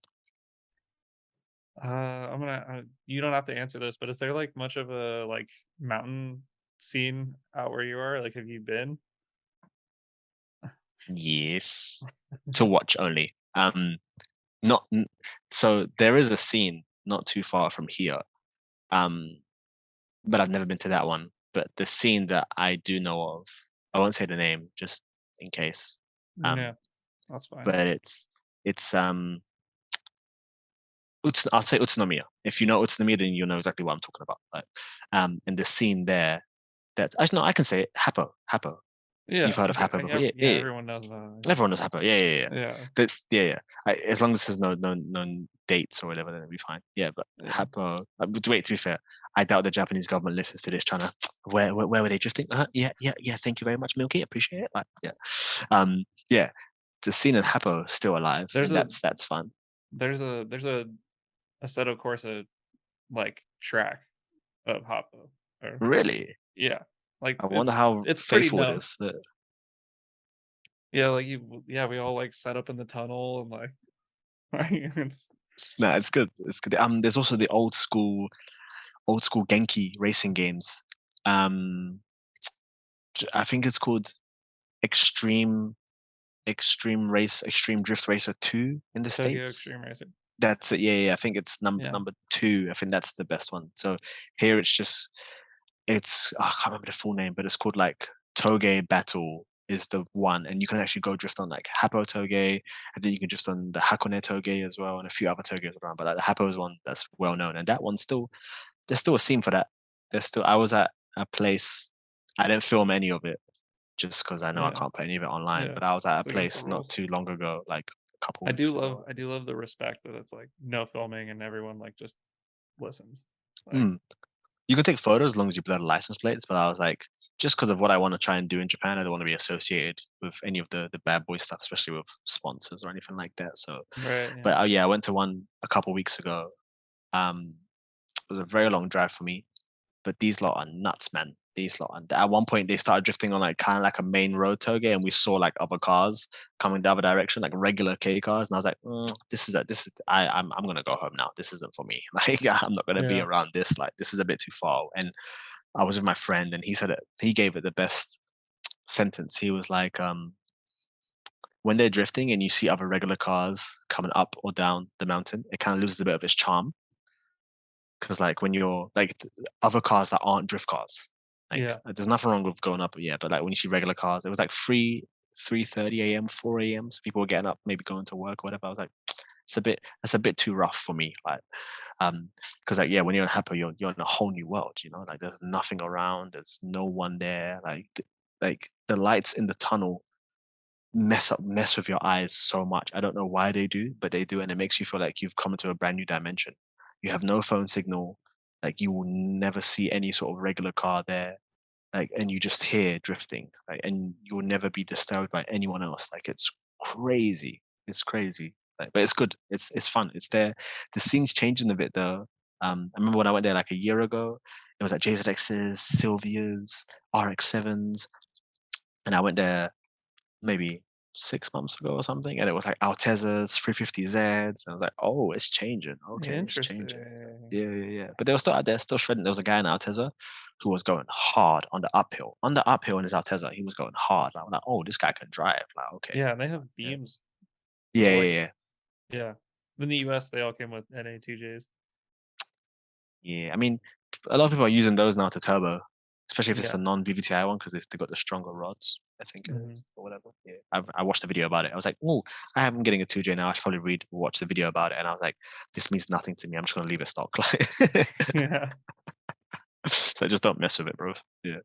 I'm gonna. You don't have to answer this, but is there like much of a like mountain scene out where you are? Like, have you been? Yes, to watch only. Not so there is a scene not too far from here. But I've never been to that one. But the scene that I do know of, I won't say the name just in case. Yeah, that's fine. But it's I'll say Utsunomiya. If you know Utsunomiya, then you know exactly what I'm talking about. Like, and the scene there, that actually no, I can say it. Happo. You've Yeah, heard of Happo before, yeah, yeah. yeah. Everyone knows Everyone knows Happo, yeah. Yeah, Yeah. As long as there's no dates or whatever, then it'll be fine. Yeah, but yeah. Happo. Wait, to be fair, I doubt the Japanese government listens to this, trying to where were they drifting? Yeah. Thank you very much, Milky. Appreciate it. Like, yeah, yeah. The scene in Happo is still alive, There's and a that's fun. there's a Assetto Corsa like track of Hoppo. Or Really, yeah, like I wonder how it's pretty faithful it known. is. Yeah, like yeah, we all like set up in the tunnel and like it's No, it's good. It's good. There's also the old school Genki racing games. Um, I think it's called Extreme Extreme Drift Racer 2 in the Tokyo States. Extreme Racer. That's it. Yeah. I think it's Yeah. number 2. I think that's the best one. So here it's I can't remember the full name, but it's called like Toge Battle is the one, and you can actually go drift on like Happo Toge, and then you can drift on the Hakone Toge as well, and a few other Toges around. But like, the Happo is one that's well known, and that one's still there's still a scene for that. There's still I was at a place, I didn't film any of it just because I know I Yeah. can't put any of it online. Yeah. But I was at a It's against the place not rules. too long ago, like a couple weeks ago. I do love the respect that it's like no filming and everyone like just listens. Like Mm. You can take photos as long as you put out license plates, but I was like, just because of what I want to try and do in Japan, I don't want to be associated with any of the bad boy stuff, especially with sponsors or anything like that. So, right, yeah. but yeah, I went to one a couple weeks ago. It was a very long drive for me. but these lot are nuts, man. These lot. And at one point, they started drifting on like kind of like a main road toge, and we saw like other cars coming the other direction, like regular K cars. And I was like, I'm gonna go home now. This isn't for me. Like, I'm not gonna be Yeah. around this. Like, this is a bit too far. And I was with my friend, and he said it. He gave it the best sentence. He was like, when they're drifting and you see other regular cars coming up or down the mountain, it kind of loses a bit of its charm. Because like when you're like other cars that aren't drift cars, like Yeah. there's nothing wrong with going up, yeah. But like when you see regular cars, it was like 3:30 a.m., 4 a.m. So people were getting up, maybe going to work or whatever. I was like, that's a bit too rough for me. Like, because like yeah, when you're in Happy, you're in a whole new world. You know, like there's nothing around, there's no one there. Like the lights in the tunnel mess with your eyes so much. I don't know why they do, but they do, and it makes you feel like you've come into a brand new dimension. You have no phone signal, like you will never see any sort of regular car there, like, and you just hear drifting, like, and you will never be disturbed by anyone else. Like it's crazy. It's crazy. Like, but it's good. It's fun. It's there. The scene's changing a bit though. I remember when I went there like a year ago, it was like JZX's, Sylvia's, RX-7s, and I went there maybe 6 months ago or something, and it was like Alteza's 350Zs. And I was like, oh, it's changing. Okay, it's changing. Interesting. Yeah. But they were still out there, still shredding. There was a guy in Alteza who was going hard on the uphill. On the uphill in his Alteza, he was going hard. I'm like, oh, this guy can drive. Like, okay. Yeah, and they have Yeah. beams. Yeah, So like, yeah, yeah. In the US, they all came with NA2Js. yeah. I mean, a lot of people are using those now to turbo, especially if it's Yeah. a non-VVTi one because they got the stronger rods, I think it is, or whatever. Yeah, I watched the video about it. I was like, oh, I'm getting a 2J now. I should probably watch the video about it. And I was like, this means nothing to me. I'm just gonna leave it stock. Yeah. So just don't mess with it, bro. Yeah.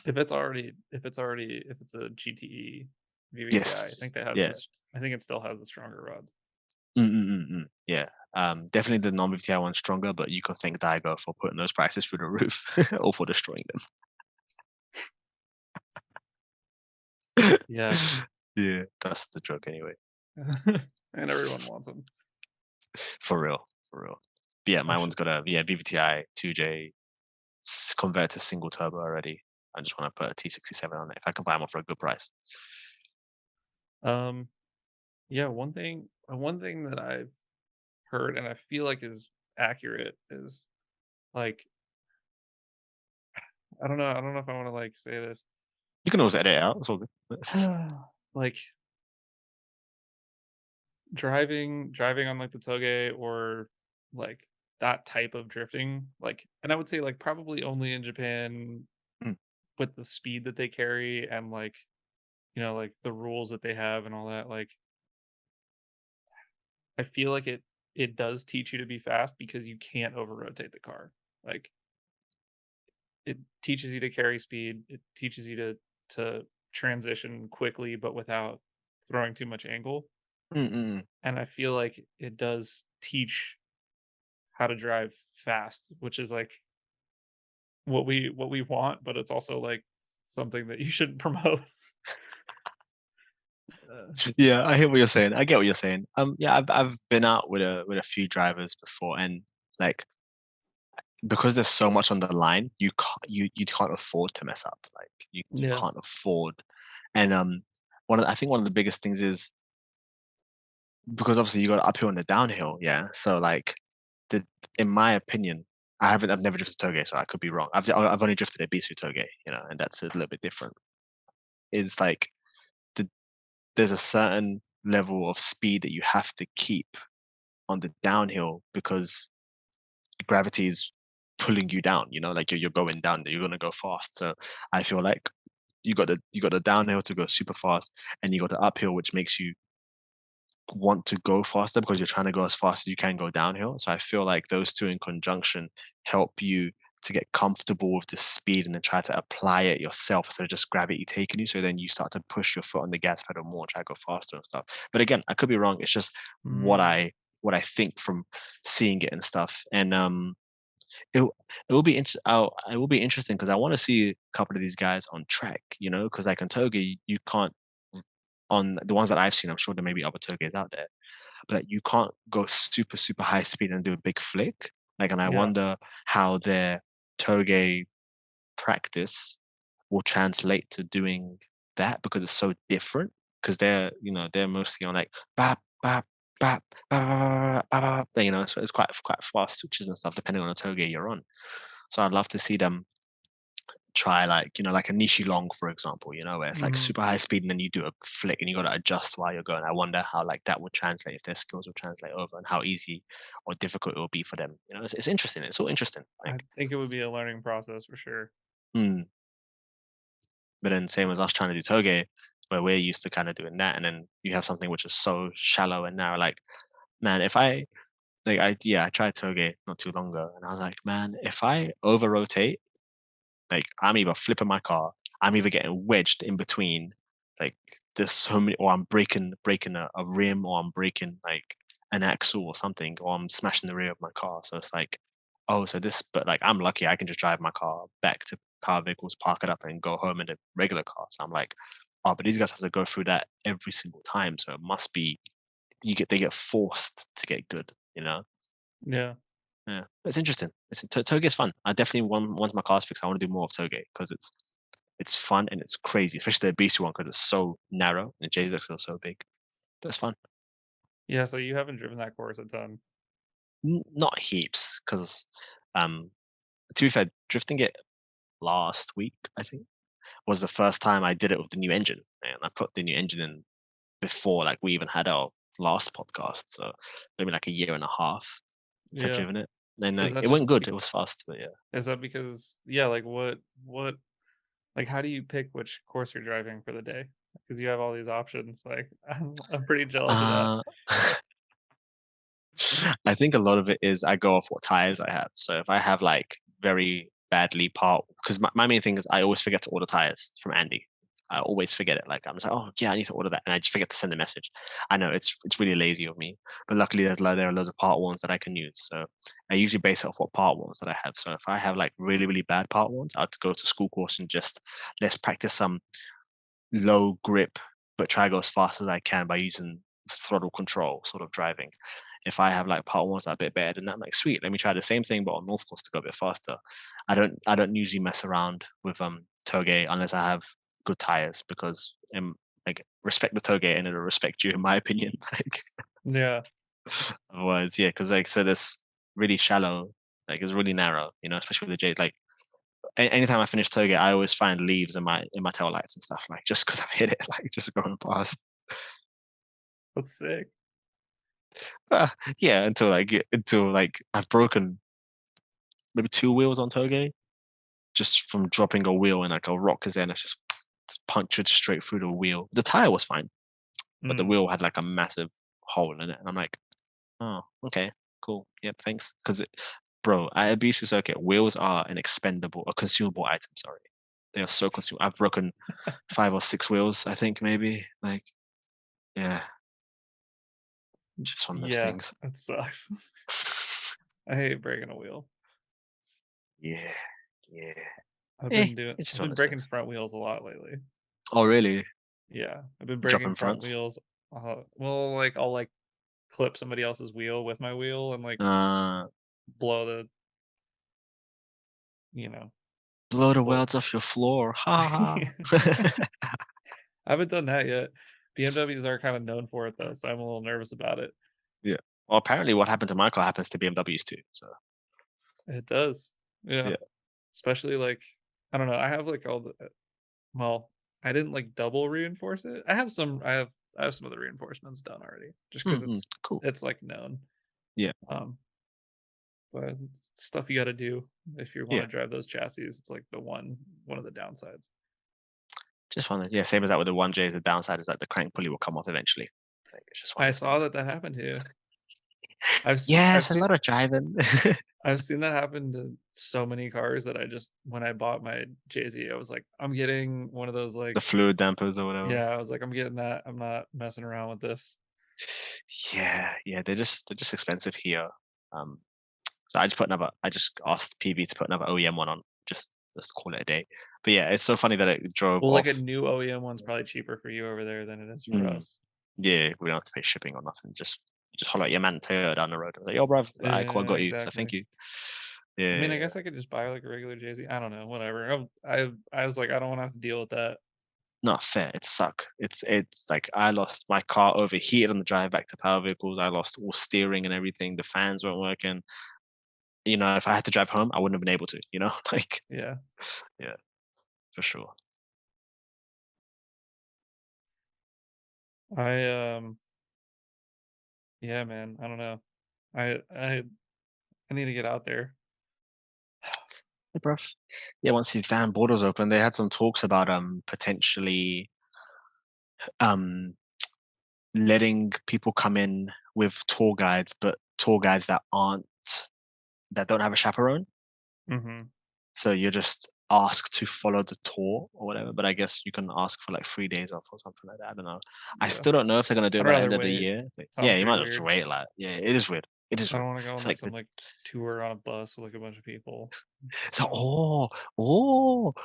If it's a GTE VVTi, I Yes. think that has Yeah. this. I think it still has the stronger rods. Yeah. Definitely the non-VTI one's stronger, but you can thank Daigo for putting those prices through the roof or for destroying them. Yeah. Yeah, that's the joke anyway. And everyone wants them. For real. But yeah, my one's got a VVTi 2J converted to single turbo already. I just want to put a T67 on it if I can buy them for a good price. Yeah, one thing that I've heard and I feel like is accurate is like, I don't know if I want to like say this. You can always edit it out. It's all good. Like driving on like the toge or like that type of drifting, like, and I would say like probably only in Japan Mm. with the speed that they carry and like, you know, like the rules that they have and all that, like I feel like it does teach you to be fast because you can't over rotate the car. Like it teaches you to carry speed. It teaches you to transition quickly but without throwing too much angle. Mm-mm. And I feel like it does teach how to drive fast, which is like what we want, but it's also like something that you shouldn't promote. Yeah, I hear what you're saying. I get what you're saying. Yeah, I've been out with a few drivers before, and like because there's so much on the line, you can't afford to mess up. Like you Yeah. can't afford. And I think one of the biggest things is because obviously you got uphill and the downhill. Yeah, so like the in my opinion, I've never drifted toge, so I could be wrong. I've only drifted a Ebisu toge, you know, and that's a little bit different. It's like there's a certain level of speed that you have to keep on the downhill because gravity is pulling you down, you know, like you're going down, you're gonna go fast. So I feel like you got the downhill to go super fast, and you got the uphill which makes you want to go faster because you're trying to go as fast as you can go downhill. So I feel like those two in conjunction help you to get comfortable with the speed and then try to apply it yourself instead of just gravity taking you. So then you start to push your foot on the gas pedal more, try to go faster and stuff. But again, I could be wrong. It's just what I think from seeing it and stuff. And it will be it will be interesting because I want to see a couple of these guys on track, you know, because like on Togi, you can't on the ones that I've seen, I'm sure there may be other Toges out there, but you can't go super high speed and do a big flick. Like, and I Yeah. wonder how their toge practice will translate to doing that because it's so different. Because they're mostly on like bap bap bap bap bap, bap, so it's quite fast switches and stuff depending on the toge you're on. So I'd love to see them try like a Nishi Long, for example, where it's like Mhm. super high speed and then you do a flick and you got to adjust while you're going. I wonder how like that would translate, if their skills will translate over, and how easy or difficult it will be for them. It's interesting. It's all interesting. I Like, think it would be a learning process for sure. mm. But then same as us trying to do toge, where we're used to kind of doing that, and then you have something which is so shallow and narrow. Like, man, if I like I tried toge not too long ago, and I was like, man, if I over rotate, like I'm either flipping my car, I'm either getting wedged in between, like there's so many, or I'm breaking a rim, or I'm breaking like an axle or something, or I'm smashing the rear of my car. So it's like, oh, so this, but like I'm lucky I can just drive my car back to Power Vehicles, park it up, and go home in a regular car. So I'm like, oh, but these guys have to go through that every single time. So it must be they get forced to get good, you know? Yeah. Yeah, it's interesting. Toge is fun. I definitely once my car's fixed, I want to do more of Toge because it's fun and it's crazy, especially the Ebisu one because it's so narrow and JZX is so big. That's fun. Yeah, so you haven't driven that course a ton. Not heaps because, um, to be fair, drifting it last week I think was the first time I did it with the new engine, and I put the new engine in before like we even had our last podcast, so maybe like a year and a half since I've Yeah. driven it, and Is that it just went good. It was fast, but yeah. is that because yeah, like what like how do you pick which course you're driving for the day? Because you have all these options. Like I'm pretty jealous of that. Uh, I think a lot of it is I go off what tires I have. So if I have like very badly part, because my main thing is I always forget to order tires from Andy. I always forget it. Like I'm just like, oh yeah, I need to order that, and I just forget to send a message. I know it's really lazy of me, but luckily there are loads of part ones that I can use. So I usually base it off what part ones that I have. So if I have like really bad part ones, I'd go to school course and just let's practice some low grip, but try to go as fast as I can by using throttle control sort of driving. If I have like part ones that are a bit better than that, I'm like, sweet, let me try the same thing but on North Course to go a bit faster. I don't usually mess around with Toge unless I have good tires because like respect the Toge and it'll respect you in my opinion. Like Yeah. otherwise, yeah, because like I said, it's really shallow, like it's really narrow, especially with the J. Like anytime I finish Toge, I always find leaves in my tail lights and stuff, like just because I've hit it, like just going past. That's sick. Yeah, until I've broken maybe two wheels on Toge just from dropping a wheel and like a rock is there and it's just punctured straight through the wheel. The tire was fine, but the Mm. wheel had like a massive hole in it, and I'm like, oh, okay, cool, yep, thanks. Because bro, at Ebisu Circuit, wheels are a consumable item. Sorry, they are so consumable. I've broken 5 or 6 wheels, I think maybe. Like, yeah, just one of those Yeah, things. that sucks. I hate breaking a wheel. Yeah, yeah. It's I've just one been of those breaking things. front wheels a lot lately. Oh, really? Yeah, I've been breaking Dropping front fronts? wheels. Well, like I'll like clip somebody else's wheel with my wheel and like Uh, blow the, you know, blow the blow. welds off your floor. Ha ha ha. I haven't done that yet. BMWs are kind of known for it though, so I'm a little nervous about it. Yeah. Well, apparently, what happened to my car happens to BMWs too. So It does. Yeah. yeah. Especially like I don't know. I have like all the well, I didn't like double reinforce it. I have some of the reinforcements done already just because Mm-mm. Cool. it's like known. Yeah. Um but it's stuff you got to do if you want Yeah. to drive those chassis. It's like the one of the downsides. Just one. Yeah. Same as that with the 1J. The downside is that the crank pulley will come off eventually. Like, it's just one of I those saw things. that happened to you. I've Yes, a seen lot of driving. I've seen that happen to so many cars that I just when I bought my JZ, I was like, I'm getting one of those The like fluid dampers or whatever. yeah, I was like, I'm getting that. I'm not messing around with this. Yeah. Yeah. They're just expensive here. Um. So I just asked PV to put another OEM one on. Just call it a day. But yeah, it's so funny that it drove Well, like a off. new OEM one's probably cheaper for you over there than it is for Mm. us. Yeah, we don't have to pay shipping or nothing. Just holler at your man Taylor down the road. I was like, yo, bruv, I got Yeah, you. So thank exactly. you. I mean, Yeah. I guess I could just buy like a regular JZ. I don't know, whatever. I was like, I don't want to have to deal with that. Not fair. It suck. It's like I lost my car overheated on the drive back to Power Vehicles. I lost all steering and everything. The fans weren't working. If I had to drive home, I wouldn't have been able to. Like Yeah. yeah, for sure. I yeah, man. I don't know. I I I need to get out there. Hey, bruv. Yeah, once these damn borders open, they had some talks about potentially um letting people come in with tour guides, but tour guides that don't have a chaperone. Mhm. So you're just asked to follow the tour or whatever. But I guess you can ask for like 3 days off or something like that. I don't know. I Yeah. still don't know if they're gonna do it I'd by the rather end of the wait. year. But yeah, Sounds you pretty might just weird. wait. Like, yeah, it is weird. It is I don't weird. want to go on It's like like some like tour on a bus with like a bunch of people. it's like, oh,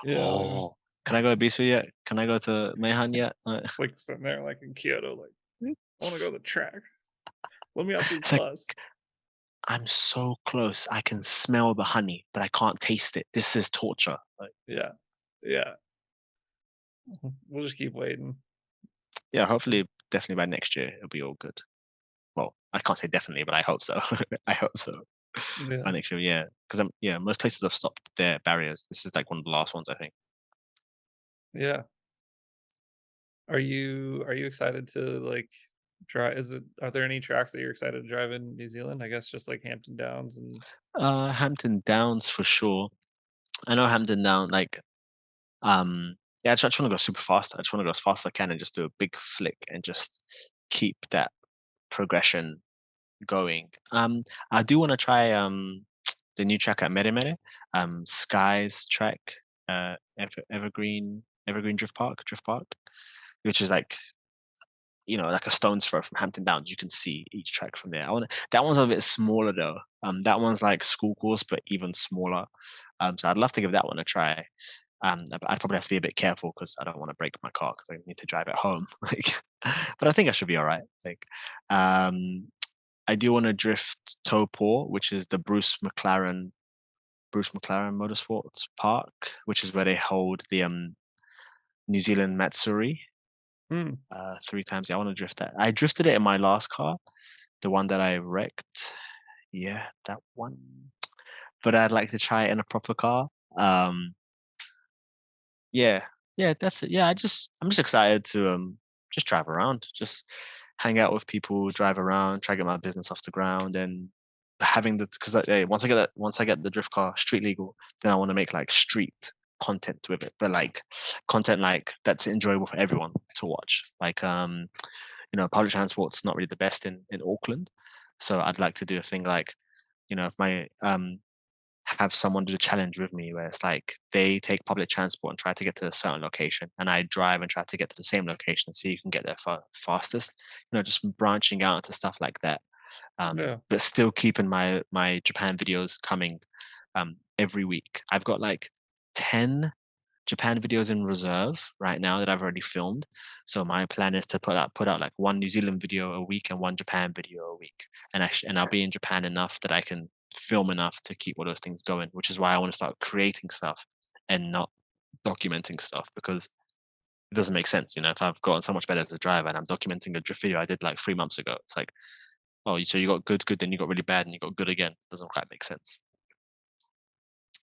Yeah, like just oh. Can I go to Ebisu yet? Can I go to Mehan yet? like sitting there like in Kyoto, like I want to go to the track. Let me off this It's like bus. I'm so close. I can smell the honey, but I can't taste it. This is torture. Like, Yeah, yeah. We'll just keep waiting. yeah, hopefully, definitely by next year, it'll be all good. Well, I can't say definitely, but I hope so. I hope so. Yeah, By next year, yeah, because yeah, most places have stopped their barriers. This is like one of the last ones, I think. yeah. Are you excited to like drive? Are there any tracks that you're excited to drive in New Zealand? I guess just like Hampton Downs and Hampton Downs for sure. I know Hampton Down, like, yeah, I just want to go super fast. I just want to go as fast as I can and just do a big flick and just keep that progression going. I do want to try the new track at Mere Mere, Skies track, Evergreen Drift Park, which is like like a stone's throw from Hampton Downs. You can see each track from there. That one's a bit smaller though. That one's like school course, but even smaller. So I'd love to give that one a try. But I'd probably have to be a bit careful because I don't want to break my car because I need to drive it home. Like, but I think I should be all right. Like, um, I do want to drift Topor, which is the Bruce McLaren Motorsports Park, which is where they hold the New Zealand Matsuri mm, 3 times. Yeah, I want to drift that. I drifted it in my last car, the one that I wrecked. Yeah, that one. But I'd like to try it in a proper car. Um, yeah, yeah, that's it. Yeah, I'm just excited to just drive around, just hang out with people, drive around, try to get my business off the ground, and having the because once I get the drift car street legal, then I want to make like street content with it, but like content like that's enjoyable for everyone to watch. Like public transport's not really the best in Auckland, so I'd like to do a thing like if my have someone do a challenge with me where it's like they take public transport and try to get to a certain location and I drive and try to get to the same location so you can get there fastest, just branching out into stuff like that, yeah, but still keeping my Japan videos coming every week. I've got like 10 Japan videos in reserve right now that I've already filmed. So my plan is to put out like one New Zealand video a week and one Japan video a week. And I'll be in Japan enough that I can film enough to keep all those things going, which is why I want to start creating stuff and not documenting stuff because it doesn't make sense. If I've gotten so much better as a driver and I'm documenting a drift video I did like 3 months ago, it's like, oh, so you got good, then you got really bad, and you got good again. Doesn't quite make sense.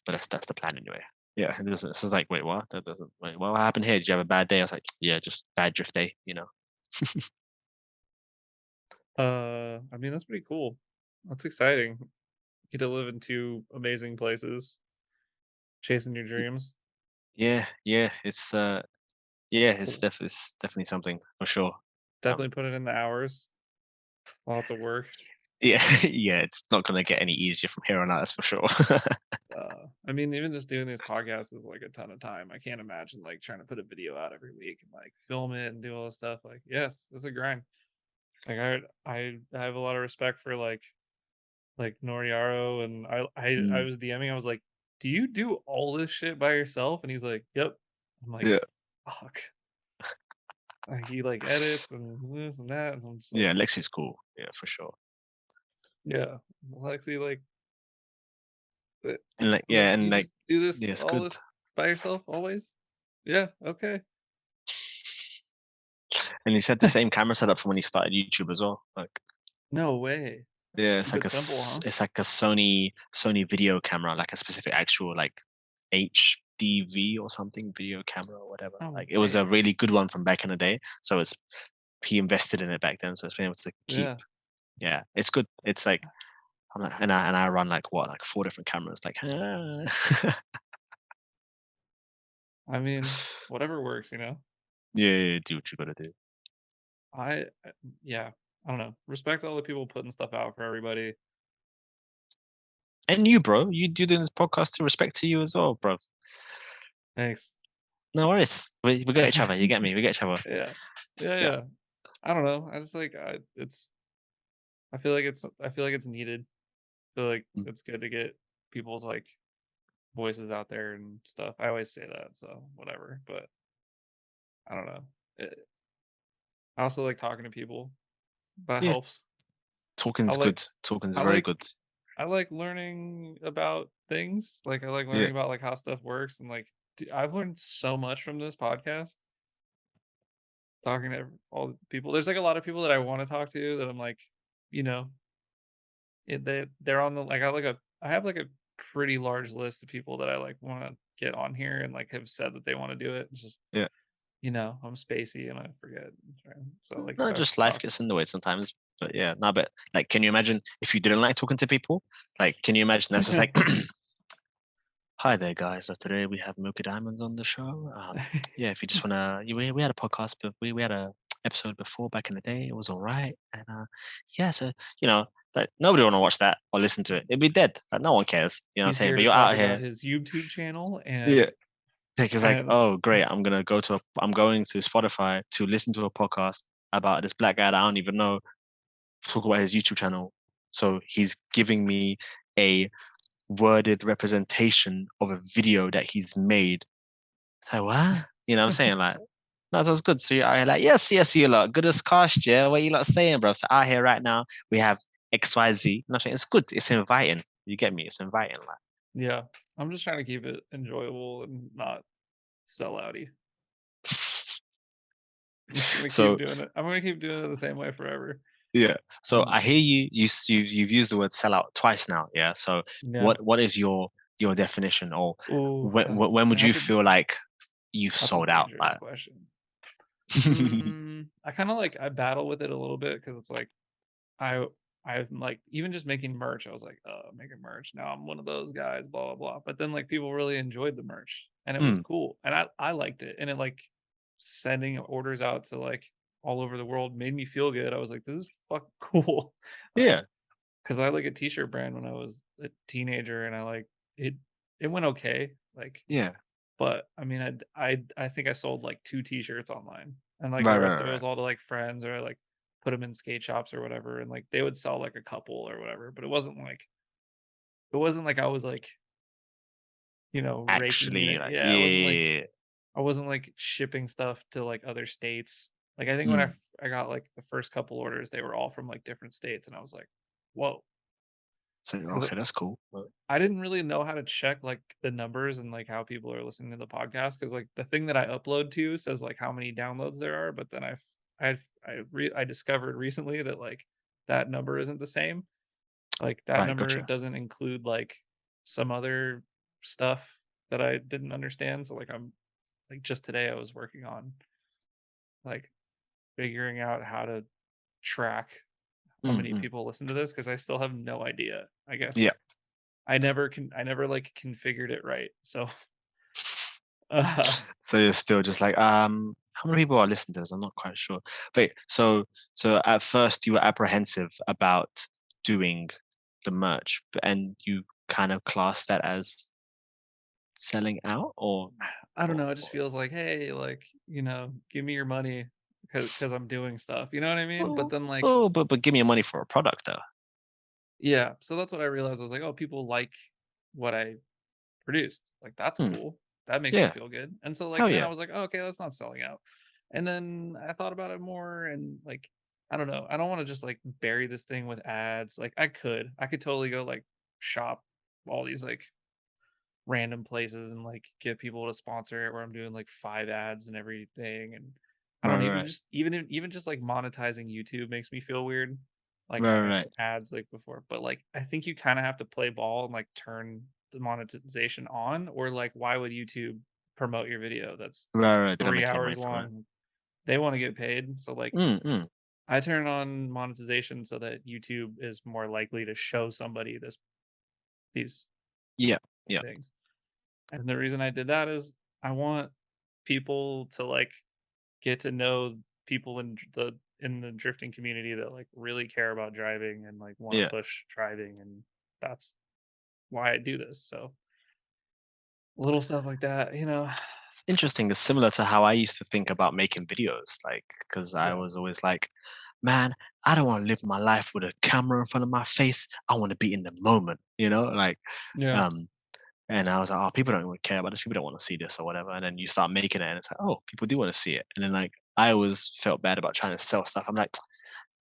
But that's the plan anyway. Yeah, it doesn't. It's just like, wait, what? That doesn't. Wait, what happened here? Did you have a bad day? I was like, yeah, just bad drift day. I mean that's pretty cool. That's exciting. You get to live in two amazing places, chasing your Y- dreams. Yeah, yeah. Yeah, Cool. it's definitely something for sure. Definitely Um, put it in the hours. Lots of work. yeah, yeah. It's not gonna get any easier from here on out. That's for sure. I mean, even just doing these podcasts is like a ton of time. I can't imagine like trying to put a video out every week and like film it and do all this stuff. Like, yes, it's a grind. Like I have a lot of respect for like Noriaro and I Mm, was DMing. I was like, "Do you do all this shit by yourself?" And he's like, "Yep." I'm like, yeah, "Fuck." Like, he like edits and this and that, and I'm just like, yeah. Lexi's cool. Yeah, for sure. "Yeah." Lexi, like And like Like, and you like just do this yeah, it's all good. this by yourself always? Yeah, okay. And he said the same camera setup from when he started YouTube as well. Like No way. yeah, Just keep it simple, huh? it's like a Sony video camera, like a specific actual like HDV or something video camera or whatever. Oh, Like it was a man. really good one from back in the day. So it's he invested in it back then, so it's been able to keep. Yeah. Yeah, it's good. It's like I'm like, and I run like what like 4 different cameras. Like I mean, whatever works, you know? yeah, do what you gotta do. Yeah, I don't know. Respect all the people putting stuff out for everybody. And you, bro, you doing this podcast to respect to you as well, bro. Thanks. No worries. We got each other. You get me? We get each other. Yeah. Yeah, Yeah. yeah. I don't know. I just like I feel like it's needed. I feel like Mm. it's good to get people's like voices out there and stuff. I always say that, so whatever. But I don't know. I also like talking to people. That Yeah. helps. I Talking's like good. Talking's I very like good. I like learning about things. Like I like Yeah. learning about like how stuff works and like I've learned so much from this podcast talking to all the people. There's like a lot of people that I want to talk to that I'm like, you know, they're on the like I have like a pretty large list of people that I like want to get on here and like have said that they want to do it. It's just Yeah. I'm spacey and I forget. So like if No, I have just to life talk, gets in the way sometimes. But yeah, no, but like, can you imagine if you didn't like talking to people? Like, can you imagine that's just like, hi there, guys. So today we have Milky Diamonds on the show. Yeah, if you just wanna, we had a podcast, but we had a episode before back in the day. It was all right, and yeah, so like nobody wanna watch that or listen to it. It'd be dead. Like no one cares. You know what I'm he's saying? here But to you're talk out about here. his YouTube channel Yeah. and Like, it's like, and oh great, I'm going to Spotify to listen to a podcast about this black guy that I don't even know talk about his YouTube channel. So he's giving me a worded representation of a video that he's made. Like what? You know what I'm saying? Like that sounds good. So you're out here like, yes, you lot, goodest cast, yeah. What you lot saying, bro? So out here right now, we have XYZ. You know what I'm saying? It's good. It's inviting. You get me? It's inviting. Like yeah, I'm just trying to keep it enjoyable and not sell outy. I'm just gonna keep so doing it. I'm gonna keep doing it the same way forever. yeah. So And I hear you. You've used the word sellout twice now. Yeah. So yeah. what is your definition, or Oh, when would you feel like you've that's a sold out? dangerous Like, question. I kind of like I battle with it a little bit because it's like I I'm like even just making merch. I was like, making merch. Now I'm one of those guys, blah blah blah. But then like people really enjoyed the merch and it was mm, cool, and I liked it, and it like sending orders out to like all over the world made me feel good. I was like, this is fucking cool. yeah, Because I like a t-shirt brand when I was a teenager, and I like it. It went okay. Like yeah. but I mean, I think I sold like 2 t-shirts online, and like Right, the right, rest right, of it right. was all to like friends or like put them in skate shops or whatever, and like they would sell like a couple or whatever. But it wasn't like I was like raking it Actually, in. like, Yeah, yeah, it wasn't yeah, like yeah, yeah. I wasn't like shipping stuff to like other states. Like I think when Mm. I got like the first couple orders, they were all from like different states, and I was like, whoa, So because okay, that's cool. But, I didn't really know how to check like the numbers and like how people are listening to the podcast because like the thing that I upload to says like how many downloads there are, but then I discovered recently that like that number isn't the same. Like that right, number gotcha. doesn't include like some other stuff that I didn't understand. So like I'm like just today I was working on like figuring out how to track how Mm, many mm. people listen to this because I still have no idea. I Yeah. guess I never like configured it right. So So you're still just like, how many people are listening to this? I'm not quite sure. Wait, so at first you were apprehensive about doing the merch, and you kind of class that as selling out, I don't or know. It just feels like, hey, like, give me your money because I'm doing stuff. You know what I mean? But oh, then like, oh, but give me your money for a product though. yeah. So that's what I realized. I was like, oh, people like what I produced. Like that's Hmm. cool. That makes me Yeah. feel good. And so like Hell then I yeah. was like, oh, okay, that's not selling out. And then I thought about it more and like I don't know. I don't want to just like bury this thing with ads. Like I could totally go like shop all these like random places and like get people to sponsor it, where I'm doing like 5 ads and everything. And I don't Right, even right, just even just like monetizing YouTube makes me feel weird, like right, having right, ads like before. But like I think you kind of have to play ball and like turn the monetization on, or like why would YouTube promote your video that's right, right. They don't 3 make any money hours from it. long? They want to get paid. So like Mm. I turn on monetization so that YouTube is more likely to show somebody these Yeah, yeah, things. And the reason I did that is I want people to like get to know people in the drifting community that like really care about driving and like want to yeah. push driving, and that's why I do this. So little stuff like that, you know. It's interesting. It's similar to how I used to think about making videos, like, because I Yeah. was always like, man, I don't want to live my life with a camera in front of my face. I want to be in the moment, like, Yeah. um, and I was like, oh, people don't really care about this. People don't want to see this or whatever. And then you start making it, and it's like, oh, people do want to see it. And then like, I always felt bad about trying to sell stuff. I'm like,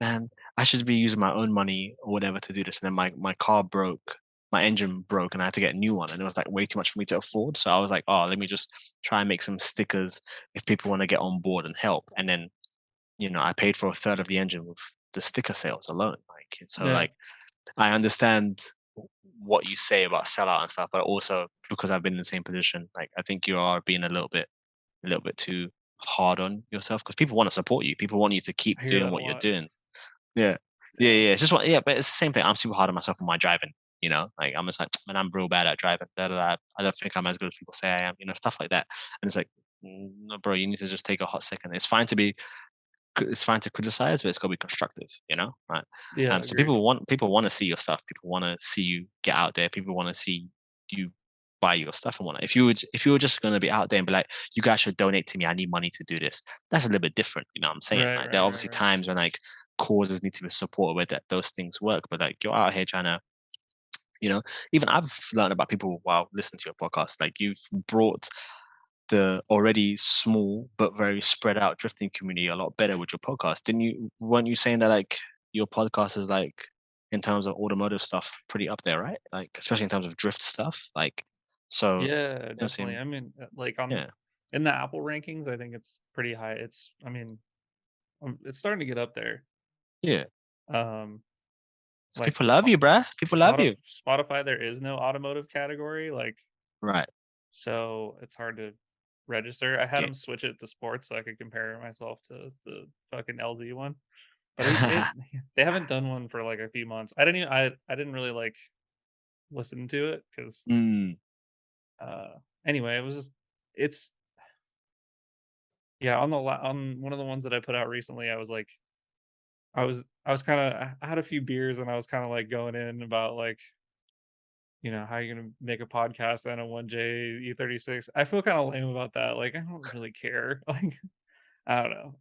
man, I should be using my own money or whatever to do this. And then my car broke, my engine broke, and I had to get a new one. And it was like way too much for me to afford. So I was like, oh, let me just try and make some stickers if people want to get on board and help. And then, I paid for a third of the engine with the sticker sales alone. Like, so Yeah. like, I understand what you say about sellout and stuff, but also because I've been in the same position, like I think you are being a little bit too hard on yourself because people want to support you. People want you to keep I hear doing that a what you're lot. doing. Yeah. Yeah, Yeah. yeah. It's just what yeah, but it's the same thing. I'm super hard on myself with my driving, Like I'm just like, man, I'm real bad at driving. Da, da, da. I don't think I'm as good as people say I am, stuff like that. And it's like, no, bro, you need to just take a hot second. It's fine to criticize, but it's gotta be constructive, Right. Yeah, So agreed. people want to see your stuff. People want to see you get out there. People want to see you buy your stuff and whatnot. If you were just going to be out there and be like, you guys should donate to me, I need money to do this, that's a little bit different, what I'm saying? Right, Like there right, are right, obviously right. times when like causes need to be supported where those things work, but like you're out here trying to, you know, even I've learned about people while listening to your podcast. Like you've brought the already small but very spread out drifting community a lot better with your podcast. Didn't you? Weren't you saying that like your podcast is like in terms of automotive stuff pretty up there, right? Like especially in terms of drift stuff. Like so, Yeah, definitely. same. I mean, like on Yeah, in the Apple rankings, I think it's pretty high. I mean, it's starting to get up there. yeah. Um, So like people love you, bruh. People love you. Spotify, there is no automotive category, like, Right. so it's hard to register. I had Okay. them switch it to sports so I could compare myself to the fucking LZ one, but it they haven't done one for like a few months. I didn't really like listen to it because mm, uh anyway, it was just it's yeah, on on one of the ones that I put out recently, I was like I was kind of I had a few beers and I was kind of like going in about like, how you gonna make a podcast and a 1J E36. I feel kind of lame about that. Like I don't really care. Like I don't know.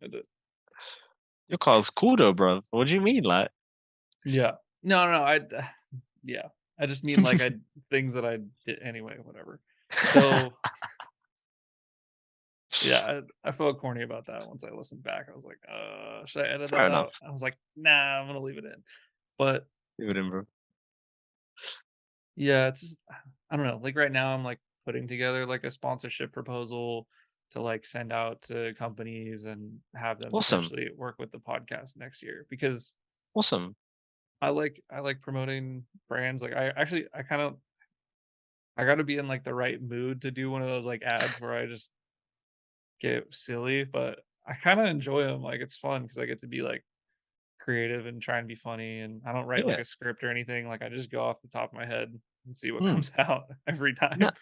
your car's cool though, bro. What do you mean, like? Yeah. No, no, no. Yeah. I just mean like I things that I did anyway, whatever. So yeah, I felt corny about that once I listened back. I was like, should I edit Fair that enough. out? I was like, nah, I'm gonna leave it in. But Leave it in, bro. yeah, it's just I don't know. Like right now I'm like putting together like a sponsorship proposal to like send out to companies and have them Awesome. potentially work with the podcast next year, because Awesome. I like promoting brands. Like I kind of I got to be in like the right mood to do one of those like ads where I just get silly, but I kind of enjoy them. Like it's fun because I get to be like creative and try and be funny, and I don't write like Yeah. a script or anything. Like I just go off the top of my head and see what Mm. comes out every No, time.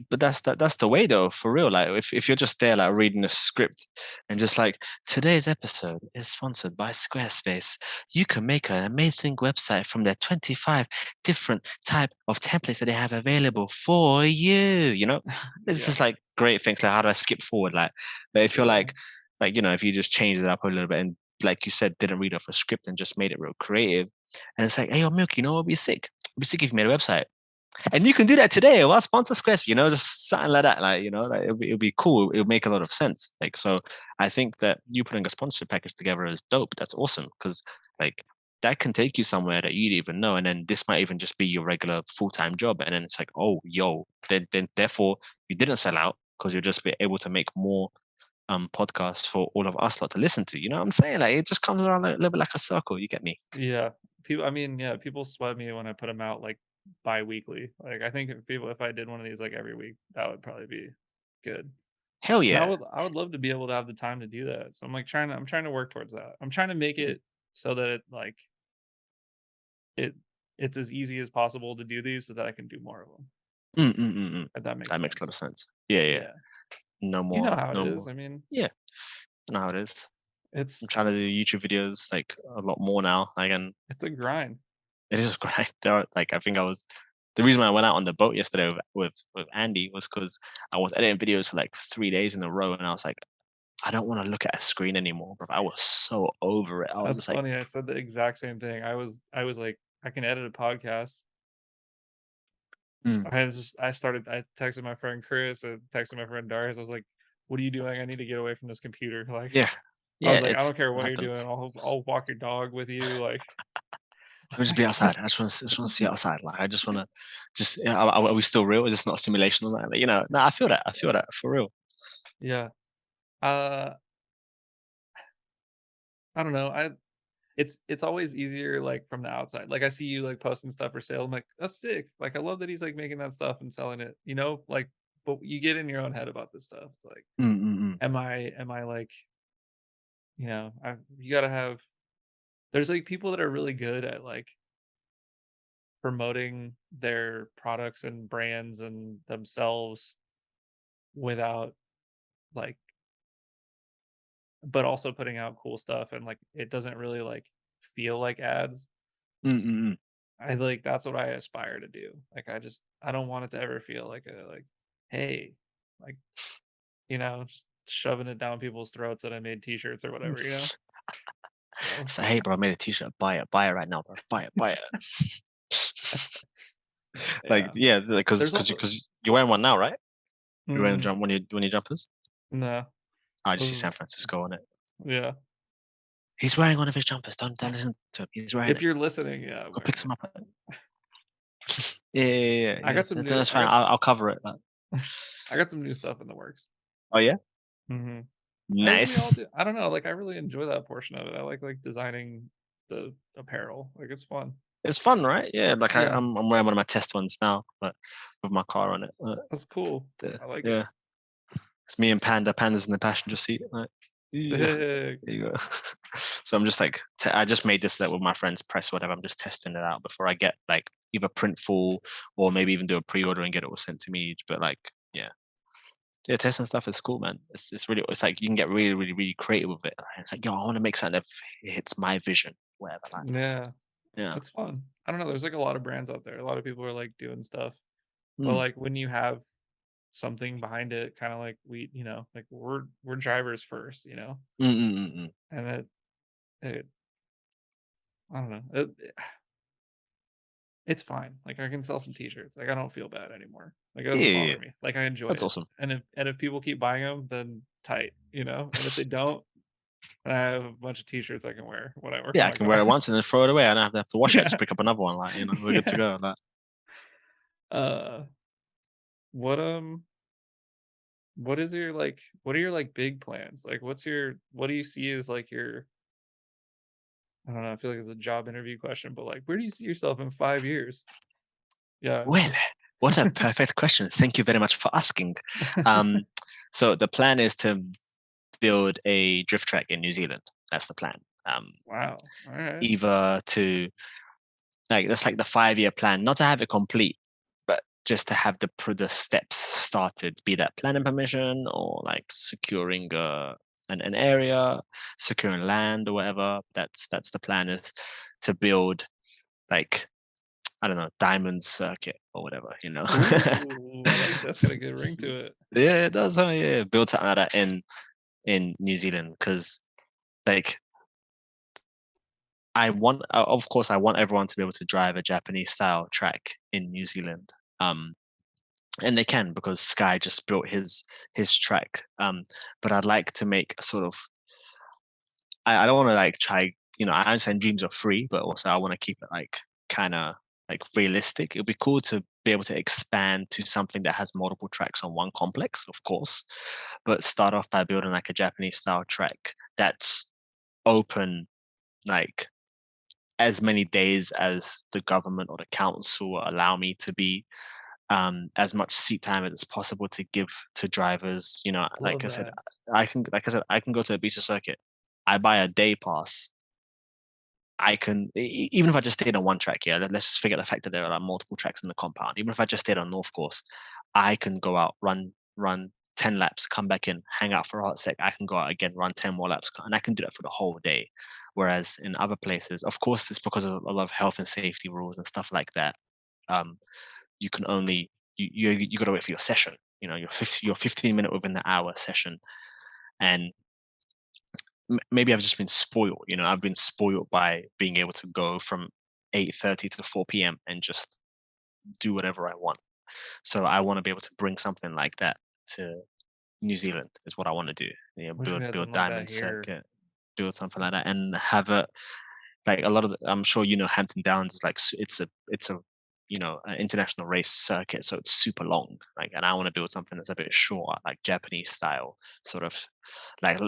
but that's the way though, for real. Like if you're just there like reading a script and just like today's episode is sponsored by Squarespace. You can make an amazing website from their 25 different type of templates that they have available for you. It's Yeah, just like great things. Like how do I skip forward? Like, but if you're yeah, like if you just change it up a little bit and like you said, didn't read off a script and just made it real creative, and it's like, hey, yo, Milk, it'd be sick. It'd be sick if you made a website. And you can do that today. Well, sponsor Squarespace, just something like that. Like, like it'll be cool. It'll make a lot of sense. Like, so I think that you putting a sponsorship package together is dope. That's awesome. Cause like that can take you somewhere that you didn't even know, and then this might even just be your regular full-time job, and then it's like, oh, yo, then therefore you didn't sell out because you'll just be able to make more podcasts for all of us lot to listen to. You know what I'm saying? Like, it just comes around a little bit like a circle. You get me? Yeah. People sweat me when I put them out like bi-weekly. Like, I think if I did one of these like every week, that would probably be good. Hell And yeah. I would love to be able to have the time to do that. So I'm trying to work towards that. I'm trying to make it so that it's as easy as possible to do these so that I can do more of them. If that makes That sense. makes a lot of sense. Yeah. No more. You know how no it is. more. I mean, Yeah. I know how it is. it's I'm trying to do YouTube videos like a lot more now. Like, and it's a grind. it is great. Like, I think the reason why I went out on the boat yesterday with Andy was because I was editing videos for like 3 days in a row, and I was like, I don't want to look at a screen anymore, bro. I was so over it. I was That's just like, funny. I said the exact same thing. I was like, I can edit a podcast. Mm. I texted my friend Chris, I texted my friend Darius. I was like, what are you doing? I need to get away from this computer. Like, yeah, I was like, I it don't care what you're happens. doing. I'll walk your dog with you. Like, Let me just be outside. I just want to see outside. Like, I just want to are we still real? Is this not a simulation or something? Like, no, I feel that. I feel that for real. yeah. I don't know. It's always easier like from the outside. Like, I see you like posting stuff for sale. I'm like, that's sick. Like, I love that he's like making that stuff and selling it, like, but you get in your own head about this stuff. It's like, am I like, you gotta have, there's like people that are really good at like promoting their products and brands and themselves without like, but also putting out cool stuff, and like it doesn't really like feel like ads. I like, that's what I aspire to do. Like, I don't want it to ever feel like hey, like, just shoving it down people's throats that I made t-shirts or whatever, So, hey, bro, I made a t-shirt. Buy it right now, bro. Buy it. Like, yeah, because you're wearing one now, right? You're wearing one of your jumpers. No, I just see San Francisco on it. Yeah, he's wearing one of his jumpers. Don't listen to him. He's wearing. If you're listening, yeah, go pick some up. Yeah. I got some. That's fine. I'll cover it. I got some new stuff in the works. Oh yeah. Mm-hmm. Nice. I don't know. Like, I really enjoy that portion of it. I like designing the apparel. Like, it's fun. It's fun, right? Yeah. Like, I'm wearing one of my test ones now, but with my car on it. That's cool. I like it. It's me and Panda. Panda's in the passenger seat. Like, there you go. So I'm just like, I just made this with my friend's press, whatever. I'm just testing it out before I get like either printful or maybe even do a pre-order and get it all sent to me. But like, yeah, testing stuff is cool, man. It's really, it's like you can get really, really, really creative with it. It's like, yo, I want to make something that hits my vision, whatever. Like, yeah, it's fun. I don't know. There's like a lot of brands out there. A lot of people are like doing stuff, but like when you have something behind it, kind of like like we're drivers first, and it I don't know. It's fine. Like, I can sell some t-shirts. Like, I don't feel bad anymore. Like, it doesn't bother me. Like, I enjoy it. That's awesome. And if people keep buying them, then tight, And if they don't, then I have a bunch of t-shirts I can wear when I work. Yeah, I can wear it once and then throw it away. I don't have to wash it. Just pick up another one. Like, we're good to go. Like, what are your like big plans? Like, what do you see as like your, I don't know, I feel like it's a job interview question, but like, where do you see yourself in 5 years? Yeah. Well, what a perfect question. Thank you very much for asking. So the plan is to build a drift track in New Zealand. That's the plan. Wow. All right. Either to, like, that's like the 5-year plan, not to have it complete, but just to have the steps started, be that planning permission or like securing an area, securing land or whatever. That's the plan, is to build like, I don't know, diamond circuit or whatever, Ooh, like, that's got a good ring to it. Yeah, it does. Yeah, build something like that in New Zealand, because like of course I want everyone to be able to drive a Japanese style track in New Zealand. And they can, because Sky just built his track. But I'd like to make a sort of, I don't want to like try I understand dreams are free, but also I want to keep it like kind of like realistic. It'd be cool to be able to expand to something that has multiple tracks on one complex, of course, but start off by building like a Japanese style track that's open like as many days as the government or the council will allow me to be, as much seat time as possible to give to drivers. Love Like I said, that. I can go to Ebisu circuit. I buy a day pass. I can even if I just stayed on one track. Yeah, let's just forget the fact that there are like multiple tracks in the compound. Even if I just stayed on North Course, I can go out, run 10 laps, come back in, hang out for a hot sec. I can go out again, run 10 more laps, and I can do that for the whole day. Whereas in other places, of course, it's because of a lot of health and safety rules and stuff like that. Um, you can only you got to wait for your session. Your 15-minute within the hour session, and maybe I've just been spoiled. I've been spoiled by being able to go from 8:30 to 4 p.m. and just do whatever I want. So I want to be able to bring something like that to New Zealand. Is what I want to do. Wish we Build had build something like diamond that here. circuit, build something like that, and have a like a lot of. I'm sure Hampton Downs is like it's a an international race circuit, so it's super long. And I want to build something that's a bit short, like Japanese style, sort of like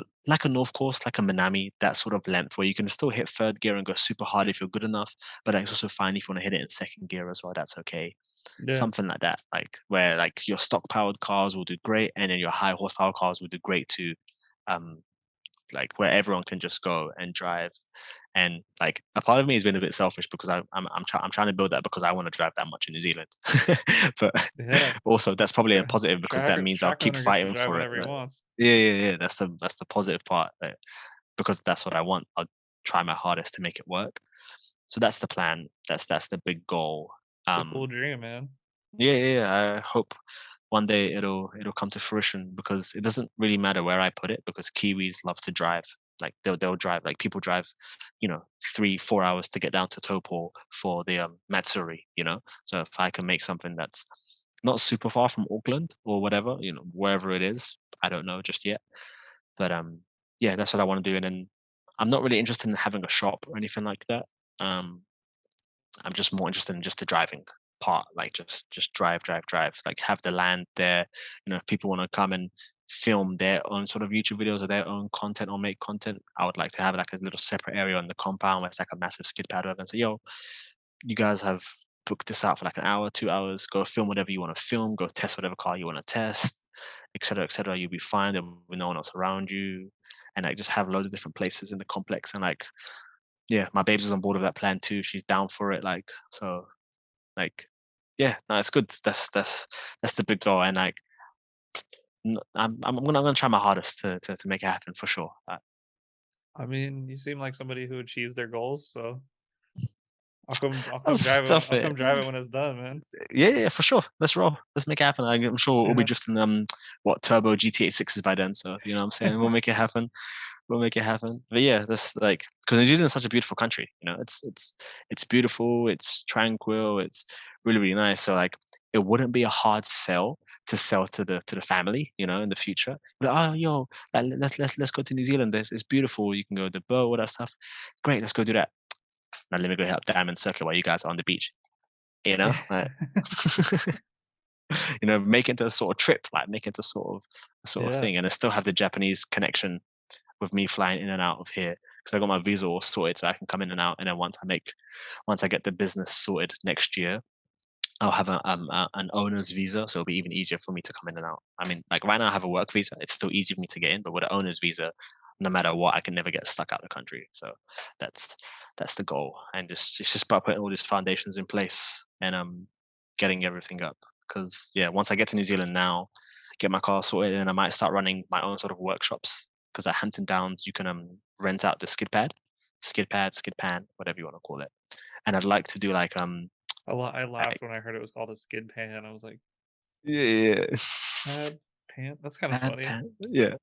a North Course, like a Minami, that sort of length where you can still hit third gear and go super hard if you're good enough, but it's also fine if you want to hit it in second gear as well. That's okay. Yeah. Something like that, like where like your stock powered cars will do great, and then your high horsepower cars will do great too. Um, like where everyone can just go and drive. And like a part of me has been a bit selfish because I'm trying to build that because I want to drive that much in New Zealand. But Yeah. also that's probably a Tra- positive because that means I'll track keep owner gets to fighting drive for it. whenever he wants. Yeah. That's the positive part. Because that's what I want. I'll try my hardest to make it work. So that's the plan. That's the big goal. It's a cool dream, man. Yeah. I hope one day it'll come to fruition because it doesn't really matter where I put it because Kiwis love to drive. Like they'll drive. Like people drive, 3-4 hours to get down to Taupo for the Matsuri. So if I can make something that's not super far from Auckland or whatever, wherever it is, I don't know just yet. But yeah, that's what I want to do. And then I'm not really interested in having a shop or anything like that. I'm just more interested in just the driving part, like just drive, like have the land there. If people want to come and film their own sort of YouTube videos or their own content or make content, I would like to have like a little separate area on the compound where it's like a massive skid pad and say, yo, you guys have booked this out for like an hour, 2 hours, go film whatever you want to film, go test whatever car you want to test, etc., etc. You'll be fine. There will be no one else around you. And like just have loads of different places in the complex and like yeah, my babes is on board with that plan too. She's down for it. Like so, like yeah, no, it's good. That's the big goal, and like I'm gonna try my hardest to make it happen for sure. I mean, you seem like somebody who achieves their goals, so I'll come drive it. Stuff I'll it. come drive it when it's done, man. Yeah, for sure. Let's roll. Let's make it happen. I'm sure we'll be Yeah. drifting turbo GT86s by then. So you know what I'm saying. We'll make it happen. We'll make it happen. But yeah, that's like because New Zealand is such a beautiful country. It's beautiful. It's tranquil. It's really nice. So like it wouldn't be a hard sell to sell to the family. In the future. But oh yo, like, let's go to New Zealand. It's beautiful. You can go to the boat, all that stuff. Great. Let's go do that. Now let me go help Diamond Circle while you guys are on the beach. Yeah. Like, make it into a sort of trip, like make it a sort of Yeah. thing, and I still have the Japanese connection with me flying in and out of here because I got my visa all sorted, so I can come in and out. And then once I get the business sorted next year, I'll have an owner's visa, so it'll be even easier for me to come in and out. I mean, like right now I have a work visa; it's still easy for me to get in, but with an owner's visa, no matter what, I can never get stuck out of the country. So that's the goal, and it's just about putting all these foundations in place and getting everything up. Because yeah, once I get to New Zealand now, get my car sorted, and I might start running my own sort of workshops. Because at Hampton Downs, you can rent out the skid pan, whatever you want to call it. And I'd like to do like I laughed when I heard it was called a skid pan. I was like, yeah. pad pan. That's kind of funny. Yeah.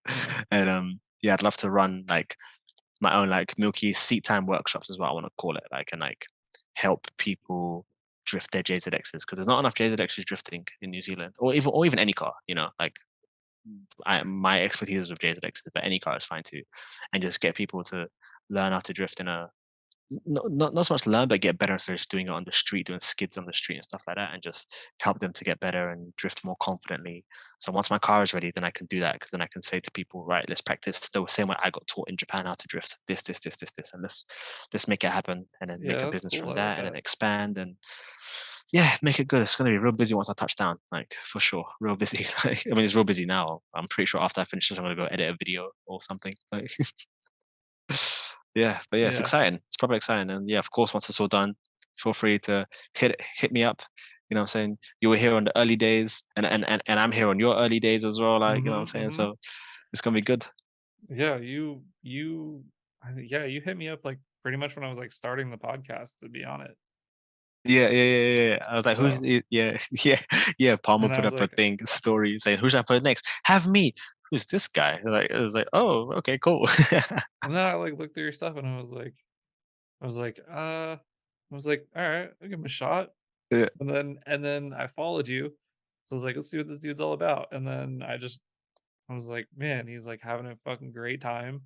And yeah, I'd love to run like my own like Milky seat time workshops is what I want to call it. Like and like help people drift their JZXs because there's not enough JZXs drifting in New Zealand or even any car. Like my expertise is with JZXs, but any car is fine too. And just get people to learn how to drift in a not so much learn, but get better instead of just doing it on the street, doing skids on the street and stuff like that, and just help them to get better and drift more confidently. So once my car is ready, then I can do that, because then I can say to people, right, let's practice the same way I got taught in Japan how to drift this, and let's make it happen, and then make a that's business cool. from I that, like and then that. expand and make it good. It's gonna be real busy once I touch down, like for sure, real busy. Like, I mean, it's real busy now. I'm pretty sure after I finish this, I'm gonna go edit a video or something. Like, yeah, but it's Yeah. exciting. It's probably exciting, and of course, once it's all done, feel free to hit me up. You know what I'm saying? You were here on the early days, and I'm here on your early days as well. Like, you know what I'm saying? So it's gonna be good. Yeah, you hit me up like pretty much when I was like starting the podcast, to be on it. Yeah. I was like, So, Palmer and I put was up a like, thing, story saying, "Who should I put next? Have me. Who's this guy?" Like, it was like, oh, okay, cool. and then I like looked through your stuff and I was like, all right, I'll give him a shot. Yeah. And then I followed you. So I was like, let's see what this dude's all about. And then I was like, man, he's like having a fucking great time.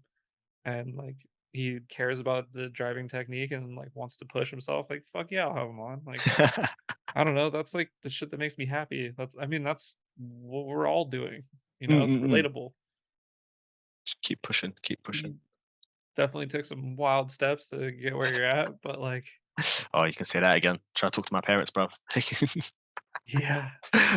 And like he cares about the driving technique and like wants to push himself. Like, fuck yeah, I'll have him on. Like, I don't know. That's like the shit that makes me happy. That's what we're all doing. It's Mm. relatable. Just keep pushing. You definitely took some wild steps to get where you're at, but like, Oh, you can say that again. Try to talk to my parents, bro. yeah.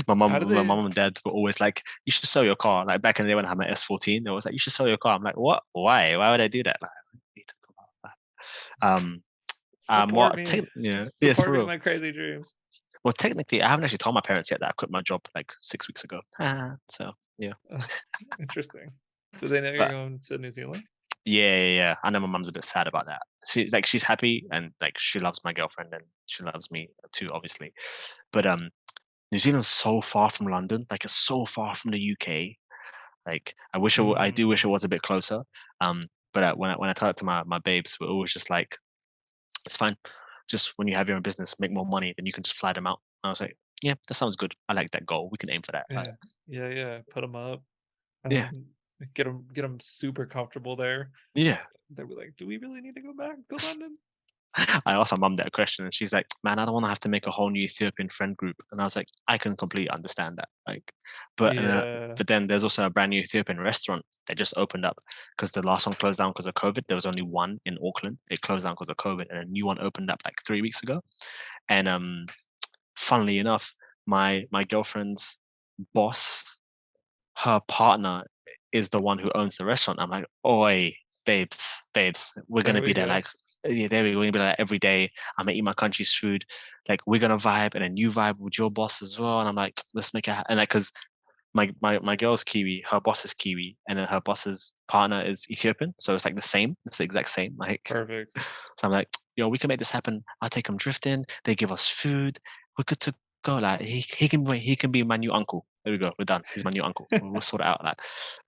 my How did mom, my they? mom and dad were always like, "You should sell your car." Like back in the day when I had my S14, they was like, "You should sell your car." I'm like, "What? Why? Why would I do that?" Like, I don't need to talk about that. Support me. Yes, for Support me in real. my crazy dreams. Well, technically, I haven't actually told my parents yet that I quit my job like 6 weeks ago. So yeah, Interesting. Do they know you're but going to New Zealand? yeah. I know my mum's a bit sad about that. She's happy, and like she loves my girlfriend and she loves me too, obviously. But New Zealand's so far from London. Like, it's so far from the UK. Like, I do wish it was a bit closer. But when I tell it to my babes, we're always just like, it's fine. Just when you have your own business, make more money, then you can just fly them out. And I was like, yeah, that sounds good. I like that goal. We can aim for that. Like, Yeah. Put them up, and yeah, then get them super comfortable there. yeah. They'll be like, "Do we really need to go back to London?" I asked my mum that question, and she's like, "Man, I don't want to have to make a whole new Ethiopian friend group." And I was like, "I can completely understand that." Like, Yeah, but then there's also a brand new Ethiopian restaurant that just opened up, because the last one closed down because of COVID. There was only one in Auckland. It closed down because of COVID, and a new one opened up like 3 weeks ago. And funnily enough, my girlfriend's boss, her partner, is the one who owns the restaurant. I'm like, oi, babes, we're there gonna we be there. go. Like, yeah, there we go. We're gonna be there every day. I'm gonna eat my country's food. Like, we're gonna vibe, and then you vibe with your boss as well. And I'm like, let's make it happen. And like, because my girl's Kiwi, her boss is Kiwi, and then her boss's partner is Ethiopian. So it's like the same. It's the exact same. Like, Perfect. so I'm like, yo, we can make this happen. I'll take them drifting. They give us food. We're good to go. Like, he can be my new uncle. There we go. We're done. He's my new uncle. We'll sort it out. Like,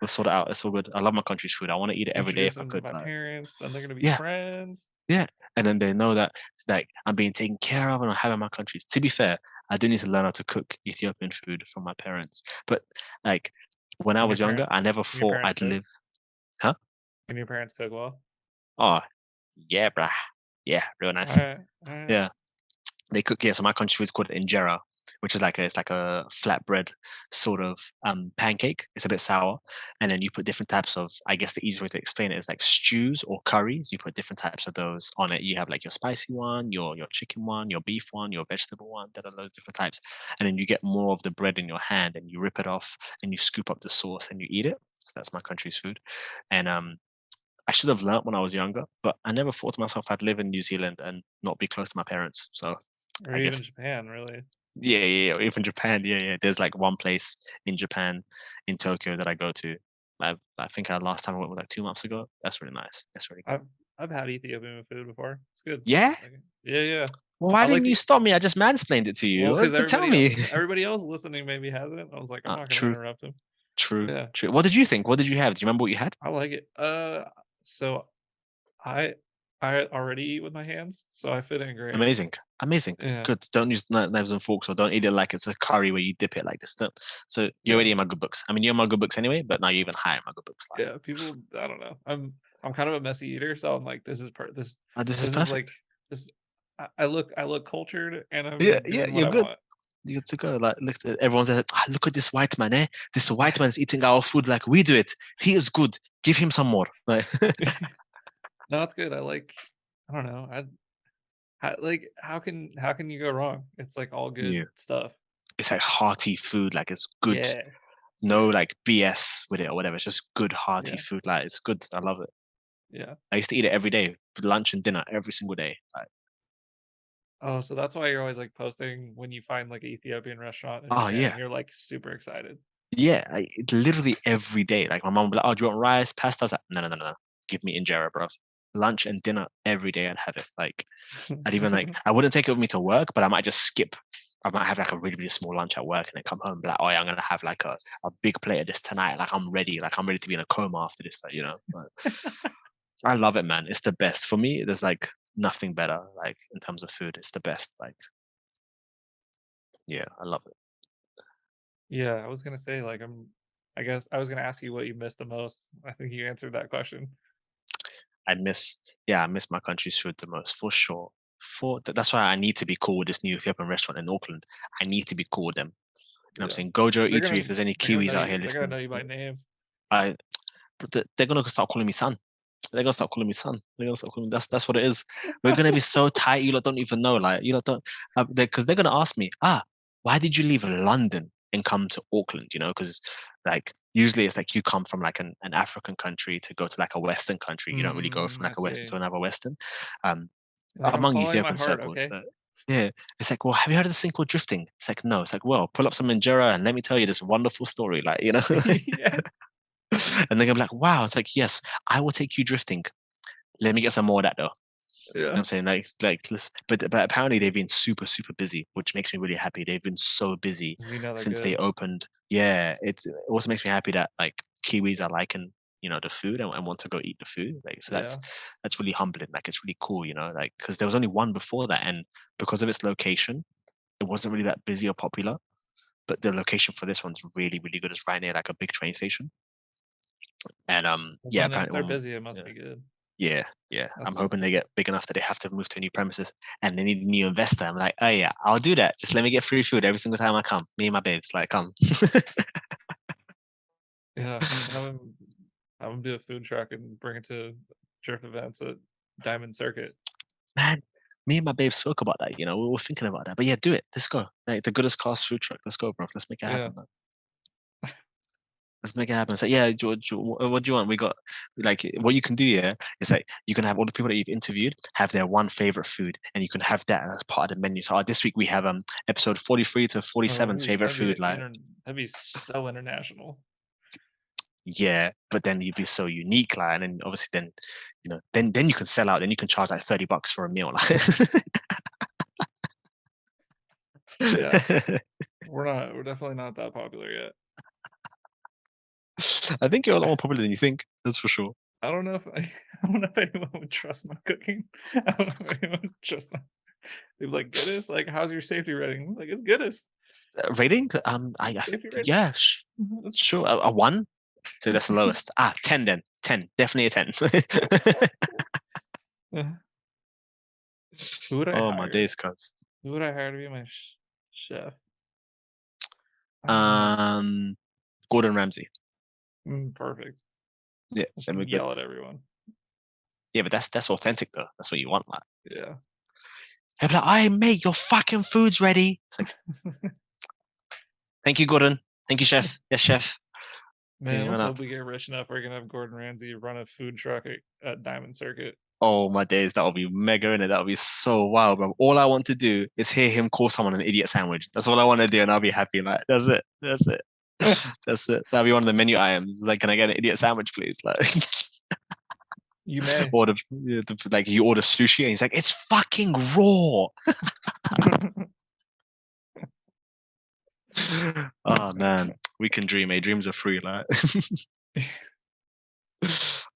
we'll sort it out. It's all good. I love my country's food. I want to eat it every day Introduce if I them to could. my Like, parents. Then they're gonna be yeah, friends. yeah. And then they know that, like, I'm being taken care of and I'm having my country's. To be fair, I do need to learn how to cook Ethiopian food from my parents. But like, when I And your was younger, parent, I never and your thought parents I'd cook. live. Huh? And your parents cook well. Oh, yeah, bruh. Yeah, real All nice. right. All right. Yeah. They cook, so my country food's called injera, which is it's like a flatbread sort of pancake. It's a bit sour, and then you put different types of, I guess the easiest way to explain it is like stews or curries. You put different types of those on it. You have like your spicy one, your chicken one, your beef one, your vegetable one, that are those different types, and then you get more of the bread in your hand and you rip it off and you scoop up the sauce and you eat it. So that's my country's food. And I should have learnt when I was younger, but I never thought to myself I'd live in New Zealand and not be close to my parents. So Or I even guess, Japan, really. yeah. Even Japan, yeah. There's like one place in Japan, in Tokyo, that I go to. I think last time I went was like 2 months ago. That's really nice. That's really good. I've had Ethiopian food before. It's good. Yeah. Like, yeah. Well, why I like didn't you the stop me? I just mansplained it to you. Well, because Tell me. everybody else listening maybe hasn't. I was like, I'm not gonna True. interrupt him. True. Yeah, True. What did you think? What did you have? Do you remember what you had? I like it. So I I already eat with my hands, so I fit in great. Amazing. Yeah. Good. Don't use knives and forks, or don't eat it like it's a curry where you dip it like this. So you're Yeah. already in my good books. I mean, you're in my good books anyway, but now you're even higher in my good books. Like, Yeah, people. I don't know. I'm kind of a messy eater, so I'm like, this is This is this is perfect. like this. I look cultured, and Yeah, I'm yeah, doing what you're I good. want. You good to go. Like, look at everyone's like, look at this white man, eh? This white man is eating our food like we do it. He is good. Give him some more. Like, No, it's good. I don't know. How can you go wrong? It's like all yeah, good stuff. it's like hearty food. Like it's good. Yeah, No like BS with it or whatever. It's just good hearty yeah, food. Like it's good. I love it. yeah. I used to eat it every day, lunch and dinner, every single day. Like, Oh, so that's why you're always like posting when you find like an Ethiopian restaurant in oh Japan. yeah, You're like super excited. yeah. Literally every day. Like my mom would be like, "Oh, do you want rice, pasta?" I was like, "No, no, no, no. Give me injera, bro." Lunch and dinner every day. I'd have it. Like I'd even like I wouldn't take it with me to work, but I might just skip. I might have like a really, really small lunch at work and then come home and be like, oh yeah, I'm gonna have like a big plate of this tonight. Like I'm ready. Like I'm ready to be in a coma after this. Like, But I love it, man. It's the best. For me, there's like nothing better, like in terms of food. It's the best. Like, yeah, I love it. Yeah, I was gonna say like I guess I was gonna ask you what you missed the most. I think you answered that question. I miss yeah, I miss my country's food the most for sure. That's why I need to be cool with this new Ethiopian restaurant in Auckland. I need to be cool with them. You know what I'm Yeah, saying? Gojo they're Eatery, gonna if there's any they're gonna Kiwis know out you. here They're gonna listening, know you by name. I they're gonna start calling me son. They're gonna start calling me son. They're gonna start calling me. That's what it is. We're gonna be so tight. You lot don't even know. Like you lot don't, because they're gonna ask me, why did you leave London and come to Auckland? Because like usually it's like you come from like an African country to go to like a Western country. You don't really go from I like a Western see. to another Western. Um, Like I'm among following my Ethiopian heart. circles. Okay. Yeah, it's like, well, have you heard of this thing called drifting? It's like, no. It's like, well, pull up some injera and let me tell you this wonderful story. Like. Yeah. And they're gonna be like, wow. It's like, yes, I will take you drifting. Let me get some more of that though. You know Yeah. what I'm saying? Like, listen, but apparently they've been super, super busy, which makes me really happy. They've been so busy 'Cause you know they're since they good. opened. Yeah, it also makes me happy that like Kiwis are liking, the food and want to go eat the food. Like, so Yeah. that's really humbling. Like, it's really cool, like because there was only one before that, and because of its location, it wasn't really that busy or popular. But the location for this one's really, really good. It's right near like a big train station, and Well, yeah, then if apparently, they're busy, it must yeah. be good. Yeah, yeah. I'm That's hoping they get big enough that they have to move to new premises and they need a new investor. I'm like, oh yeah, I'll do that. Just let me get free food every single time I come. Me and my babes, like, come. yeah. Have them do a food truck and bring it to drift events at Diamond Circuit. Man, me and my babes spoke about that. We were thinking about that. But yeah, do it. Let's go. Like the Goodest cast food truck. Let's go, bro. Let's make it Yeah. happen, man. Let's make it happen. So yeah, George, what do you want? We got like what you can do. Yeah, is like you can have all the people that you've interviewed have their one favorite food, and you can have that as part of the menu. So this week we have episode 43 to Oh, 47's favorite food. Like that'd be so international. yeah, but then you'd be so unique, like, and then obviously then then you can sell out. Then you can charge like $30 for a meal. Yeah. Like. We're definitely not that popular yet. I think you're a lot more popular than you think. That's for sure. I don't know if I don't know if anyone would trust my cooking. I don't know if anyone would trust my. They'd be like, "Goodest, like, how's your safety rating?" Like, it's Goodest. Rating? Safety rating. Yeah, That's sure. A one. So that's the lowest. 10 then. 10. Definitely a 10. yeah. Who would I Oh my hire? days, cuz. Who would I hire to be my chef? I don't know. Um, Gordon Ramsay. Perfect. Yeah, Just then we're good. yell at everyone. Yeah, but that's authentic though. That's what you want, like. Yeah. They'll be like, "I mate, your fucking food's ready." It's like, thank you, Gordon. Thank you, chef. Yes, chef. Man, Yeah, why let's not? hope we get rich enough. We're gonna have Gordon Ramsay run a food truck at Diamond Circuit. Oh my days, that'll be mega in it. That'll be so wild, bro. All I want to do is hear him call someone an idiot sandwich. That's all I want to do, and I'll be happy. Like, that's it. That's it. That's it. That'll be one of the menu items. Like, can I get an idiot sandwich, please? Like, You may. order like you order sushi, and he's like, it's fucking raw. Oh man, we can dream. Dreams are free. Like,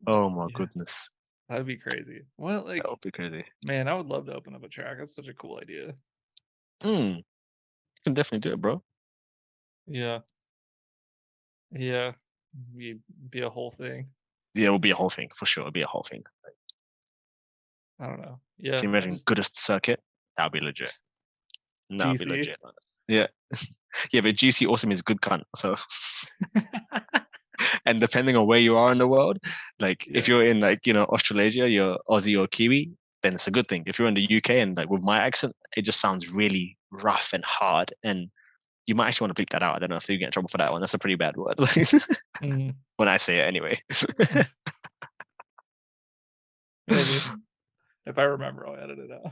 oh my Yeah, goodness, that'd be crazy. Well, that like, would be crazy. man, I would love to open up a track. That's such a cool idea. You can definitely do it, bro. Yeah. Yeah. Be a whole thing. Yeah, it will be a whole thing for sure. It'll be a whole thing. I don't know. Yeah, Can you imagine Goodest circuit? That would be legit. That would be GC. legit. Yeah. Yeah, but GC also means good cunt. So and depending on where you are in the world, like if Yeah. you're in like, Australasia, you're Aussie or Kiwi, then it's a good thing. If you're in the UK and like with my accent, it just sounds really rough and hard. And you might actually want to bleep that out. I don't know if you get in trouble for that one. That's a pretty bad word. Mhm. When I say it anyway. Maybe. If I remember, I'll edit it out.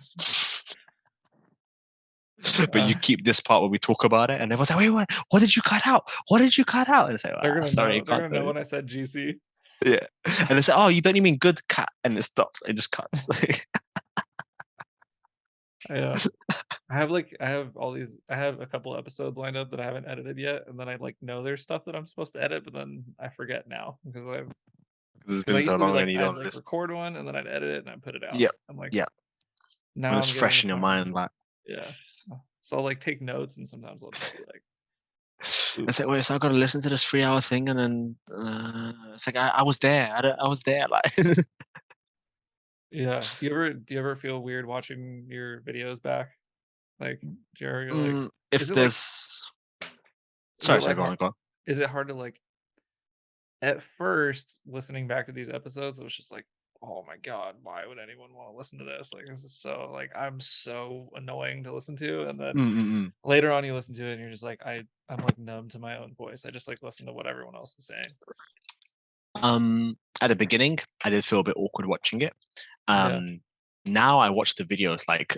But you keep this part where we talk about it, and everyone's like, "Wait, what did you cut out? What did you cut out?" And it's like, They're gonna "Sorry, know. you They're can't gonna know tell when I said GC. you." Yeah, and they say, "Oh, you don't even mean good cat," and it stops. It just cuts. Yeah. I have all these. I have a couple episodes lined up that I haven't edited yet, and then I like know there's stuff that I'm supposed to edit, but then I forget now because It's I been so used to be long, like and you I'd don't like listen. record one and then I'd edit it and I'd put it out. Yeah, I'm like yeah. now When it's I'm getting to fresh the in your point where mind, like. yeah. So I'll like take notes and sometimes I'll just be like, It's like, oops. wait, so I got to listen to this 3 hour thing, and then it's like I was there. I was there, like. Yeah. Do you ever feel weird watching your videos back? Like, Jerry, like, If is it like there's, is it sorry, like go on, go on. is it hard to like at first listening back to these episodes, it was just like, oh my god, why would anyone want to listen to this? Like this is so like I'm so annoying to listen to. And then Mm-mm-mm. later on you listen to it and you're just like, I'm like numb to my own voice. I just like listen to what everyone else is saying. At the beginning, I did feel a bit awkward watching it. Yeah. Now I watch the videos like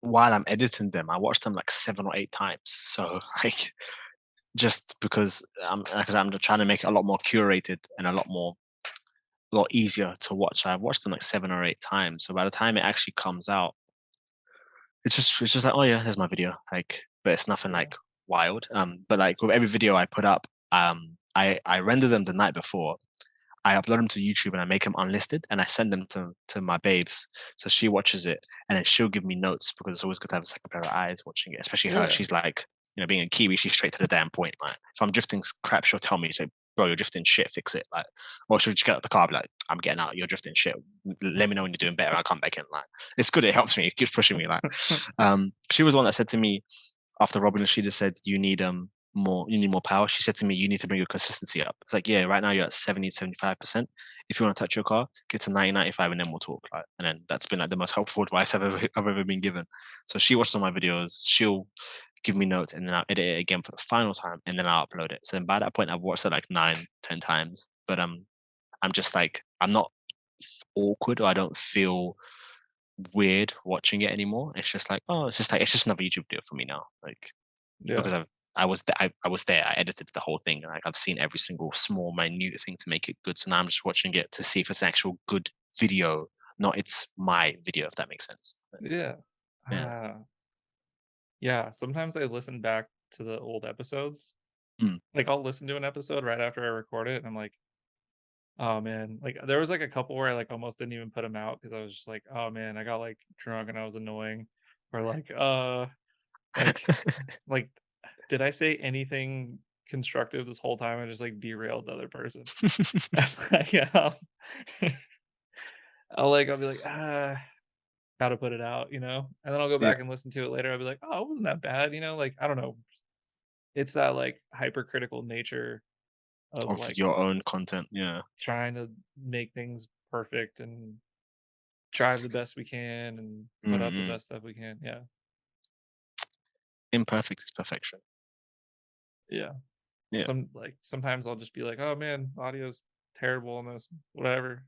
while I'm editing them. I watch them like 7 or 8 times. So like just because I'm just trying to make it a lot more curated and a lot easier to watch. So I've watched them like 7 or 8 times. So by the time it actually comes out, it's just like, oh yeah, there's my video. Like, but it's nothing Yeah. like wild. But like with every video I put up, I render them the night before. I upload them to YouTube and I make them unlisted and I send them to my babes. So she watches it and then she'll give me notes because it's always good to have a second pair of eyes watching it, especially her. Yeah. She's like, being a Kiwi, she's straight to the damn point. Like, if I'm drifting crap, she'll tell me, say, bro, you're drifting shit, fix it. Like, or she'll just get out the car, be like, I'm getting out, you're drifting shit. Let me know when you're doing better. I'll come back in. Like, it's good, it helps me, it keeps pushing me. Like, she was the one that said to me after Robin and she just said, you need more power. She said to me, you need to bring your consistency up. It's like, yeah, right now you're at 70, 75%. If you want to touch your car, get to 90, 95 and then we'll talk. Like, and then that's been like the most helpful advice I've ever been given. So she watches all my videos, she'll give me notes and then I'll edit it again for the final time and then I'll upload it. So then by that point I've watched it like 9, 10 times. But I'm just like, I'm not awkward or I don't feel weird watching it anymore. It's just like, oh, it's just another YouTube video for me now. Like, Yeah. because I was I was there. I edited the whole thing. Like I've seen every single small, minute thing to make it good. So now I'm just watching it to see if it's an actual good video, not it's my video. If that makes sense. Yeah. Yeah. Yeah. Sometimes I listen back to the old episodes. Mm. Like I'll listen to an episode right after I record it and I'm like, oh man, like there was like a couple where I like almost didn't even put them out because I was just like, oh man, I got like drunk and I was annoying. Or like like did I say anything constructive this whole time? I just like derailed the other person. Yeah. I'll be like, gotta put it out, and then I'll go Yeah. back and listen to it later. I'll be like, oh, it wasn't that bad, like I don't know. It's that like hypercritical nature of Of like your own content. Yeah. trying to make things perfect and drive the best we can and put out the Mm-mm. best stuff we can. Yeah. Imperfect is perfection. Yeah. Yeah. Sometimes I'll just be like, oh man, audio's terrible on this, whatever.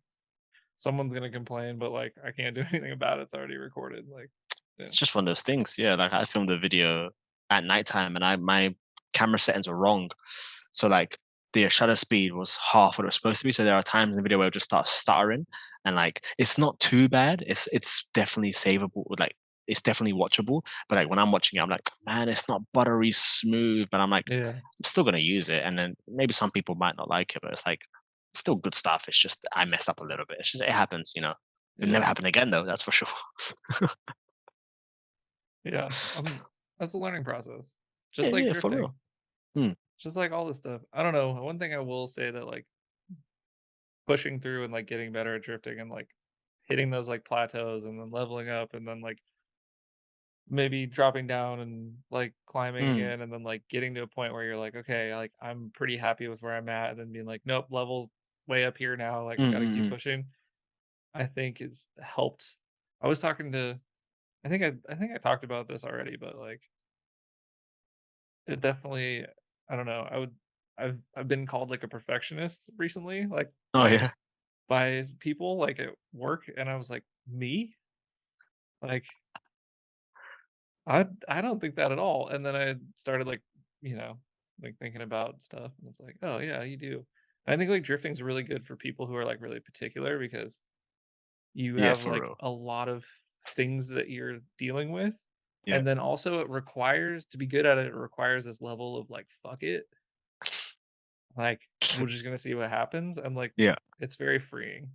Someone's gonna complain, but like I can't do anything about it. It's already recorded. Like, yeah. It's just one of those things. Yeah. Like I filmed a video at nighttime and my camera settings were wrong. So like the shutter speed was half what it was supposed to be. So there are times in the video where it just starts stuttering and like it's not too bad. It's definitely savable. Like it's definitely watchable. But like when I'm watching it, I'm like, man, it's not buttery smooth. But I'm like, Yeah. I'm still gonna use it. And then maybe some people might not like it, but it's like it's still good stuff. It's just I messed up a little bit. It's just it happens, It'll Yeah. never happen again though, that's for sure. Yeah. That's a learning process. Just like Yeah, for drifting. real. Just like all this stuff. I don't know. One thing I will say that like pushing through and like getting better at drifting and like hitting those like plateaus and then leveling up and then like maybe dropping down and like climbing Mm, again and then like getting to a point where you're like, okay, like I'm pretty happy with where I'm at, and then being like, nope, level way up here now, like mm, got to keep mm. pushing. I think it's helped. I was talking to, I think I talked about this already, but like it definitely, I don't know. I've been called like a perfectionist recently, like Oh yeah. by people like at work, and I was like, me? Like I don't think that at all. And then I started like, you know, like thinking about stuff, and it's like, oh yeah, you do. I think like drifting's really good for people who are like really particular because you Yeah, have for like real. a lot of things that you're dealing with. Yeah. And then also it requires to be good at it, it requires this level of like fuck it. Like we're just gonna see what happens. And like Yeah. it's very freeing.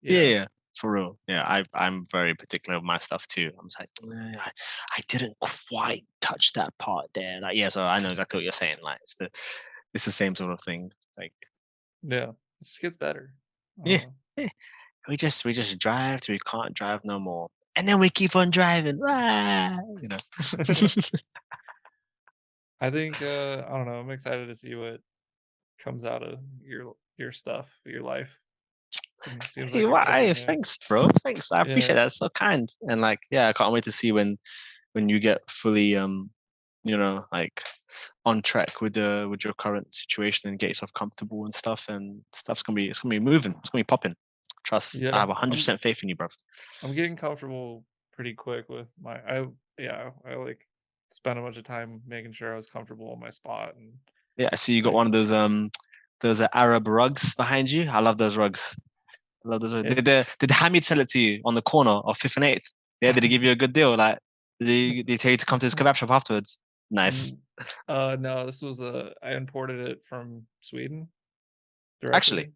Yeah, Yeah. yeah, for real. Yeah, I'm very particular with my stuff too. I'm just like, I didn't quite touch that part there. Like, yeah, so I know exactly what you're saying. Like, it's the same sort of thing. Like, Yeah. It just gets better. I don't yeah, know. yeah. We just drive till we can't drive no more, and then we keep on driving. Ah, you know. I think I don't know, I'm excited to see what comes out of your stuff, your life. Seems Hey, like you're what? Hey, pushing it. thanks, bro. Thanks. I appreciate Yeah. that. It's so kind. And like, yeah, I can't wait to see when you get fully like on track with your current situation and get yourself comfortable and stuff, and it's gonna be moving, it's gonna be popping. Trust, I Yeah. have 100% faith in you, bro. I'm getting comfortable pretty quick with my I like spent a bunch of time making sure I was comfortable in my spot and Yeah, I see you got like one of those Arab rugs behind you. I love those rugs. I love those rugs. Did it's did Hamid sell it to you on the corner of Fifth and Eighth? Yeah, did he give you a good deal? Like, did he tell you to come to his kebab shop afterwards? Nice. Mm, no, this was I imported it from Sweden Actually, directly.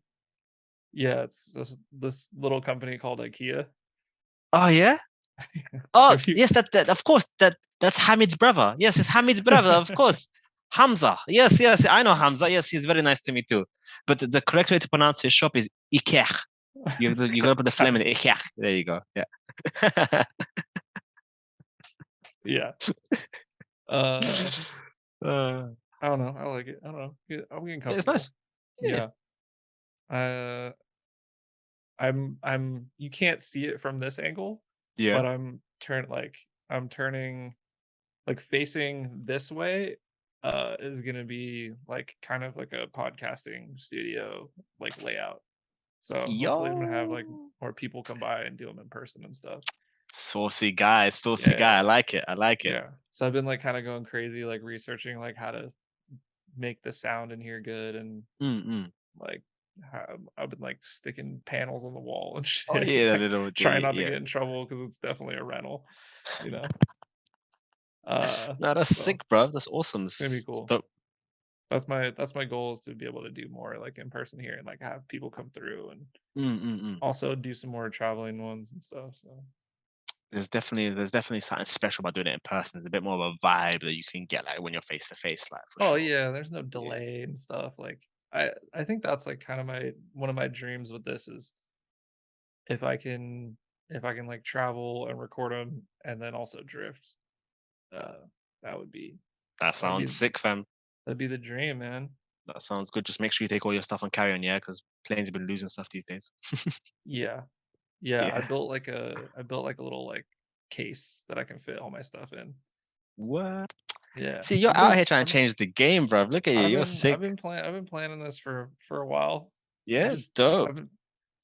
Yeah, it's this little company called IKEA. oh yeah. Oh Have you yes, that of course that's Hamid's brother. Yes, it's Hamid's brother, of course. Hamza. Yes, yes, I know Hamza. Yes, he's very nice to me too. But the correct way to pronounce his shop is Ikech. You gotta put the phlegm in Ikech. There you go. Yeah. Yeah. Uh uh, I don't know. I like it. I don't know. I'm getting yeah, it's comfortable. nice. Yeah. Yeah. Uh I'm you can't see it from this angle, Yeah. but I'm turning like facing this way is going to be like kind of like a podcasting studio like layout. So hopefully I'm going to have like Yo. more people come by and do them in person and stuff. Saucy guy, saucy guy. I Yeah. like it. I like it. Yeah. So I've been like kind of going crazy like researching like how to make the sound in here good and Mm-mm. like I've been like sticking panels on the wall and Oh shit, yeah, like trying not to yeah. get in trouble because it's definitely a rental, you know. No, that's So sick, bro. That's awesome. it's gonna be cool. So, That's my goal is to be able to do more like in person here and like have people come through and mm-mm. also do some more traveling ones and stuff. So There's definitely something special about doing it in person. There's a bit more of a vibe that you can get like when you're face to face, like for oh sure. yeah, there's no Yeah. delay and stuff. Like I think that's like kind of my one of my dreams with this is if I can if I can like travel and record them and then also drift. Uh, that would be That that'd sounds be sick, fam. that'd be the dream, man. That sounds good. Just make sure you take all your stuff on carry on, yeah, because planes have been losing stuff these days. Yeah. Yeah, Yeah. I built like a little like case that I can fit all my stuff in. What? Yeah. See, you're out here trying to change the game, bro. Look at you. You're sick. I've been planning this for a while. Yeah, Just I've dope. been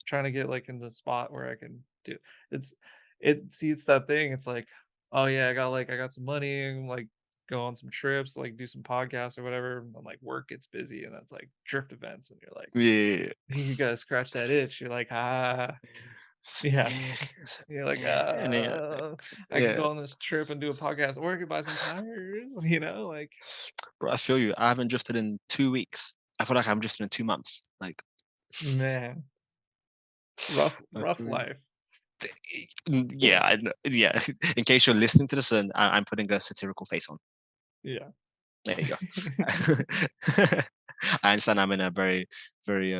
trying to get like in the spot where I can do it's it's that thing. It's like, oh yeah, I got some money and like go on some trips, like do some podcasts or whatever. And like work gets busy and that's like drift events and you're like, Yeah. you gotta scratch that itch. You're like, ah, yeah. You're like, And yeah, I could yeah. go on this trip and do a podcast, or I could buy some tires, you know, like Bro, I feel you. I haven't drifted in 2 weeks. I feel like I'm drifting in 2 months. Like, man, I rough feel you. life. Yeah, I know. Yeah. In case you're listening to this, and I'm putting a satirical face on. Yeah. There you go. I understand I'm in a very, very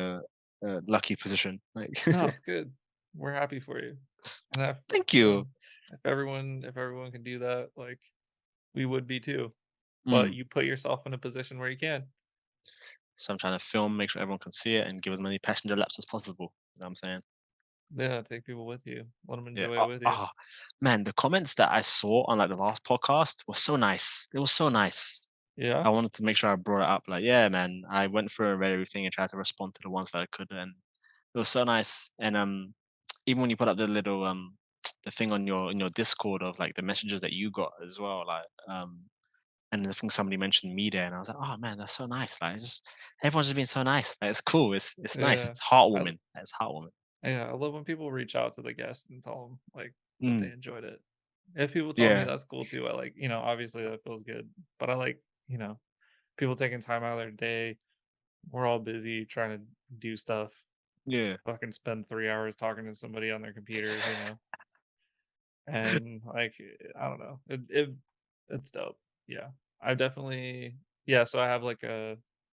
lucky position. Like, No, it's good. We're happy for you. And if, thank you you. know, if everyone can do that, like we would be too. Mm. But you put yourself in a position where you can. So I'm trying to film, make sure everyone can see it, and give as many passenger laps as possible. You know what I'm saying? Yeah, take people with you. Let them Yeah. enjoy it with you. Man, the comments that I saw on like the last podcast were so nice. It was so nice. Yeah. I wanted to make sure I brought it up. Like, yeah, man, I went through and read everything and tried to respond to the ones that I could, and it was so nice. And even when you put up the little the thing on your Discord of like the messages that you got as well, like and I think somebody mentioned me there, and I was like, oh man, that's so nice. Like, everyone's just being so nice. Like, it's cool. It's nice. Yeah. It's heartwarming. It's heartwarming. Yeah, I love when people reach out to the guests and tell them like that they Mm, enjoyed it. If people tell me yeah, that's cool too, I like, obviously that feels good. But I like, people taking time out of their day. We're all busy trying to do stuff. yeah. Fucking spend 3 hours talking to somebody on their computers, and like I don't know, it's dope. Yeah, I definitely So I have like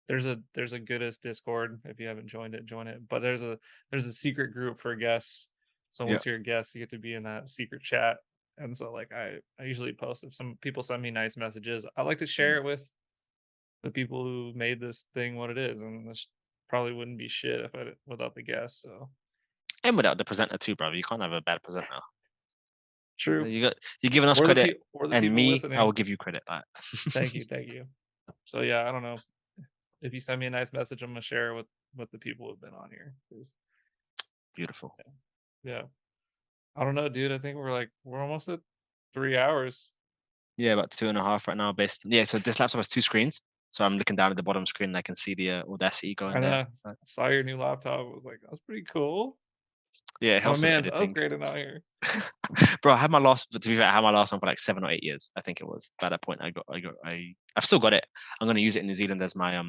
there's a Goodest Discord. If you haven't joined it, join it. But there's a secret group for guests. So Yeah. once you're a guest, you get to be in that secret chat. And so like I usually post if some people send me nice messages. I like to share it with the people who made this thing what it is, and this probably wouldn't be shit if without the guests. So And without the presenter too, brother. You can't have a bad presenter. true. You're giving us credit, Or the and people me, I listening. will give you credit. Like, Thank you. So yeah, I don't know. If you send me a nice message, I'm gonna share it with the people who've been on here. Beautiful. Yeah, I don't know, dude. I think we're almost at 3 hours. Yeah, about 2.5 right now. So this laptop has two screens. So I'm looking down at the bottom screen and I can see the Audacity going And there. I saw your new laptop. I was like, that's pretty cool. Yeah, it My helps with man's editing. upgrading out here. Bro, to be fair, I had my last one for like 7 or 8 years. I think it was. By that point, I've still got it. I'm gonna use it in New Zealand as my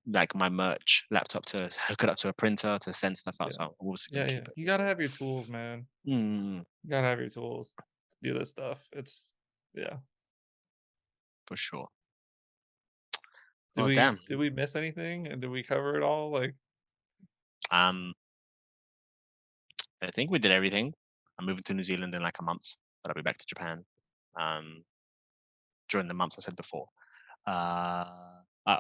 like my merch laptop to hook it up to a printer to send stuff out. Yeah. So I'm also gonna keep it. You gotta have your tools, man. Mm, You gotta have your tools to do this stuff. Yeah. for sure. Did Oh we damn. did we miss anything? And did we cover it all? Like, I think we did everything. I'm moving to New Zealand in like a month, but I'll be back to Japan during the months I said before.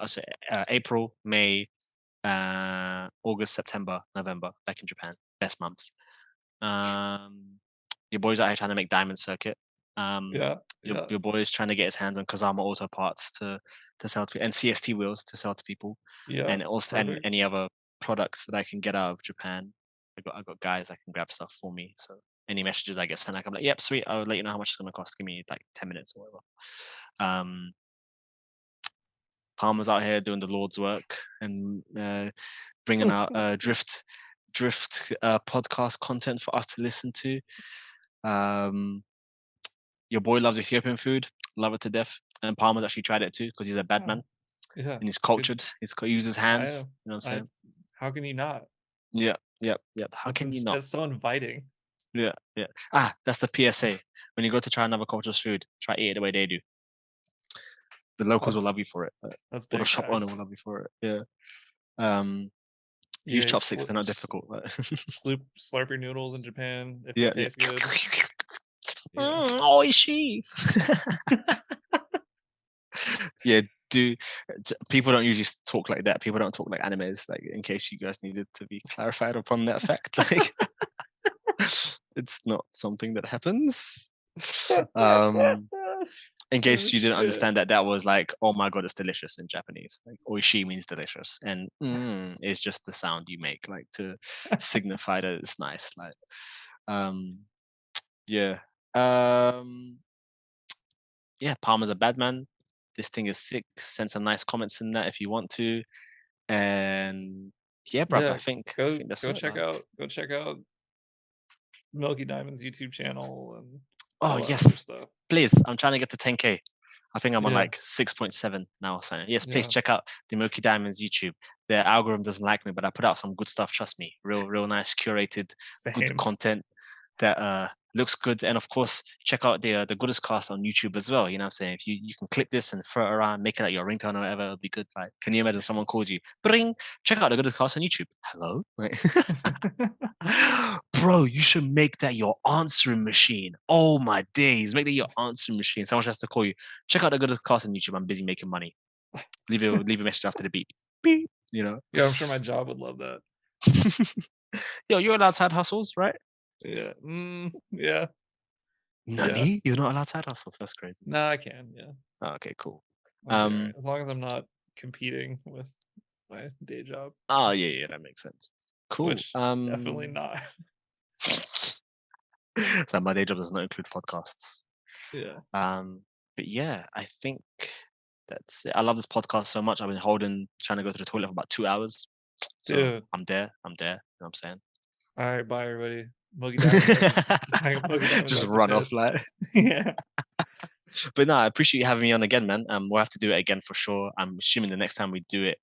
So, April, May, August, September, November, back in Japan. Best months. Your boy's out here trying to make Diamond Circuit. yeah. Your boy's trying to get his hands on Kazama Auto parts to sell to people, and CST wheels to sell to people, Yeah. and also and Perfect. any other products that I can get out of Japan. I got guys that can grab stuff for me. So any messages I get sent, I'm like, yep, sweet. I'll let you know how much it's gonna cost. Give me like 10 minutes or whatever. Palmer's out here doing the Lord's work and bringing out drift podcast content for us to listen to. Your boy loves Ethiopian food, love it to death. And Palmer's actually tried it too because he's a bad man Yeah. and he's cultured. He uses hands. I am. You know what I'm saying? How can you not? Yep. How can you not? It's so inviting. Yeah. That's the PSA. When you go to try another culture's food, try eat it the way they do. The locals will love you for it. That's or the big shop owner facts. will love you for it. Yeah. Use chopsticks. They're not difficult. Slurp your noodles in Japan if Yeah. it tastes good. Oh, is she? Yeah, people don't usually talk like that. People don't talk like animes. Like, in case you guys needed to be clarified upon that fact, like, it's not something that happens. In case you didn't understand that was like, oh my god, it's delicious in Japanese. Like, oishi means delicious, and is just the sound you make, like, to signify that it's nice. Like, yeah. Yeah, Palmer's a bad man. This thing is sick. Send some nice comments in that if you want to. And yeah, bro, I think that's go it, check man. out Milky Diamonds YouTube channel and Oh all that other yes, stuff. please. I'm trying to get to 10K. I think I'm on like 6.7 now. Yes, please check out the Milky Diamonds YouTube. Their algorithm doesn't like me, but I put out some good stuff. Trust me, real nice curated good content that looks good. And of course, check out the Goodest cast on YouTube as well. You know what I'm saying? If you can clip this and throw it around, make it like your ringtone or whatever, it'll be good. Like, can you imagine someone calls you, bring, check out the Goodest cast on YouTube? Hello? Like, bro, you should make that your answering machine. Oh my days. Make that your answering machine. Someone has to call you. Check out the Goodest cast on YouTube. I'm busy making money. Leave a message after the beep. Beep. You know? Yeah, I'm sure my job would love that. Yo, you're allowed side hustles, right? Yeah. Yeah. Nani? You're not allowed side hustles. That's crazy. No, I can. Yeah. Oh, okay, cool. I'll be all right. As long as I'm not competing with my day job. Oh yeah, that makes sense. Cool. Which definitely not. So my day job does not include podcasts. Yeah. But yeah, I think that's it. I love this podcast so much. I've been trying to go to the toilet for about 2 hours. So Dude. I'm there. You know what I'm saying? All right, bye everybody. Milky Diamonds. Just run off like. Yeah. But no, I appreciate you having me on again, man. We'll have to do it again for sure. I'm assuming the next time we do it,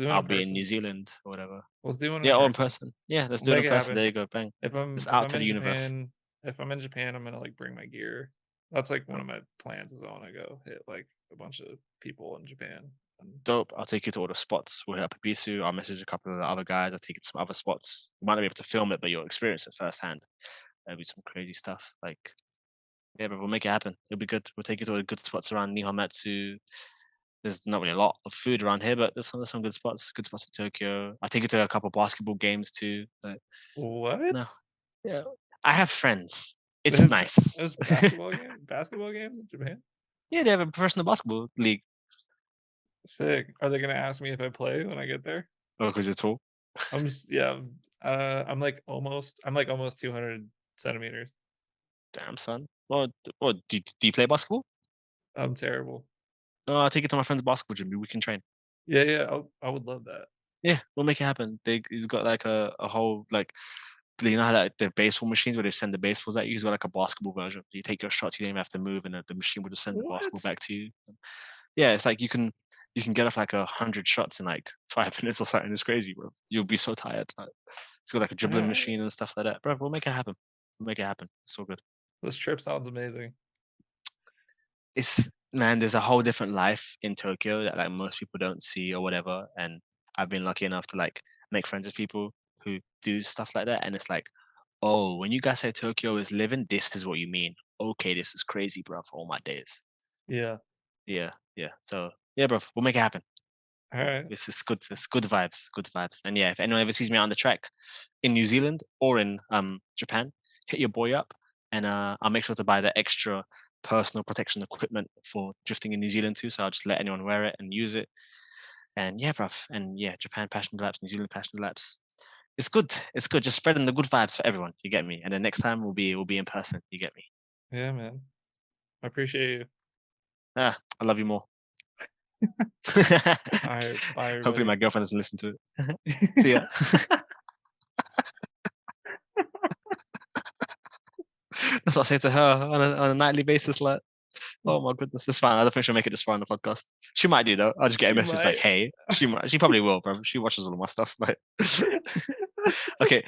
I'll be in New Zealand or whatever. Let's do it in person. Yeah, let's do it in person. There you go, bang. It's out to the universe. If I'm in Japan, I'm gonna like bring my gear. That's like one of my plans is I want to go hit like a bunch of people in Japan. Dope. I'll take you to all the spots. We'll hit up Ebisu. I'll message a couple of the other guys. I'll take you to some other spots. You might not be able to film it, but you'll experience it firsthand. There'll be some crazy stuff. Like, yeah, but we'll make it happen. It'll be good. We'll take you to all the good spots around Nihonmatsu. There's not really a lot of food around here, but there's some good spots. Good spots in Tokyo. I take you to a couple of basketball games too. Like, what? No. Yeah, I have friends. It's nice. There's basketball games in Japan? Yeah, they have a professional basketball league. Sick. Are they gonna ask me if I play when I get there? Oh, because you're tall. I'm just I'm like almost 200 centimeters. Damn, son. Well, do you play basketball? I'm terrible. No, I'll take it to my friend's basketball gym. We can train. Yeah. I would love that. Yeah, we'll make it happen. He's got like a whole like, you know how like the baseball machines where they send the baseballs at you? He's got like a basketball version. You take your shots, you don't even have to move, and the machine will just send the basketball back to you. Yeah, it's like you can get off like 100 shots in like 5 minutes or something. It's crazy, bro. You'll be so tired. Like, it's got like a dribbling machine and stuff like that, bro. We'll make it happen. It's so good. This trip sounds amazing. There's a whole different life in Tokyo that like most people don't see or whatever. And I've been lucky enough to like make friends with people who do stuff like that. And it's like, oh, when you guys say Tokyo is living, this is what you mean. Okay, this is crazy, bro, for all my days. Yeah. So yeah, bro, we'll make it happen. All right. It's good. It's good vibes. And yeah, if anyone ever sees me on the track in New Zealand or in Japan, hit your boy up, and I'll make sure to buy the extra personal protection equipment for drifting in New Zealand too. So I'll just let anyone wear it and use it. And yeah, bruv. And yeah, Japan passion laps, New Zealand passion laps. It's good. Just spreading the good vibes for everyone. You get me? And then next time we'll be in person. You get me? Yeah, man. I appreciate you. I love you more. All right, bye, everybody. Hopefully my girlfriend doesn't listen to it. See ya. That's what I say to her on a nightly basis. Like, oh my goodness, it's fine. I don't think she'll make it this far on the podcast. She might do though. I'll just get a message like, "Hey," she might. She probably will, bro. She watches all of my stuff. But okay,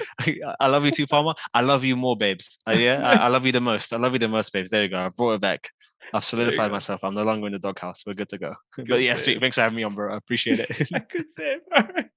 I love you too, Palmer. I love you more, babes. I love you the most. I love you the most, babes. There you go. I brought it back. I've solidified myself. I'm no longer in the doghouse. We're good to go. But yeah, sweet. Thanks for having me on, bro. I appreciate it. I could say it. All right.